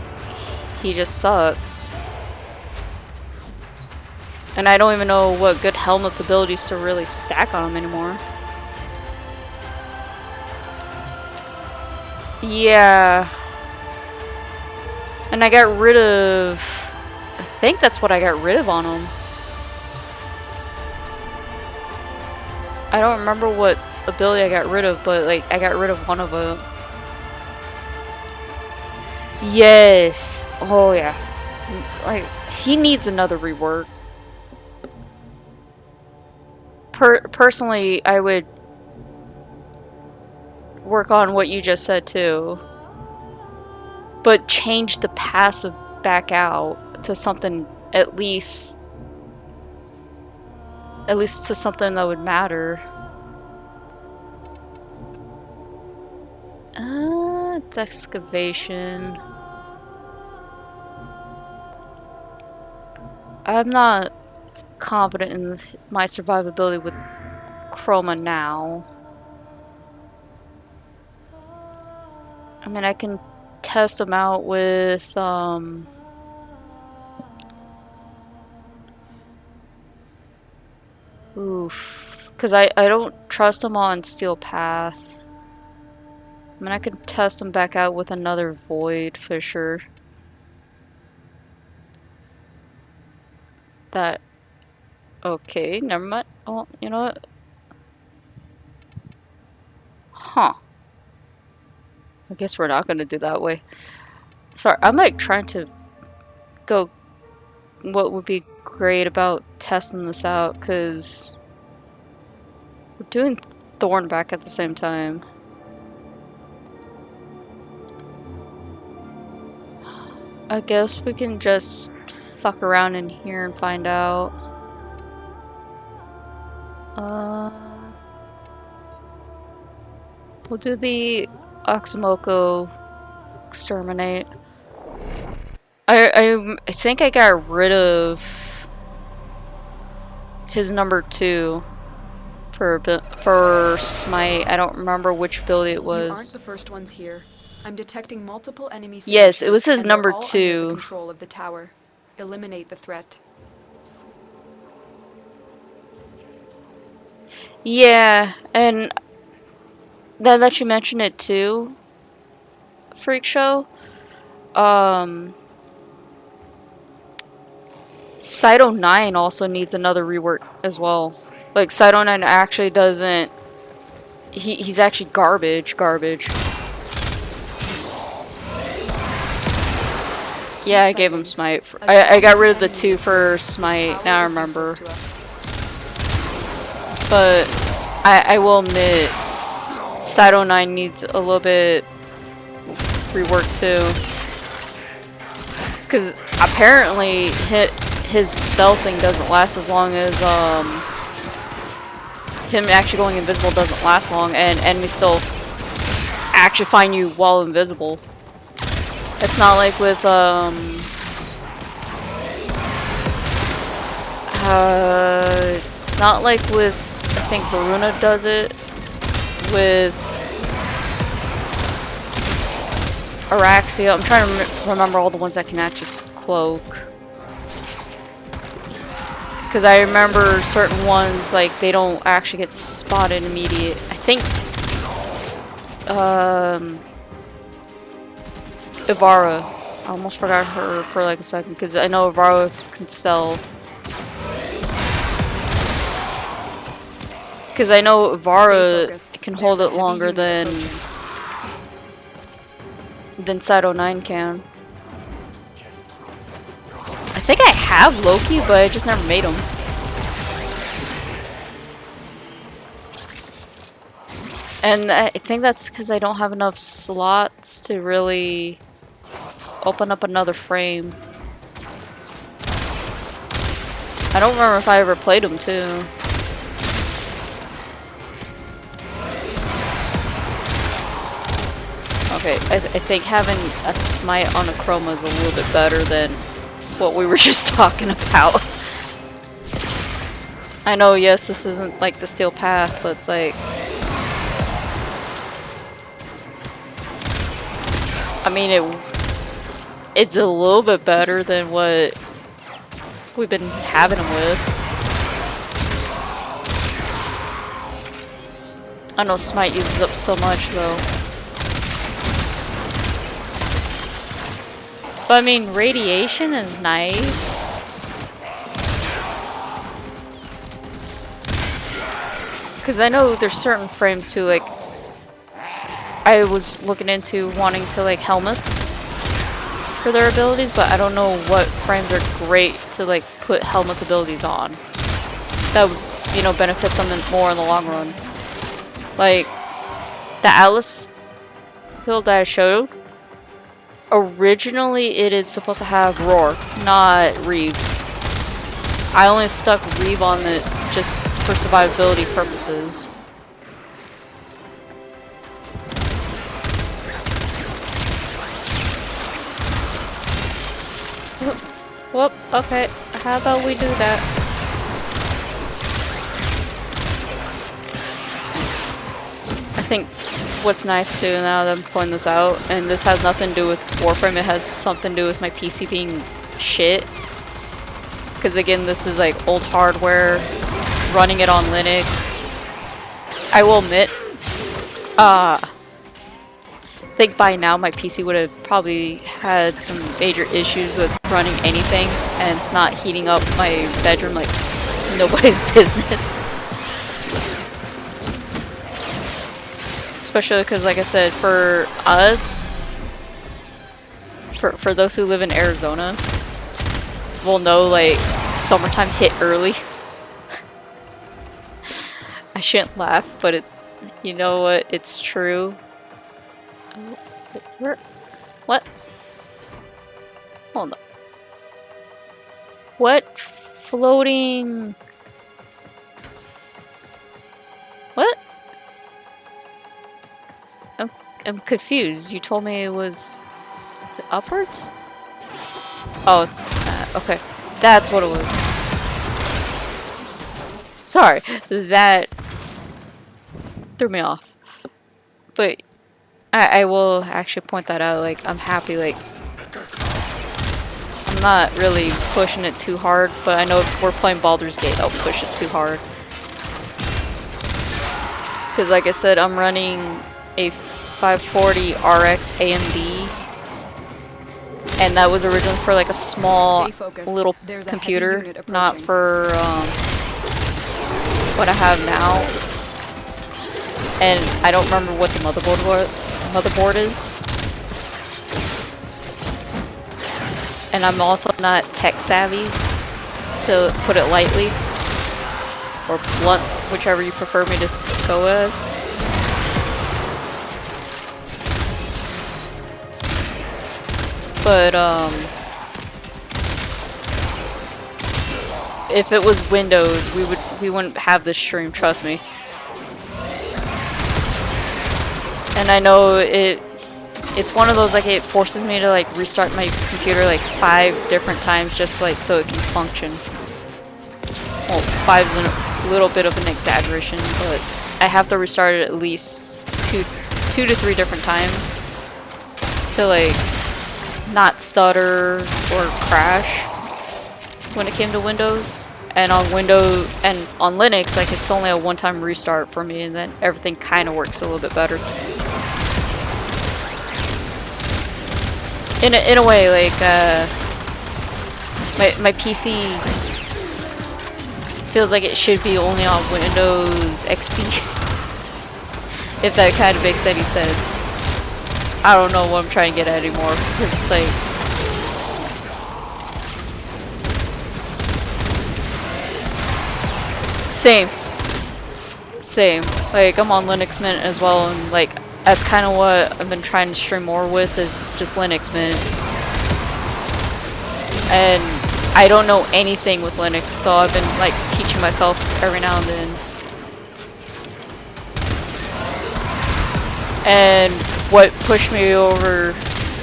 just sucks, and I don't even know what good helmet abilities to really stack on him anymore. Yeah, and I got rid of. I think that's what I got rid of on him. I don't remember what ability I got rid of, but like I got rid of one of them. Yes. Oh yeah. Like he needs another rework. Personally, I would work on what you just said too. But change the passive back out to something at least to something that would matter. It's excavation. I'm not confident in my survivability with Chroma now. I mean, I can test them out with oof, because I don't trust them on Steel Path. I mean, I could test them back out with another Void Fisher. That. Okay, never mind. Oh, you know what? Huh. I guess we're not gonna do that way. Sorry, I'm like trying to go what would be great about testing this out, because we're doing Thornback at the same time. I guess we can just fuck around in here and find out. We'll do the Oxymoko Exterminate. I think I got rid of his number 2 for Smite. I don't remember which ability it was. You aren't the first ones here. I'm detecting multiple enemy signatures. Yes, it was his and number they're all 2. under the control of the tower. Eliminate the threat. Yeah, and now that you mention it too, Freak Show, Cyto 9 also needs another rework as well. Like, Cyto 9 actually doesn't... He's actually garbage. Yeah, I gave him Smite. I got rid of the 2 for Smite, now I remember. But I will admit, Cyto 9 needs a little bit rework too. Because apparently his stealth thing doesn't last as long as him actually going invisible doesn't last long, and enemies still actually find you while invisible. It's not like with it's not like with, I think Varuna does it with Araxia. I'm trying to remember all the ones that can actually cloak. Because I remember certain ones, like, they don't actually get spotted immediate. I think Ivara. I almost forgot her for like a second, because I know Ivara can stealth. Because I know Stay Vara focused. can There's hold a it heavy longer unit than Side 09 can. I think I have Loki, but I just never made him. And I think that's because I don't have enough slots to really open up another frame. I don't remember if I ever played him too. Okay, I think having a smite on a chroma is a little bit better than what we were just talking about. I know, yes, this isn't like the steel path, but it's like... I mean, it's a little bit better than what we've been having them with. I know smite uses up so much though. But I mean, radiation is nice. Because I know there's certain frames too, like, I was looking into wanting to like helmet for their abilities, but I don't know what frames are great to like put helmet abilities on. That would, you know, benefit them more in the long run. Like, the Atlas build that I showed, originally it is supposed to have Roar, not Reeve. I only stuck Reeve on it just for survivability purposes. Whoop, okay. How about we do that? I think what's nice too, now that I'm pointing this out, and this has nothing to do with Warframe, it has something to do with my PC being shit. Because again, this is like old hardware, running it on Linux. I will admit, I think by now my PC would have probably had some major issues with running anything, and it's not heating up my bedroom like nobody's business. Especially because, like I said, for us, for those who live in Arizona, will know like summertime hit early. I shouldn't laugh, but it, you know what, it's true. Where? What? Hold on. What floating? What? I'm confused. You told me it was... Is it upwards? Oh, it's that. Okay. That's what it was. Sorry. That threw me off. But I will actually point that out. Like, I'm happy, like... I'm not really pushing it too hard, but I know if we're playing Baldur's Gate, I'll push it too hard. Because, like I said, I'm running a 540 RX AMD, and that was originally for like a small little computer, not for what I have now. And I don't remember what the motherboard is. And I'm also not tech savvy, to put it lightly, or blunt, whichever you prefer me to go as. But if it was Windows, we wouldn't have this stream, trust me. And I know it's one of those, like, it forces me to like restart my computer like 5 different times just like so it can function. Well, 5's a little bit of an exaggeration, but I have to restart it at least two to 3 different times to like not stutter or crash when it came to Windows. And on Windows and on Linux, like, it's only a one-time restart for me, and then everything kind of works a little bit better. In a way, like, my PC feels like it should be only on Windows XP. If that kind of makes any sense. I don't know what I'm trying to get at anymore, because it's like... Same. Like, I'm on Linux Mint as well, and like, that's kind of what I've been trying to stream more with, is just Linux Mint. And I don't know anything with Linux, so I've been like teaching myself every now and then. And what pushed me over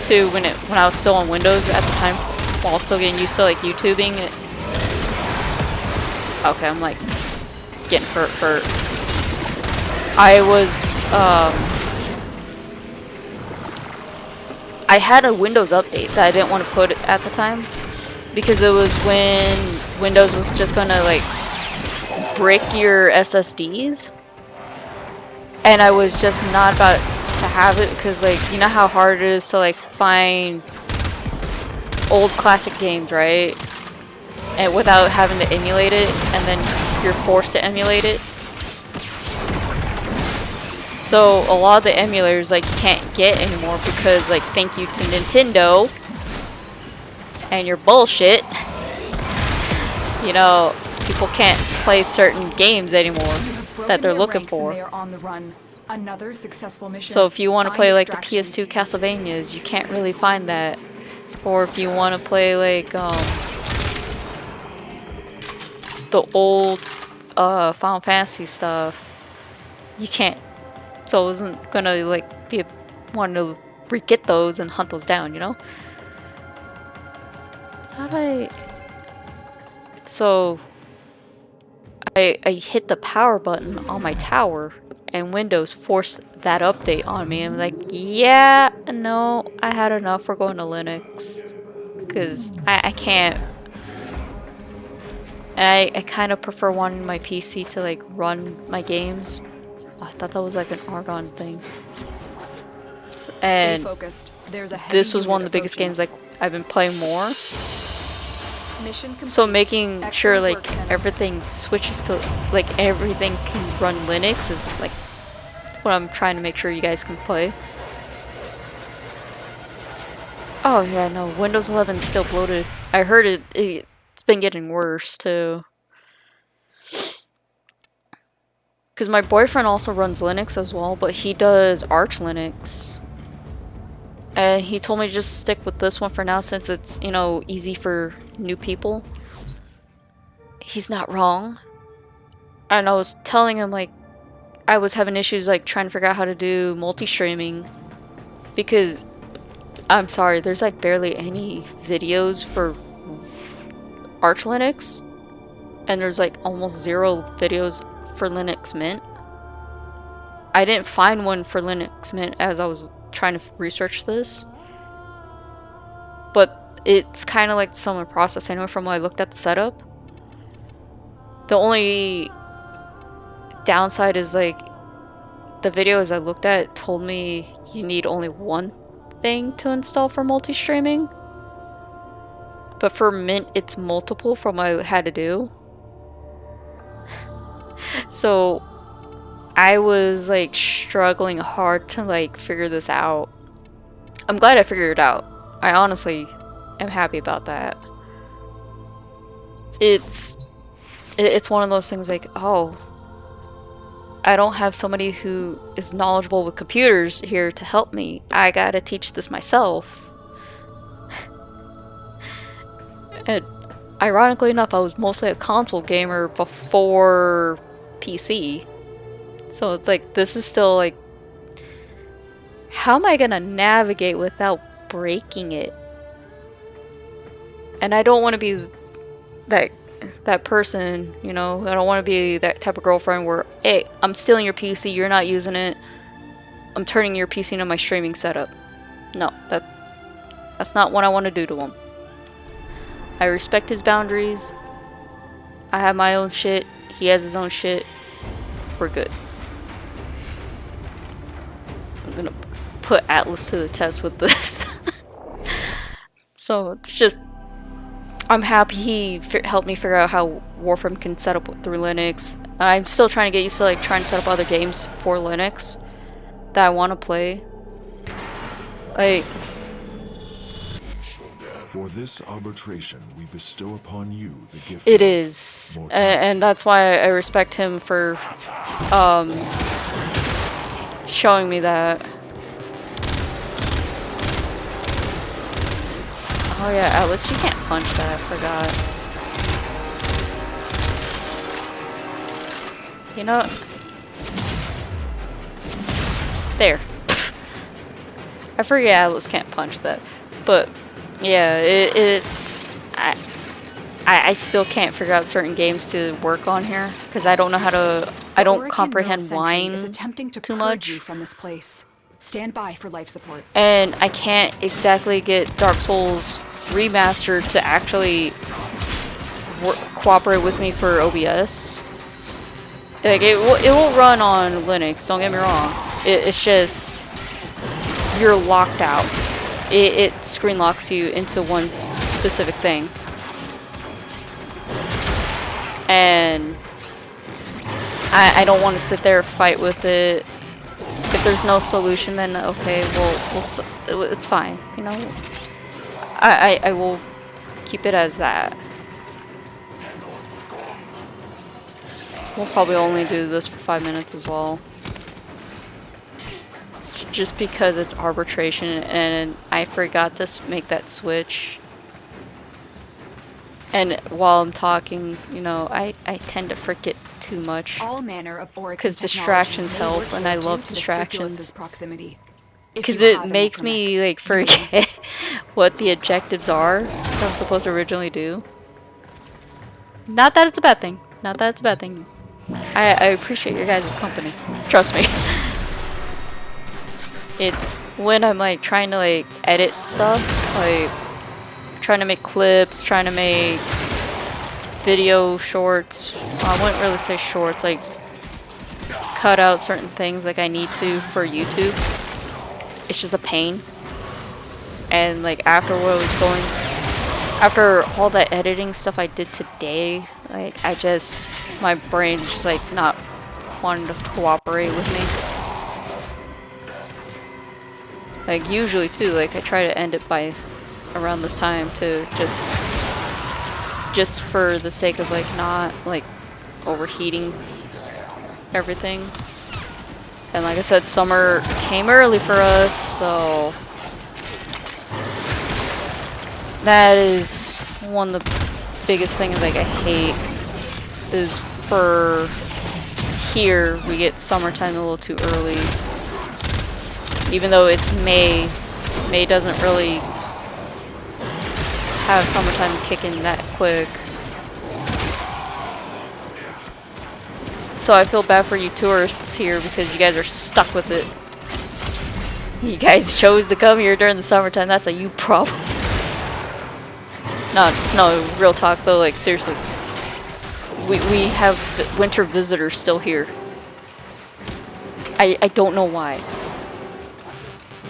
to when I was still on Windows at the time, while still getting used to like YouTubing. Okay, I'm like getting hurt. I was I had a Windows update that I didn't want to put at the time, because it was when Windows was just gonna like brick your SSDs, and I was just not about to have it, because like, you know how hard it is to like find old classic games, right? And without having to emulate it, and then you're forced to emulate it. So a lot of the emulators like you can't get anymore, because like, thank you to Nintendo and your bullshit, you know, people can't play certain games anymore that they're looking for. Another successful mission. So if you want to play like the PS2 Castlevanias, you can't really find that. Or if you want to play like the old Final Fantasy stuff, you can't. So I wasn't gonna like be wanting to re-get those and hunt those down, you know? How do I... So I hit the power button on my tower, and Windows forced that update on me. I'm like, yeah, no, I had enough. We're going to Linux, because I can't. And I kind of prefer wanting my PC to like run my games. I thought that was like an Archon thing. And this was one of the biggest games like I've been playing more. So making sure like everything switches to like everything can run Linux is like what I'm trying to make sure you guys can play. Oh yeah, no, Windows 11 is still bloated. I heard it's been getting worse too. Because my boyfriend also runs Linux as well, but he does Arch Linux. And he told me to just stick with this one for now, since it's, you know, easy for new people. He's not wrong. And I was telling him, like, I was having issues, like, trying to figure out how to do multi-streaming. Because, I'm sorry, there's, like, barely any videos for Arch Linux. And there's, like, almost zero videos for Linux Mint. I didn't find one for Linux Mint as I was trying to research this, but it's kind of like the similar process. I know from when I looked at the setup. The only downside is like the videos I looked at told me you need only one thing to install for multi-streaming, but for Mint it's multiple from what I had to do. So I was like struggling hard to like figure this out. I'm glad I figured it out. I honestly am happy about that. It's one of those things like, oh, I don't have somebody who is knowledgeable with computers here to help me. I gotta teach this myself. And ironically enough, I was mostly a console gamer before PC. So it's like, this is still like, how am I gonna navigate without breaking it? And I don't want to be that person, you know. I don't want to be that type of girlfriend where, hey, I'm stealing your PC, you're not using it, I'm turning your PC into my streaming setup. No, that's not what I want to do to him. I respect his boundaries. I have my own shit, he has his own shit. We're good. I'm gonna put Atlas to the test with this. So it's just, I'm happy he helped me figure out how Warframe can set up through Linux. I'm still trying to get used to like trying to set up other games for Linux that I want to play. Like, for this arbitration, we bestow upon you the gift. It is, and that's why I respect him for showing me that. Oh yeah, Atlas, you can't punch that, I forgot. You know, there. I forget Atlas can't punch that, but yeah, it's I still can't figure out certain games to work on here because I don't know how to. I don't comprehend wine too much. From this place. Stand by for life support. And I can't exactly get Dark Souls Remastered to actually cooperate with me for OBS. Like it will run on Linux. Don't get me wrong. It's just you're locked out. It screen locks you into one specific thing, and I don't want to sit there and fight with it. If there's no solution, then okay, it's fine. You know, I will keep it as that. We'll probably only do this for 5 minutes as well. Just because it's arbitration and I forgot to make that switch. And while I'm talking, you know, I tend to forget too much. All manner of because distractions help, and I love distractions. Because it makes me like forget what the objectives are that I'm supposed to originally do. Not that it's a bad thing. Not that it's a bad thing. I appreciate your guys' company. Trust me. It's when I'm like trying to like edit stuff, like trying to make clips, trying to make video shorts. Well, I wouldn't really say shorts, like cut out certain things like I need to for YouTube. It's just a pain. And like after what I was going, after all that editing stuff I did today, like my brain just like not wanting to cooperate with me. Like usually too, like I try to end it by around this time to just for the sake of like not like overheating everything. And like I said, summer came early for us, so that is one of the biggest things like I hate is for here we get summertime a little too early. Even though it's May, May doesn't really have summertime kick in that quick. So I feel bad for you tourists here because you guys are stuck with it. You guys chose to come here during the summertime, that's a you problem. No, real talk though, like seriously. We have winter visitors still here. I don't know why.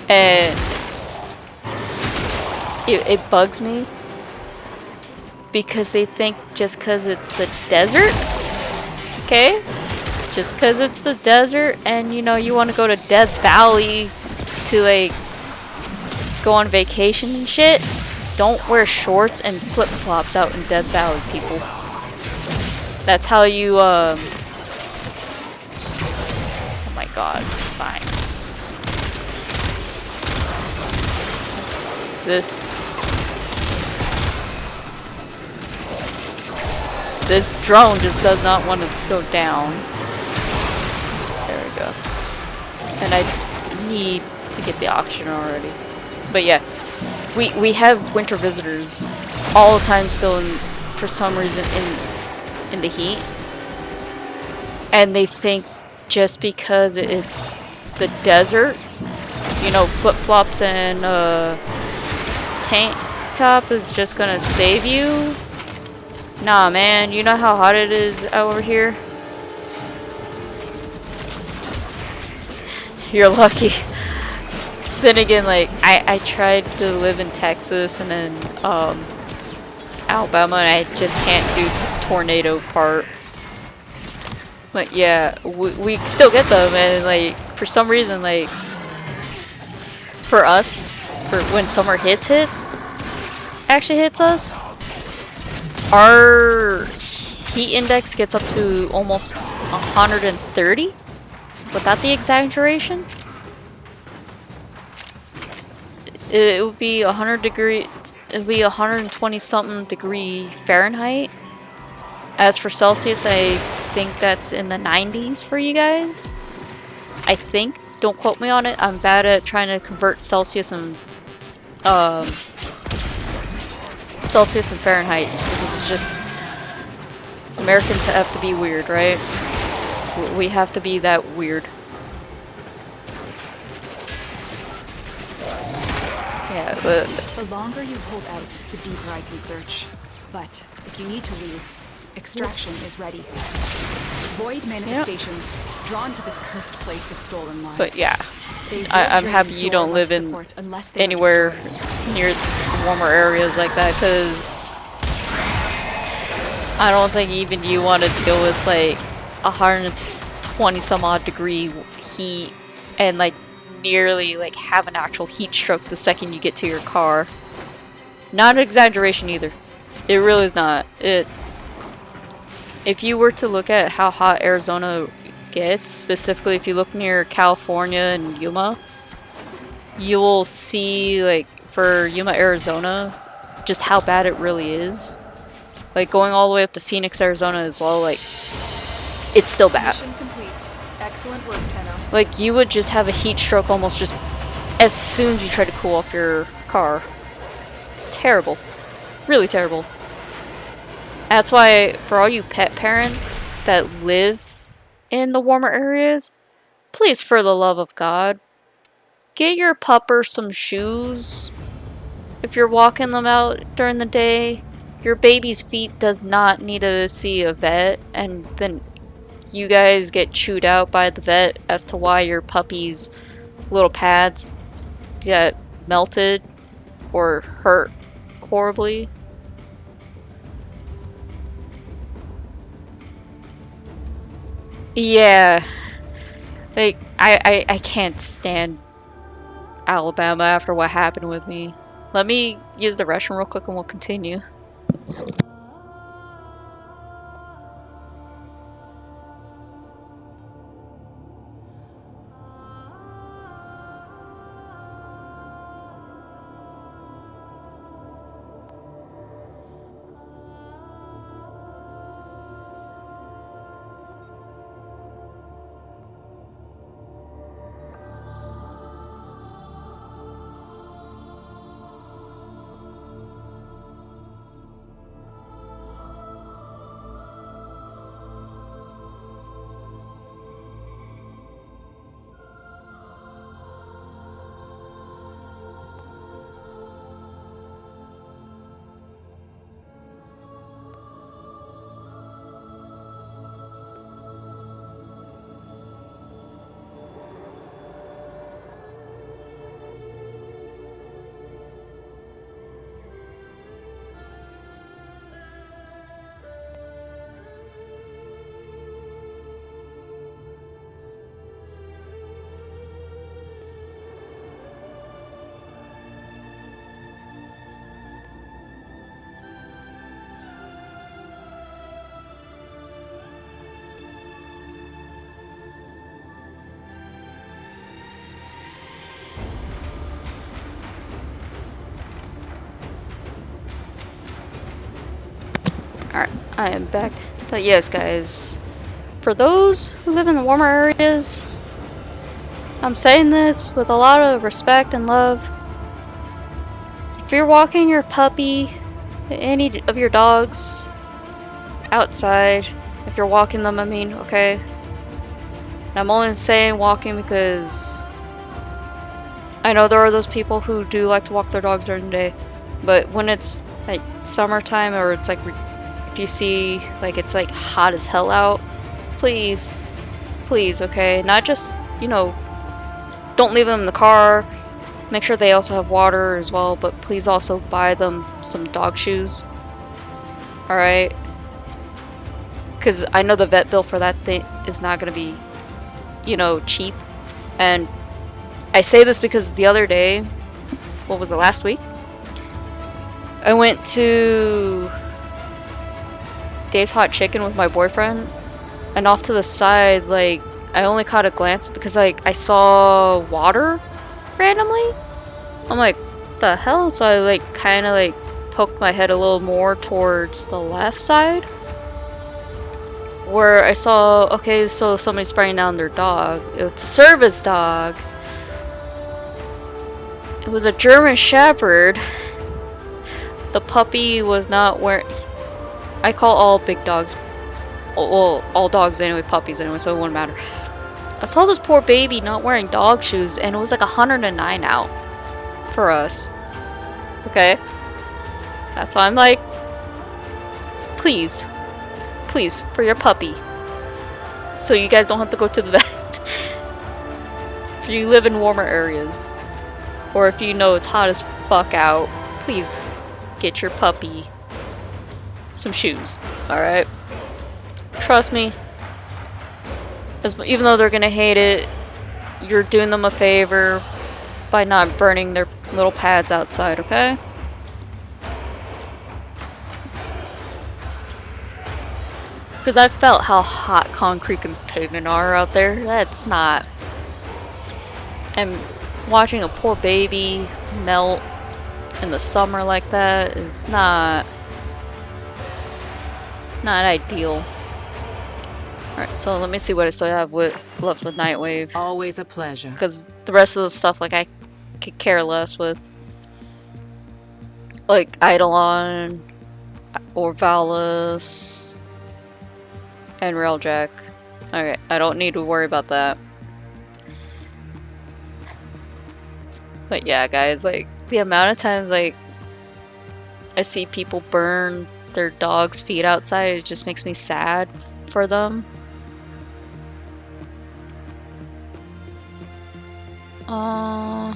And it bugs me because they think just because it's the desert, okay? Just because it's the desert and you know you want to go to Death Valley to like go on vacation and shit, don't wear shorts and flip-flops out in Death Valley, people. That's how you oh my god, fine. This drone just does not want to go down. There we go. And I need to get the oxygen already. But yeah, we have winter visitors all the time still for some reason in the heat. And they think just because it's the desert, you know, flip-flops and tank top is just gonna save you. Nah, man, you know how hot it is over here? You're lucky. Then again, like, I tried to live in Texas and then, Alabama, and I just can't do the tornado part. But yeah, we still get them, and like for some reason, like for us, for when summer actually hits us, our heat index gets up to almost 130. Without the exaggeration, it would be 100 degree. It would be 120 something degree Fahrenheit. As for Celsius, I think that's in the 90s for you guys. I think. Don't quote me on it. I'm bad at trying to convert Celsius and Fahrenheit. This is just Americans have to be weird, right? We have to be that weird. Yeah, but The longer you hold out, the deeper I can search. But if you need to leave, extraction is ready. Void manifestations drawn to this cursed place of stolen lives. But yeah, I'm happy you don't live in anywhere near warmer areas like that, because I don't think even you want to deal with like 120 some odd degree heat and like nearly like have an actual heat stroke the second you get to your car. Not an exaggeration either. It really is not. If you were to look at how hot Arizona gets, specifically if you look near California and Yuma, you will see, like, for Yuma, Arizona, just how bad it really is. Like, going all the way up to Phoenix, Arizona as well, like, it's still bad. Mission complete. Excellent work, Tenno. Like, you would just have a heat stroke almost just as soon as you try to cool off your car. It's terrible. Really terrible. That's why, for all you pet parents that live in the warmer areas, please, for the love of God, get your pupper some shoes. If you're walking them out during the day, your baby's feet does not need to see a vet, and then you guys get chewed out by the vet as to why your puppy's little pads get melted or hurt horribly. Yeah, like I can't stand Alabama after what happened with me. Let me use the restroom real quick and we'll continue. Alright, I am back. But yes, guys, for those who live in the warmer areas, I'm saying this with a lot of respect and love. If you're walking your puppy, any of your dogs, outside, if you're walking them, I mean, okay? And I'm only saying walking because I know there are those people who do like to walk their dogs during the day, but when it's like summertime or it's like if you see like it's like hot as hell out, please, okay, not just, you know, don't leave them in the car, make sure they also have water as well, but please also buy them some dog shoes. Alright? Because I know the vet bill for that thing is not going to be, you know, cheap. And I say this because the other day, what was it, last week? I went to Dave's Hot Chicken with my boyfriend, and off to the side, like, I only caught a glance because, like, I saw water randomly. I'm like, what the hell? So I, like, kind of, like, poked my head a little more towards the left side, where I saw, okay, so somebody's spraying down their dog. It's a service dog. It was a German Shepherd. The puppy was not wearing... I call all big dogs... Well, all dogs anyway, puppies anyway, so it wouldn't matter. I saw this poor baby not wearing dog shoes, and it was like 109 out for us. Okay? That's why I'm like... Please. Please, for your puppy. So you guys don't have to go to the vet. If you live in warmer areas, or if you know it's hot as fuck out, please get your puppy some shoes, alright? Trust me, even though they're gonna hate it, you're doing them a favor by not burning their little pads outside, okay? Because I felt how hot concrete and pavement are out there. That's not... And watching a poor baby melt in the summer like that is not ideal. Alright, so let me see what I still have left with Nightwave. Always a pleasure. Because the rest of the stuff, like, I could care less with. Like, Eidolon, or Valus, and Railjack. Okay, I don't need to worry about that. But yeah, guys, like, the amount of times, like, I see people burn their dog's feet outside, it just makes me sad for them. I'm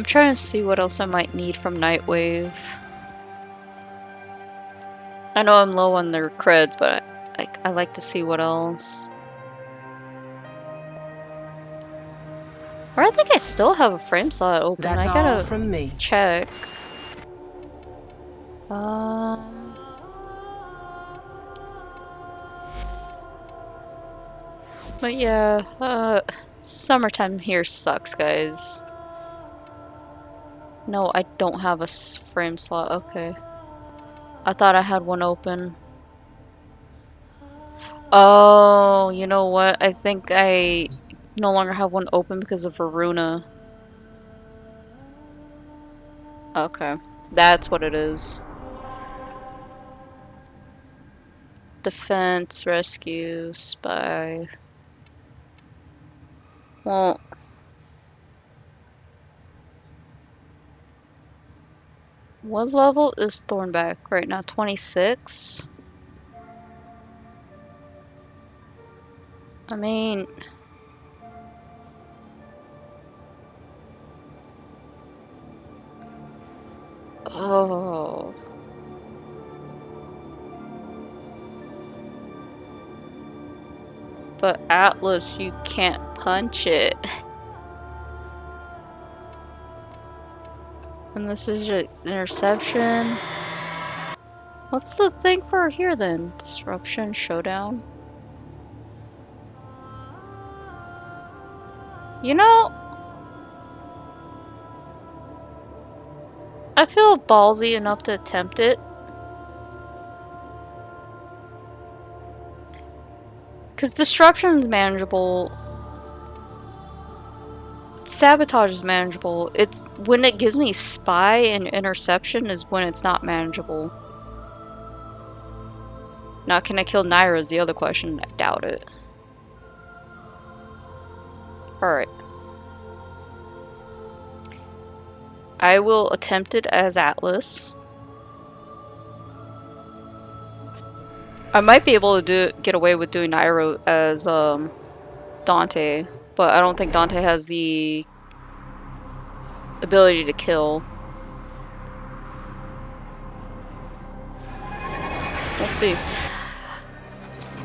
trying to see what else I might need from Nightwave. I know I'm low on their creds, but I like to see what else. Or I think I still have a frame slot open. That's I gotta all from me. check. But yeah, summertime here sucks, guys. No, I don't have a frame slot. Okay. I thought I had one open. Oh, you know what? I think I no longer have one open because of Varuna. Okay. That's what it is. Defense, rescue, spy. Well... What level is Thornback right now? 26? I mean... Oh... But Atlas, you can't punch it. And this is your interception. What's the thing for here then? Disruption, showdown. You know, I feel ballsy enough to attempt it. Because disruption's manageable. Sabotage is manageable. It's when it gives me spy and interception is when it's not manageable. Now, can I kill Nira is the other question. I doubt it. Alright. I will attempt it as Atlas. I might be able to get away with doing Nira as Dante. But I don't think Dante has the ability to kill. We'll see.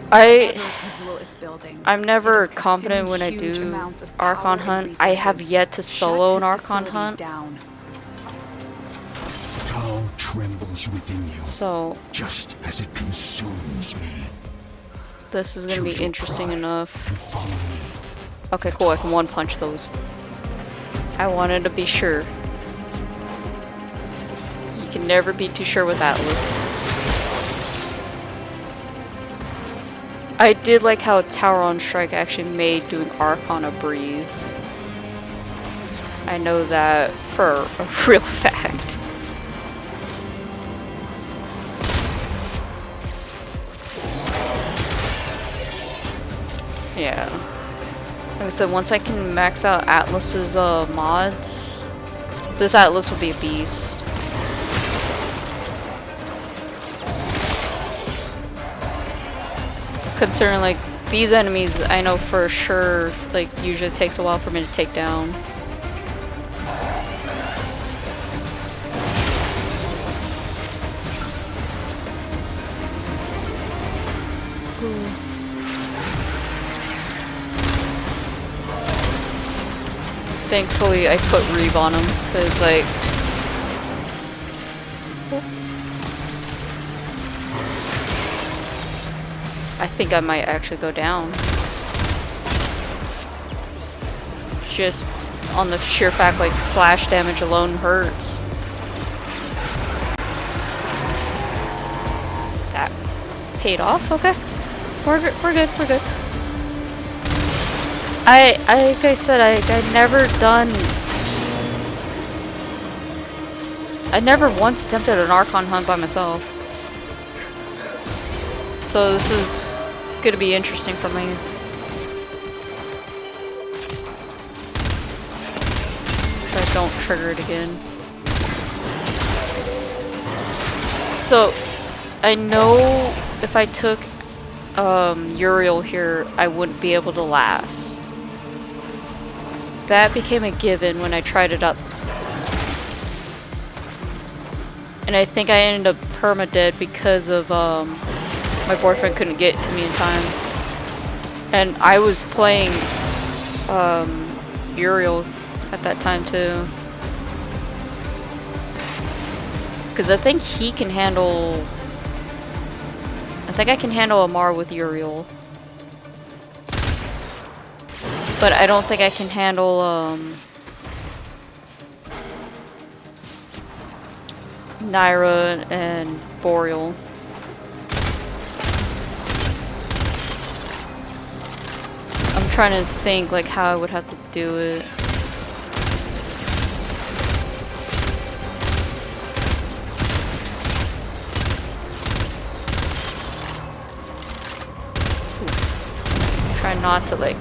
Whatever Kazuo is building, I'm it never is confident when I consuming huge do amounts of Archon power and Hunt. I have resources. yet to solo Shut an his Archon facilities Hunt. down. Tau trembles within you, So just as it consumes me. this is gonna be Choose your interesting pride enough. and follow me. Okay, cool. I can one punch those. I wanted to be sure. You can never be too sure with Atlas. I did like how Tower on Strike actually made doing Archon a breeze. I know that for a real fact. Yeah. Like I said, once I can max out Atlas's mods, this Atlas will be a beast. Considering, like, these enemies, I know for sure, like, usually takes a while for me to take down. Thankfully, I put Reeve on him, because, like... I think I might actually go down. Just on the sheer fact, like, slash damage alone hurts. That paid off? Okay. We're good, we're good, we're good. Like I said, I never once attempted an Archon Hunt by myself. So this is gonna be interesting for me. So I don't trigger it again. So I know if I took Uriel here, I wouldn't be able to last. That became a given when I tried it up. And I think I ended up perma-dead because of my boyfriend couldn't get to me in time. And I was playing Uriel at that time too. Because I think he can handle... I think I can handle Amar with Uriel. But I don't think I can handle Nira and Boreal. I'm trying to think like how I would have to do it. Try not to like...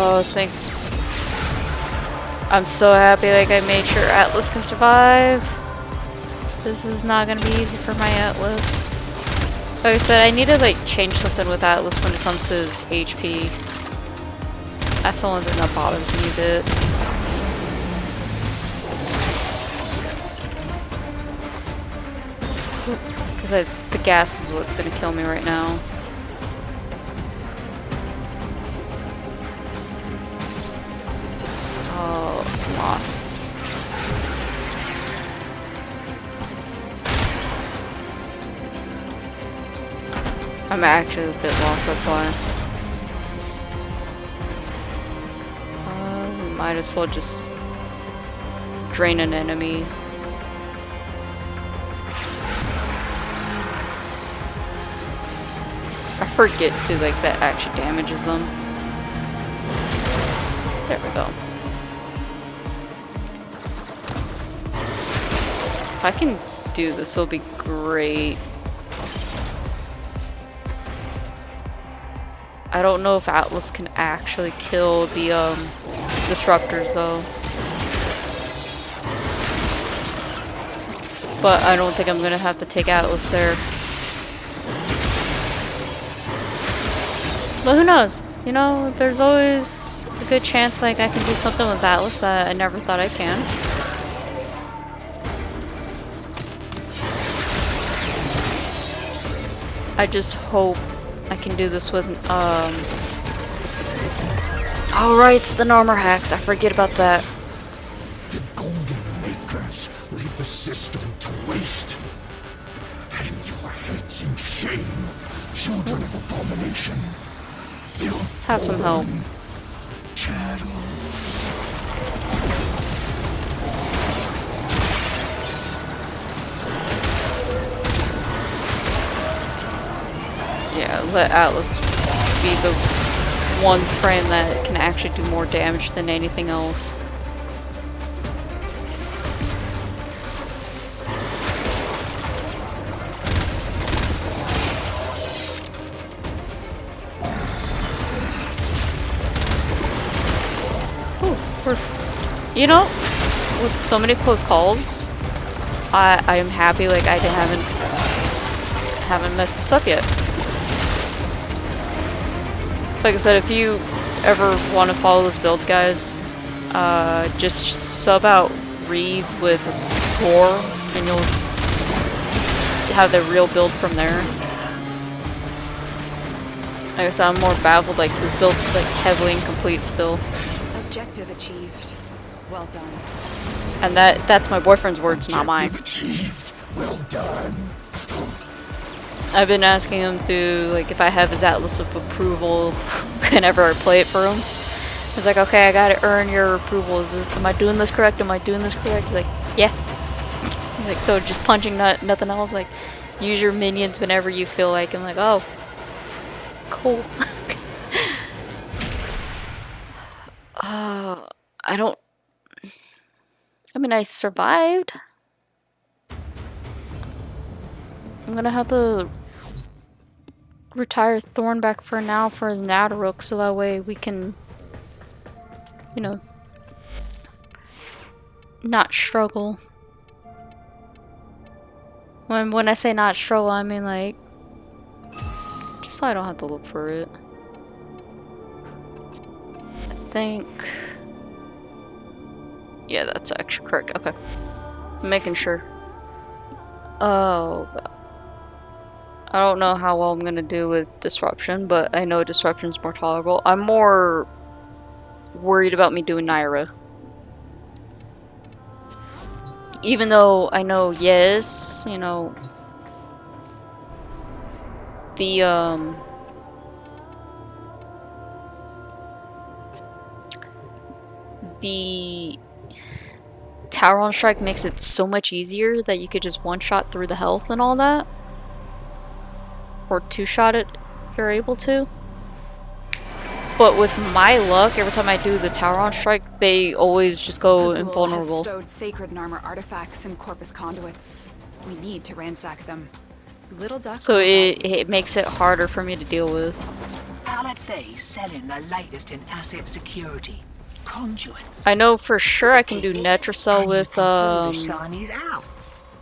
Oh, thank... I'm so happy like I made sure Atlas can survive. This is not gonna be easy for my Atlas. Like I said, I need to like change something with Atlas when it comes to his HP. That's the only thing that bothers me a bit. Because the gas is what's gonna kill me right now. Oh, loss. I'm actually a bit lost, that's why. Might as well just drain an enemy. I forget too, like that actually damages them. There we go. If I can do this, it'll be great. I don't know if Atlas can actually kill the disruptors though. But I don't think I'm gonna have to take Atlas there. But who knows? You know, there's always a good chance like I can do something with Atlas that I never thought I can. I just hope I can do this with, oh right, it's the armor hacks. I forget about that. The Golden Makers leave the system to waste. Hang your heads in shame, children of abomination. Let's have some help. Yeah, let Atlas be the one frame that can actually do more damage than anything else. You know, with so many close calls, I am happy like I haven't messed this up yet. Like I said, if you ever want to follow this build, guys, just sub out Reed with War, and you'll have the real build from there. Like I said, I'm more baffled. Like this build's like heavily incomplete still. Objective achieved. Well done. And that's my boyfriend's words, not mine. Achieved. Well done. I've been asking him to, like, if I have his Atlas of approval whenever I play it for him. He's like, okay, I gotta earn your approval. Am I doing this correct? Am I doing this correct? He's like, yeah. Like, so just punching nothing else. Like, use your minions whenever you feel like. I'm like, oh, cool. I mean, I survived. I'm gonna have to retire Thorn back for now for the Nadaruk, so that way we can, you know, not struggle. When I say not struggle, I mean like, just so I don't have to look for it. I think, yeah, that's actually correct. Okay, I'm making sure. Oh God. I don't know how well I'm gonna do with Disruption, but I know Disruption's more tolerable. I'm more worried about me doing Nira. Even though I know, yes, you know, the Tower on Strike makes it so much easier that you could just one-shot through the health and all that. Or two-shot it if you're able to. But with my luck, every time I do the Tower on Strike, they always just go invulnerable. Has stowed sacred armor artifacts and corpus conduits. We need to ransack them. Little duck. So it makes it harder for me to deal with. Allied Bay's selling the latest in asset security. Conduits. I know for sure I can do Netracell with shinies out.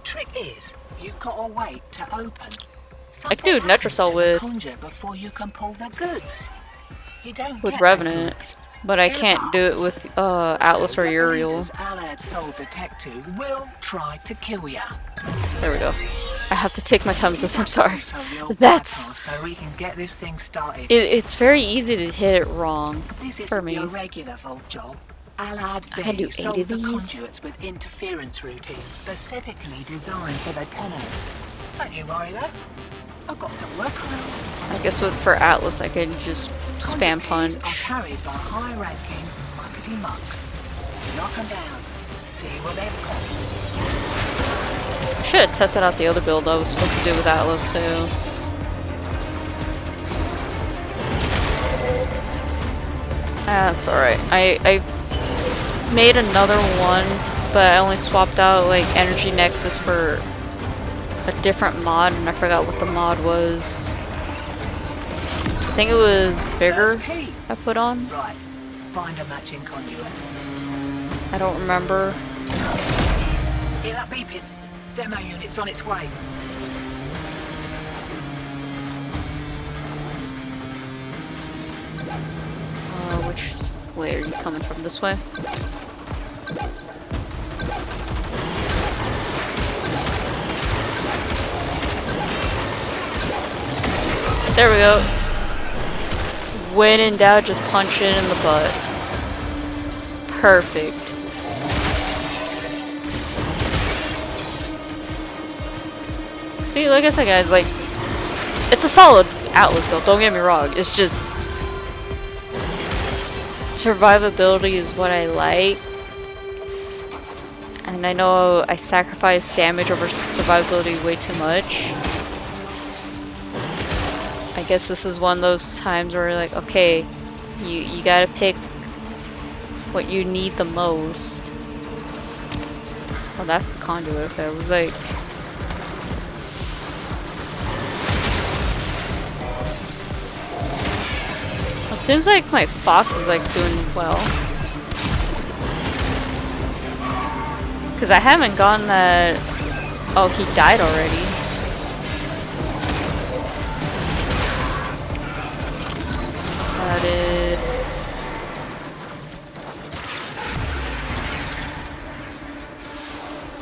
Trick is, you've got to wait to open. I can do Netracell with before you can pull the goods. You don't Revenant, but I can't do it with Atlas or Uriel. Allied Soul Detective will try to kill ya. There we go. I have to take my time with this. I'm sorry. That's. So we can get this thing started. It's very easy to hit it wrong for me. Your regular vault job. Allied I can do 8 of these. Conduits with interference routines specifically designed for the tenant. Don't you worry though. I've got some workarounds. I guess for Atlas, I could just spam punch. Are carried by high-ranking muckety mucks. Knock them down. See what they've got. I should have tested out the other build I was supposed to do with Atlas too. That's alright. I made another one, but I only swapped out like Energy Nexus for a different mod, and I forgot what the mod was. I think it was Vigor I put on. Right. Find a matching conduit. I don't remember. Hear that beeping? Demo unit's on its way. Which way are you coming from? This way? There we go. When in doubt, just punch it in the butt. Perfect. See, like I said, guys, like, it's a solid Atlas build, don't get me wrong. It's just survivability is what I like. And I know I sacrifice damage over survivability way too much. I guess this is one of those times where like, okay, you gotta pick what you need the most. Oh, that's the conduit. Okay, I was like, it seems like my fox is like doing well. Cause I haven't gotten that. Oh, he died already. That is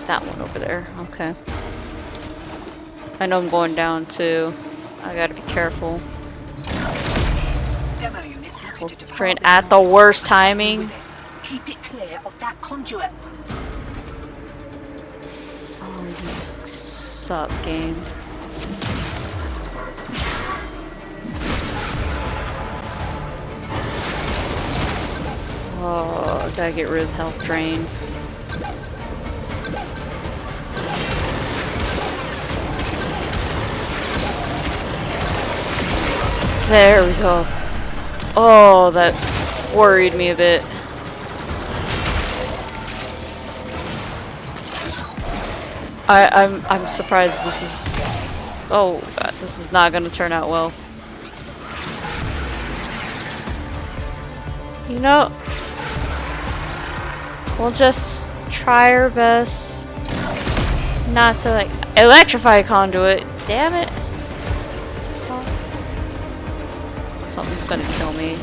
that one over there. Okay. I know I'm going down too. I gotta be careful. Train at the worst timing. Keep it clear of that conduit. Oh, you suck, game. Oh, I gotta get rid of health drain. There we go. Oh, that worried me a bit. I'm surprised this is. Oh God, this is not gonna turn out well. You know, we'll just try our best not to like electrify conduit. Damn it! Oh. Something's gonna kill me.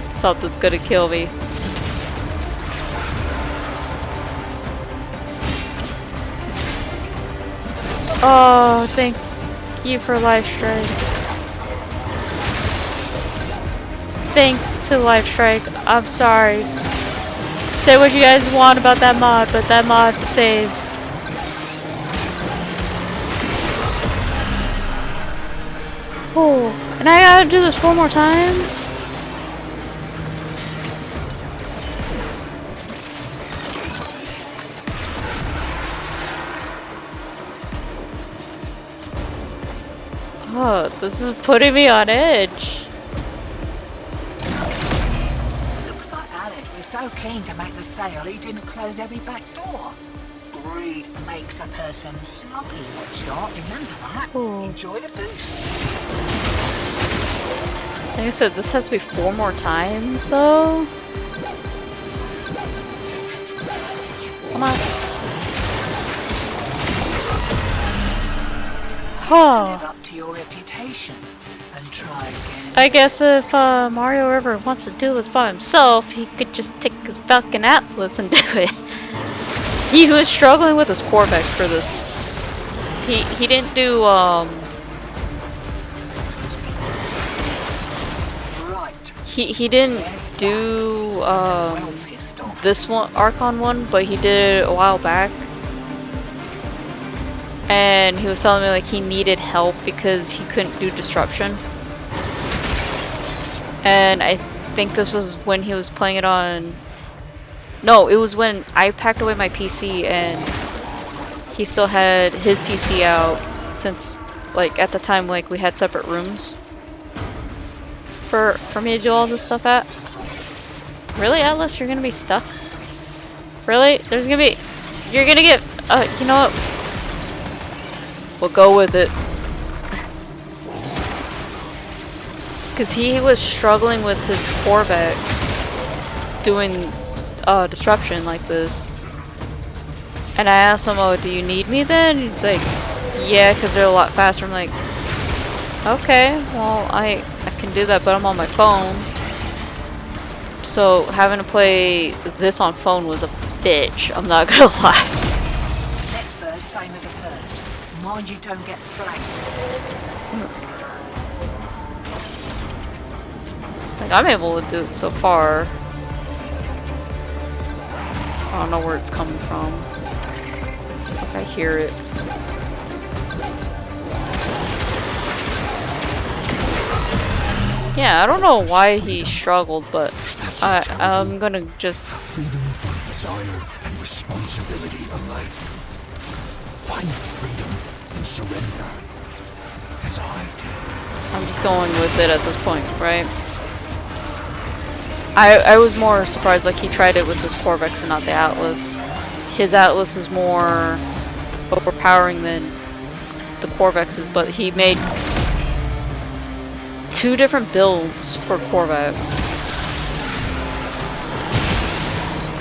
Something's gonna kill me. Oh, thank you for Life Strike. Thanks to Life Strike. I'm sorry. Say what you guys want about that mod, but that mod saves. Oh, and I gotta do this 4 more times? Oh, this is putting me on edge. Looks like Alec was so keen to make the sale he didn't close every back door. Greed makes a person sloppy, Hotshot. Remember that? Oh. Enjoy the boost. Like I said, this has to be 4 more times, though. Come on. Live up to your reputation and try again. I guess if Mario ever wants to do this by himself, he could just take his fucking Atlas and do it. He was struggling with his Corvex for this. He didn't do he didn't do this one Archon one, but he did it a while back. And he was telling me like he needed help because he couldn't do disruption. And I think this was when he was playing it on. No, it was when I packed away my PC and he still had his PC out, since like at the time like we had separate rooms for me to do all this stuff at. Really, Atlas? You're gonna be stuck? Really? There's gonna be. You're gonna get. You know what? We'll go with it. Because he was struggling with his Corvex doing disruption like this. And I asked him, oh, do you need me then? And he's like, yeah, because they're a lot faster. I'm like, okay, well, I can do that, but I'm on my phone. So having to play this on phone was a bitch, I'm not gonna lie. Next verse, same as a first. Mind you don't get flanked. Like, I'm able to do it so far. I don't know where it's coming from. Like, I hear it. Yeah, I don't know why he struggled, but I'm gonna just... Freedom from desire and responsibility alike. Find freedom and surrender, as I did. I'm just going with it at this point, right? I was more surprised, like, he tried it with his Corvex and not the Atlas. His Atlas is more overpowering than the Corvex's, but he made 2 different builds for Corvex.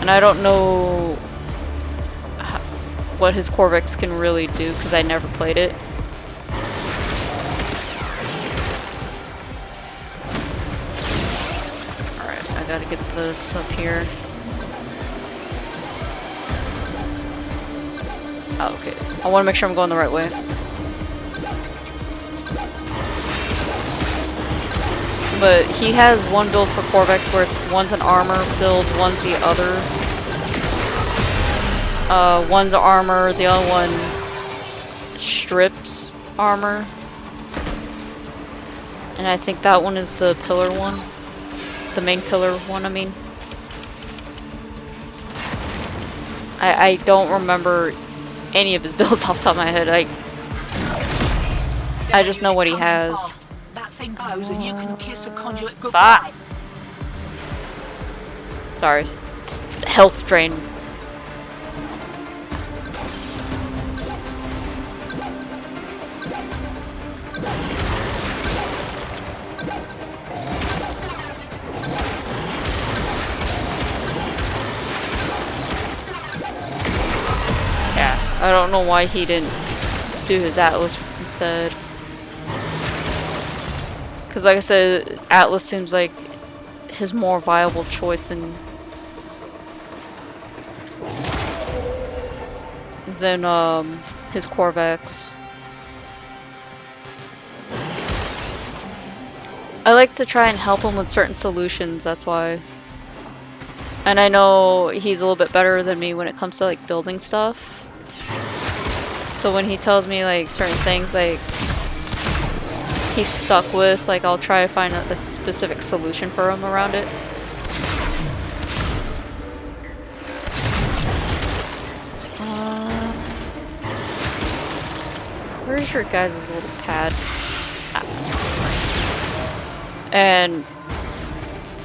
And I don't know what his Corvex can really do, because I never played it. I gotta get this up here. Oh, okay. I want to make sure I'm going the right way. But he has one build for Corvex where it's one's an armor build, one's the other. One's armor, the other one strips armor. And I think that one is the pillar one. The main pillar one, I mean. I don't remember any of his builds off the top of my head. I just know what he has. That thing goes and you can kiss a conduit goodbye. Ah! Sorry. It's health drain. I don't know why he didn't do his Atlas instead. Because like I said, Atlas seems like his more viable choice than his Corvex. I like to try and help him with certain solutions, that's why. And I know he's a little bit better than me when it comes to like building stuff. So when he tells me like certain things like he's stuck with, like I'll try to find a specific solution for him around it. Where's your guys' little pad? And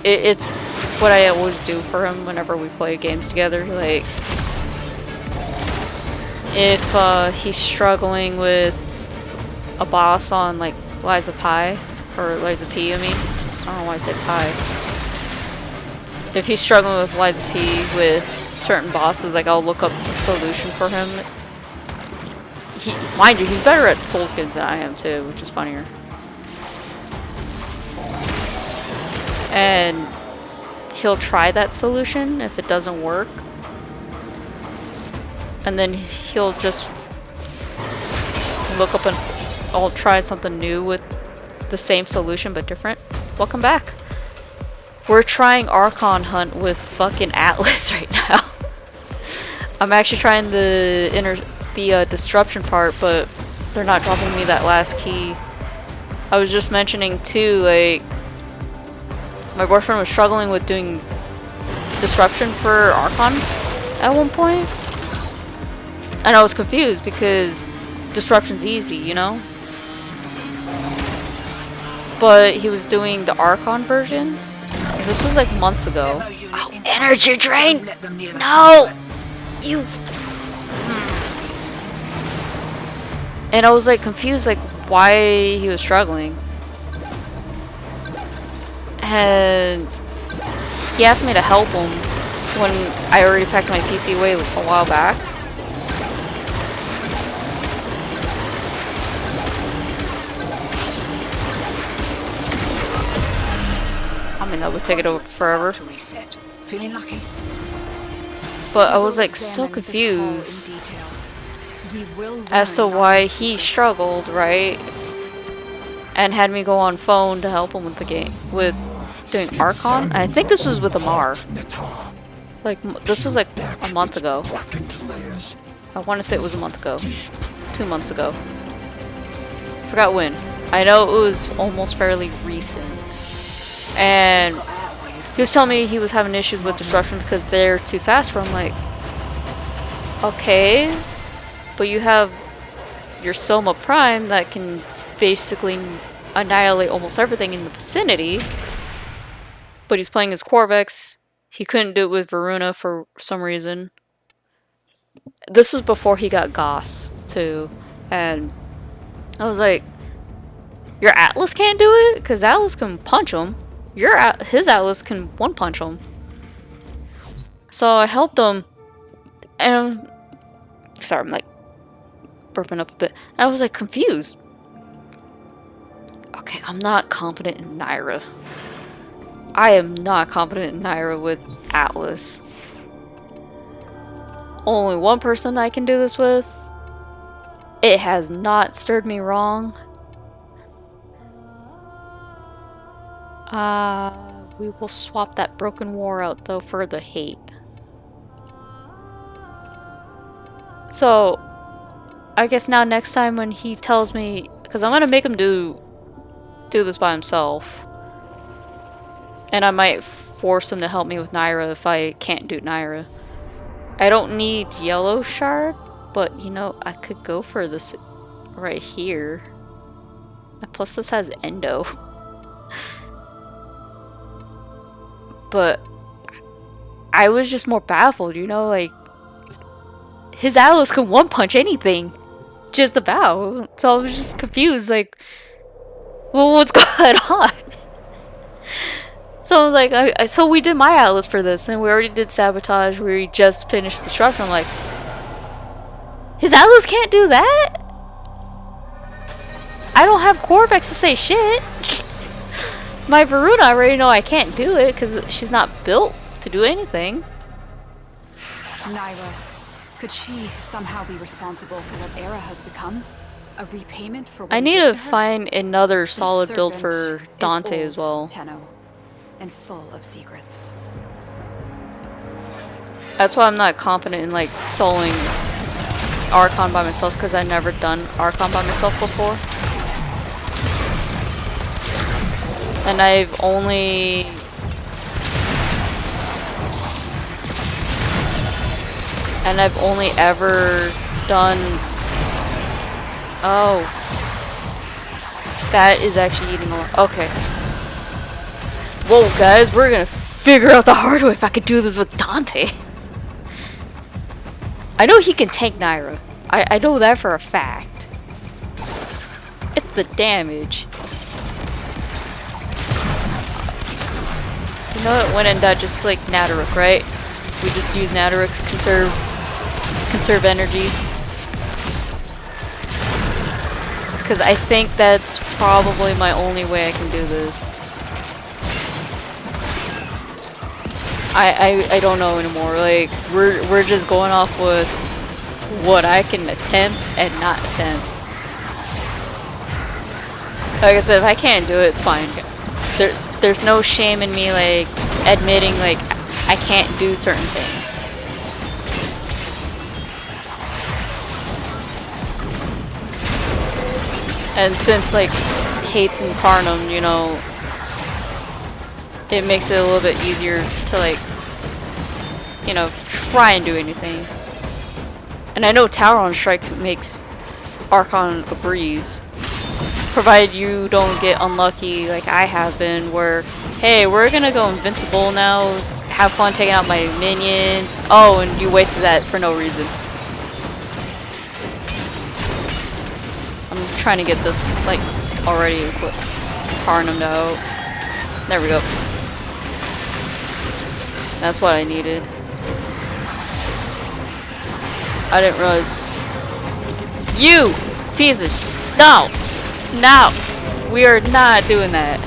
it's what I always do for him whenever we play games together. Like, if he's struggling with a boss on like Liza Pi, or Liza P, I mean. I don't know why I said Pi. If he's struggling with Liza P with certain bosses, like I'll look up a solution for him. Mind you, he's better at Souls games than I am too, which is funnier. And he'll try that solution if it doesn't work. And then he'll just look up and I'll try something new with the same solution but different. Welcome back. We're trying Archon Hunt with fucking Atlas right now. I'm actually trying the disruption part, but they're not dropping me that last key. I was just mentioning too, like, my boyfriend was struggling with doing disruption for Archon at one point. And I was confused because disruption's easy, you know? But he was doing the Archon version. This was like months ago. Oh, energy drain! No! You... And I was like confused, like why he was struggling. And he asked me to help him when I already packed my PC away a while back. I mean, that would take it over forever. But I was like so confused as to why he struggled, right? and had me go on phone to help him with the game, with doing Archon. I think this was with Amar. Like, this was like a month ago. I want to say it was a month ago. 2 months ago. Forgot when. I know it was almost fairly recent. And he was telling me he was having issues with destruction because they're too fast for him. Like, okay, but you have your Soma Prime that can basically annihilate almost everything in the vicinity. But he's playing his Corvex. He couldn't do it with Varuna for some reason. This was before he got Goss too, and I was like, your Atlas can't do it? Because Atlas can punch him. His Atlas can one-punch him. So I helped him, and sorry, I'm like burping up a bit. And I was like confused. Okay, I'm not confident in Nira. I am not confident in Nira with Atlas. Only one person I can do this with. It has not stirred me wrong. We will swap that Broken War out though for the hate. So, I guess now next time when he tells me, because I'm gonna make him do this by himself, and I might force him to help me with Nira if I can't do Nira. I don't need Yellow Shard, but you know, I could go for this right here. And plus this has Endo. But I was just more baffled, you know, like his Atlas can one-punch anything. Just about. So I was just confused, like, well, what's going on? So I was like, so we did my Atlas for this, and we already did Sabotage, we just finished Destruction. I'm like, his Atlas can't do that? I don't have Corvex to say shit. My Varuna, I already know I can't do it, because she's not built to do anything. Nira, could she somehow be responsible for what Era has become? A repayment for what I he need did to her? find another This solid build servant for is Dante old, as well. Tenno, and full of secrets. That's why I'm not confident in like soloing Archon by myself, because I've never done Archon by myself before. And I've only ever done, oh, that is actually eating a lot. Okay. Whoa, guys, we're gonna figure out the hard way if I could do this with Dante. I know he can tank Nira. I know that for a fact. It's the damage. You know what? When in doubt, just like Nataruk, right? We just use Nataruk to conserve energy. Because I think that's probably my only way I can do this. I don't know anymore. Like we're just going off with what I can attempt and not attempt. Like I said, if I can't do it, it's fine. There's no shame in me like admitting like I can't do certain things. And since like Hate's in Carnum, you know, it makes it a little bit easier to like, you know, try and do anything. And I know Tower on Strike makes Archon a breeze. Provided you don't get unlucky like I have been, where, hey, we're gonna go invincible now, have fun taking out my minions. Oh, and you wasted that for no reason. I'm trying to get this, like, already equipped. Carnum out. There we go. That's what I needed. I didn't realize. You! Piece of sh- No! No! We are not doing that.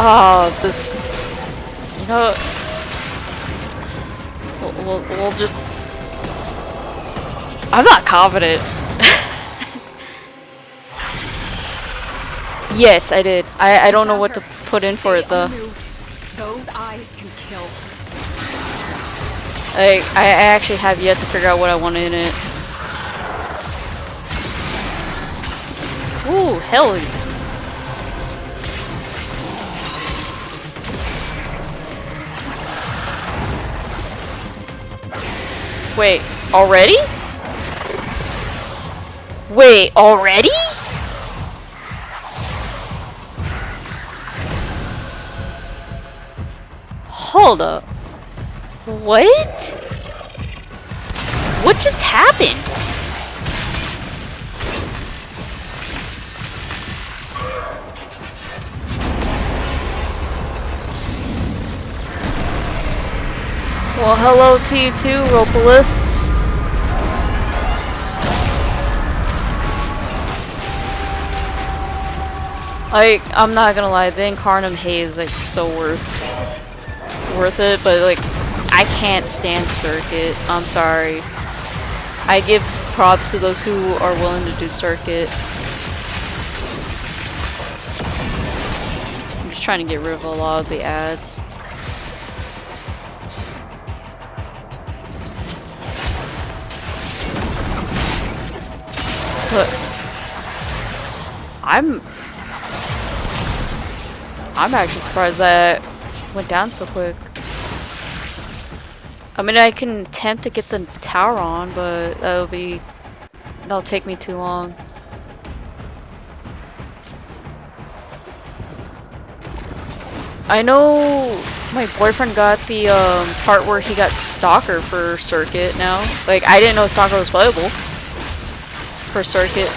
Oh, that's... You know... We'll just... I'm not confident. Yes, I did. I don't know what to put in for it though. Those eyes can kill. I actually have yet to figure out what I want in it. Ooh, hell yeah. Wait, already? Wait, already? Hold up. What? What just happened? Well, hello to you too, Ropolis. Like, I'm not gonna lie, the Incarnum Haze is like so worth it, but like, I can't stand Circuit. I'm sorry. I give props to those who are willing to do Circuit. I'm just trying to get rid of a lot of the ads. But I'm actually surprised that went down so quick. I mean, I can attempt to get the tower on, but that'll take me too long. I know my boyfriend got the part where he got Stalker for Circuit now. Like, I didn't know Stalker was playable for Circuit.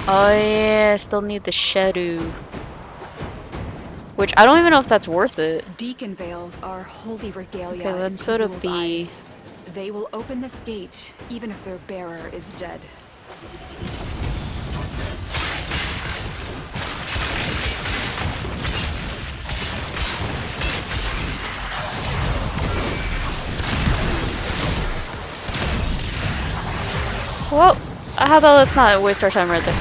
Oh yeah, I still need the Shadow. Which, I don't even know if that's worth it. Deacon veils are holy regalia. Okay, let's go to B. Eyes. They will open this gate, even if their bearer is dead. Well, how about let's not waste our time right there.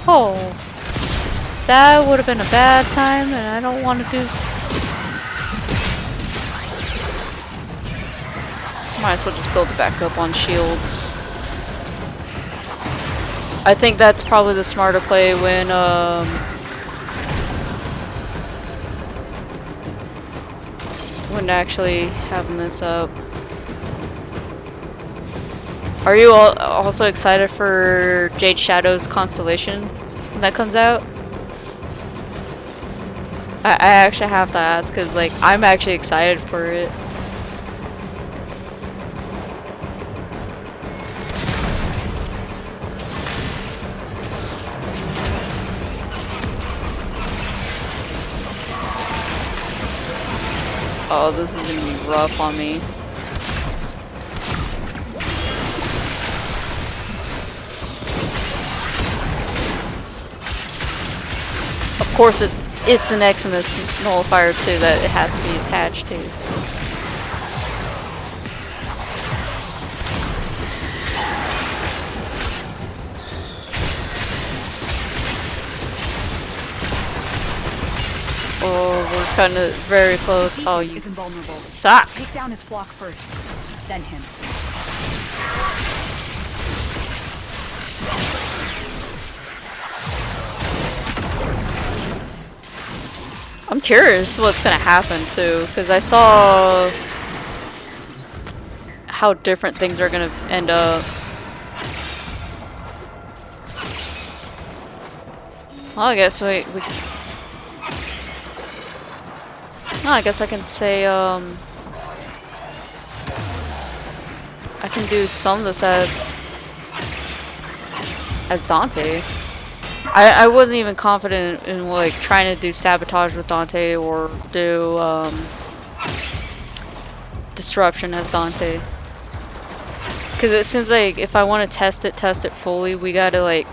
Oh. That would have been a bad time, and I don't want to do... Might as well just build it back up on shields. I think that's probably the smarter play when actually having this up. Are you all also excited for Jade Shadow's Constellation when that comes out? I actually have to ask because, like, I'm actually excited for it. Oh, this is gonna be rough on me. Of course, it's an Eximus nullifier too that it has to be attached to. Oh, we're kind of very close. Oh, you suck. Take down his flock first, then him. I'm curious what's gonna happen too, because I saw how different things are gonna end up. Well, I guess well, I guess I can say I can do some of this as Dante. I wasn't even confident in like trying to do sabotage with Dante or do disruption as Dante, because it seems like if I want to test it fully, we gotta like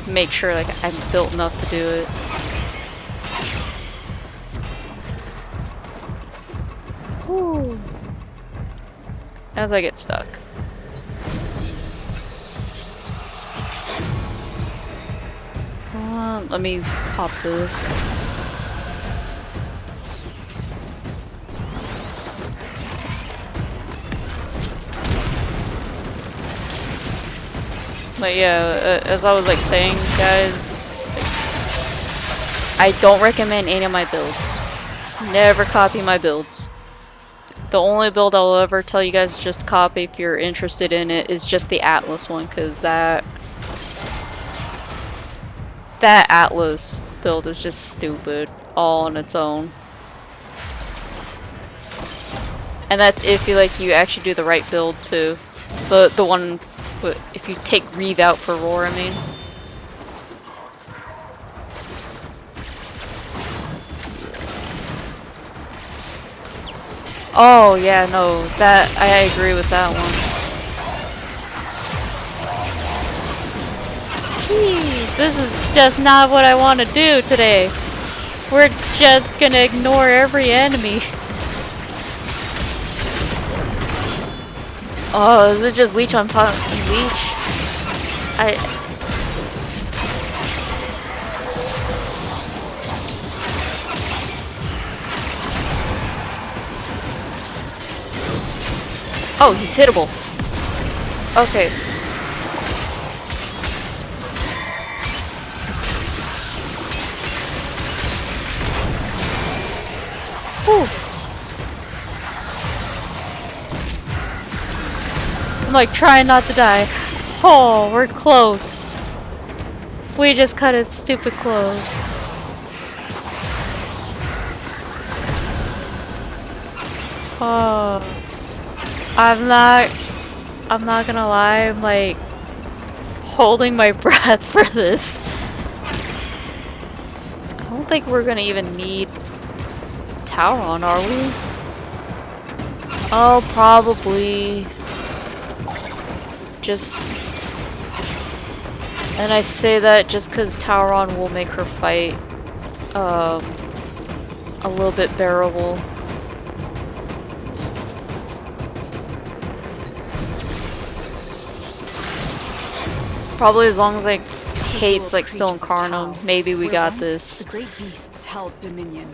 make sure like I'm built enough to do it. Woo. As I get stuck. Let me pop this. But yeah, as I was like saying, guys, I don't recommend any of my builds. Never copy my builds. The only build I'll ever tell you guys just copy if you're interested in it is just the Atlas one, because that Atlas build is just stupid all on its own. And that's if you actually do the right build too. The one, if you take Reeve out for Roar, I mean. Oh yeah, no, that I agree with that one. Gee, this is just not what I want to do today. We're just gonna ignore every enemy. Oh, is it just leech on leech? Oh, he's hittable. Okay. Whew. I'm like trying not to die. Oh, we're close. We just cut it stupid close. Oh. I'm not gonna lie, I'm like holding my breath for this. I don't think we're gonna even need Tauron, are we? Oh, probably. Just... And I say that just because Tauron will make her fight a little bit bearable. Probably as long as like Kate's like still in Carnum, maybe we got this. The great beasts held dominion,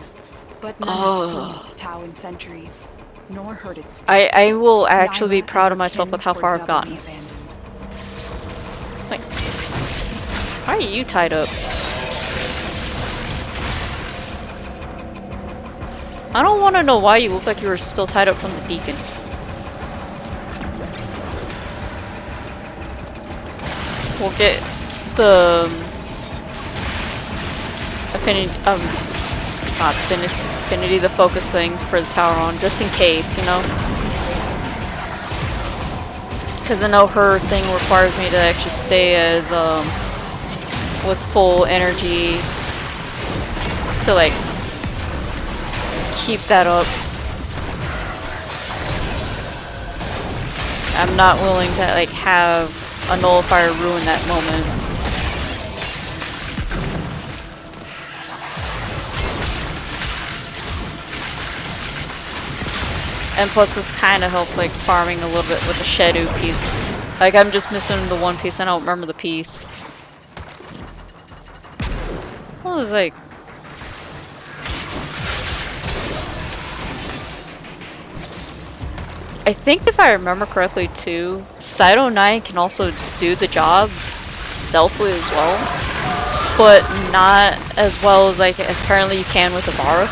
but none have seen Tau in centuries, nor heard its speak. I will actually be proud of myself with how far I've gotten. Like, why are you tied up? I don't want to know why you look like you were still tied up from the Deacon. We'll get the affinity, the focus thing for the Tauron, just in case, you know? Because I know her thing requires me to actually stay as, with full energy to, like, keep that up. I'm not willing to, like, have a nullifier ruin that moment. And plus this kind of helps like farming a little bit with the Shedu piece. Like I'm just missing the one piece, I don't remember the piece. What was like... I think if I remember correctly too, Cyto 9 can also do the job stealthily as well, but not as well as like apparently you can with Ibarra.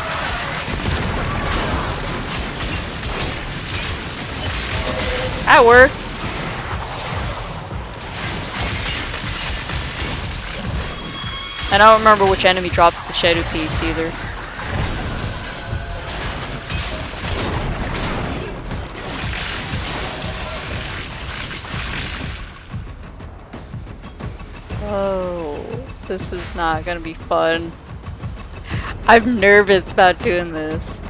That works. And I don't remember which enemy drops the Shadow piece either. Oh, this is not gonna be fun. I'm nervous about doing this.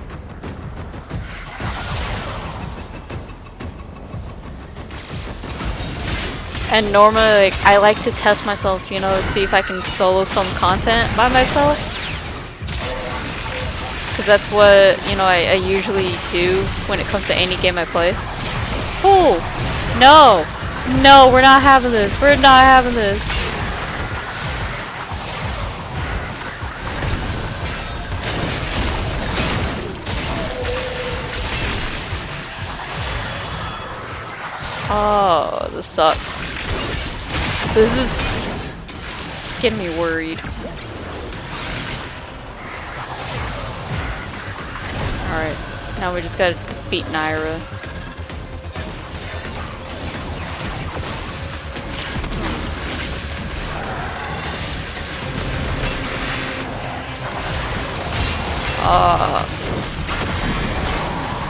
And normally, like, I like to test myself, you know, see if I can solo some content by myself. Because that's what, you know, I usually do when it comes to any game I play. Oh! No! No, we're not having this. We're not having this. Oh, this sucks. This is getting me worried. Alright, now we just gotta defeat Nira.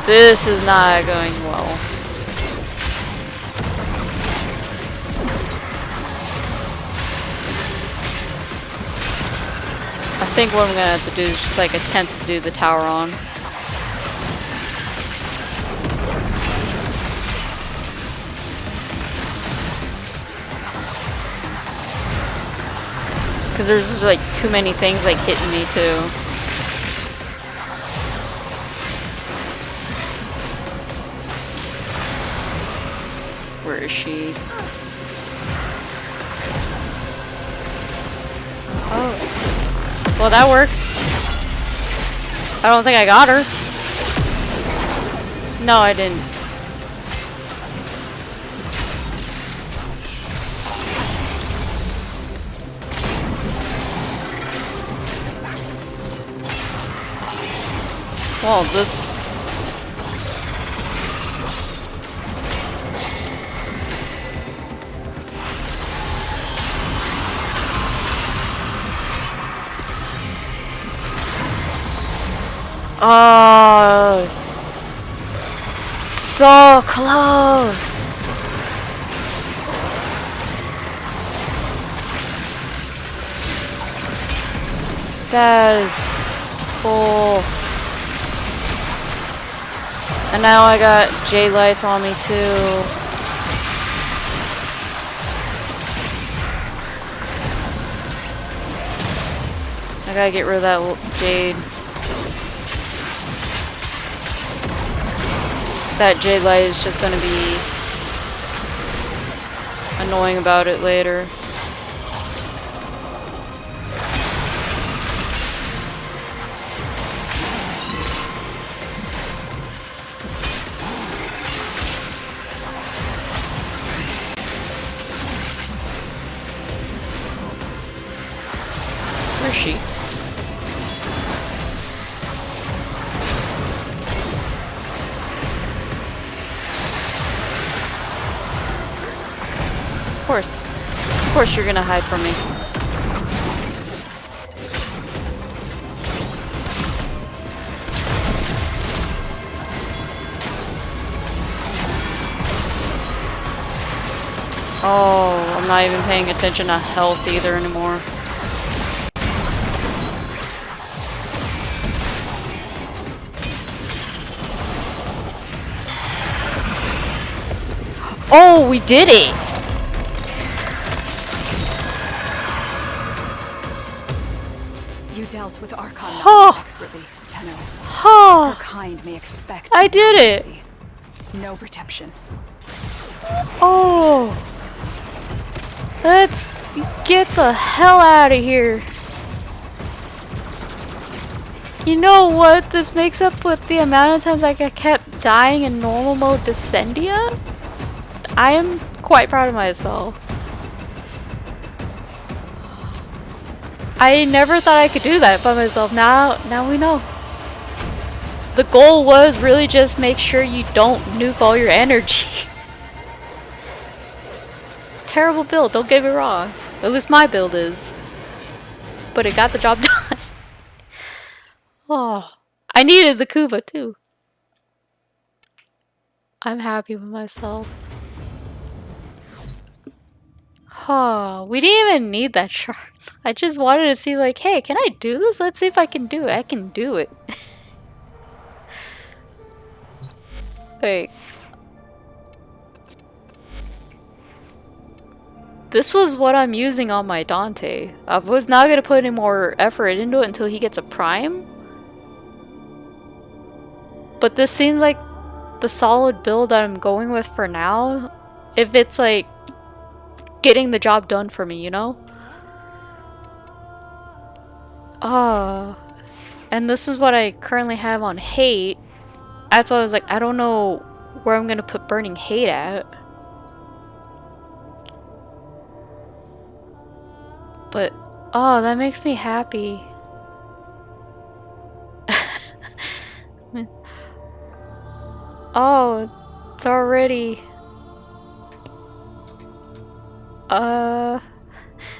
This is not going well. I think what I'm gonna have to do is just like attempt to do the tower on. Because there's just like too many things like hitting me too. Where is she? Oh. Well, that works. I don't think I got her. No, I didn't. Well, this... Oh, so close. That is full. And now I got J lights on me too. I gotta get rid of that Jade. That Jade light is just gonna be annoying about it later. Where is she? Of course you're gonna hide from me. Oh, I'm not even paying attention to health either anymore. Oh, we did it! You dealt with Archon expertly, Tenno. Oh, Her kind may expect I did it! mercy. No redemption. Oh! Let's get the hell out of here. You know what? This makes up with the amount of times I kept dying in normal mode Descendia. I am quite proud of myself. I never thought I could do that by myself. Now we know. The goal was really just make sure you don't nuke all your energy. Terrible build, don't get me wrong. At least my build is. But it got the job done. Oh, I needed the Kuva too. I'm happy with myself. Oh, we didn't even need that chart. I just wanted to see like, hey, can I do this? Let's see if I can do it. I can do it. Wait. This was what I'm using on my Dante. I was not going to put any more effort into it until he gets a prime. But this seems like the solid build that I'm going with for now. If it's like getting the job done for me, you know? And this is what I currently have on hate. That's why I was like, I don't know where I'm gonna put burning hate at. But, oh, that makes me happy. Oh, it's already...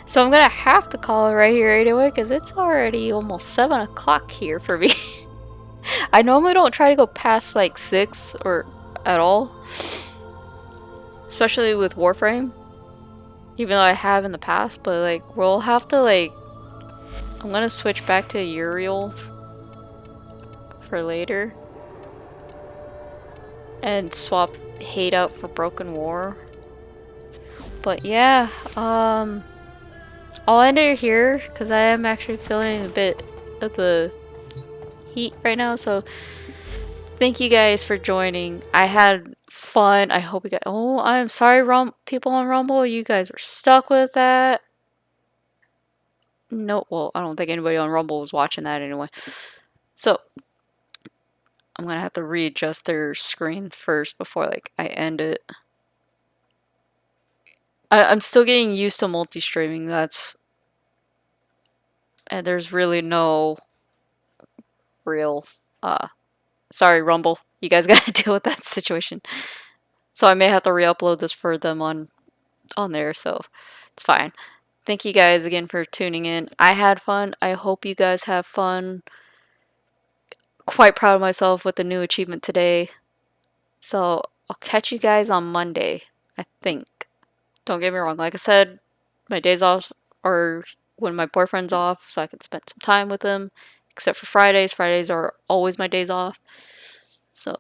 So I'm gonna have to call it right here anyway, because it's already almost 7 o'clock here for me. I normally don't try to go past like 6 or at all. Especially with Warframe. Even though I have in the past, but like, we'll have to like... I'm gonna switch back to Uriel for later. And swap hate out for Broken War. But yeah, I'll end it here because I am actually feeling a bit of the heat right now. So thank you guys for joining. I had fun. I hope you guys. Oh, I'm sorry, people on Rumble. You guys were stuck with that. No, well, I don't think anybody on Rumble was watching that anyway. So I'm gonna have to readjust their screen first before like I end it. I'm still getting used to multi-streaming. And there's really no real sorry, Rumble. You guys gotta deal with that situation. So I may have to re-upload this for them on there, so it's fine. Thank you guys again for tuning in. I had fun. I hope you guys have fun. Quite proud of myself with the new achievement today. So I'll catch you guys on Monday, I think. Don't get me wrong. Like I said, my days off are when my boyfriend's off, so I can spend some time with him. Except for Fridays. Fridays are always my days off. So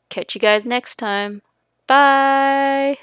catch you guys next time. Bye!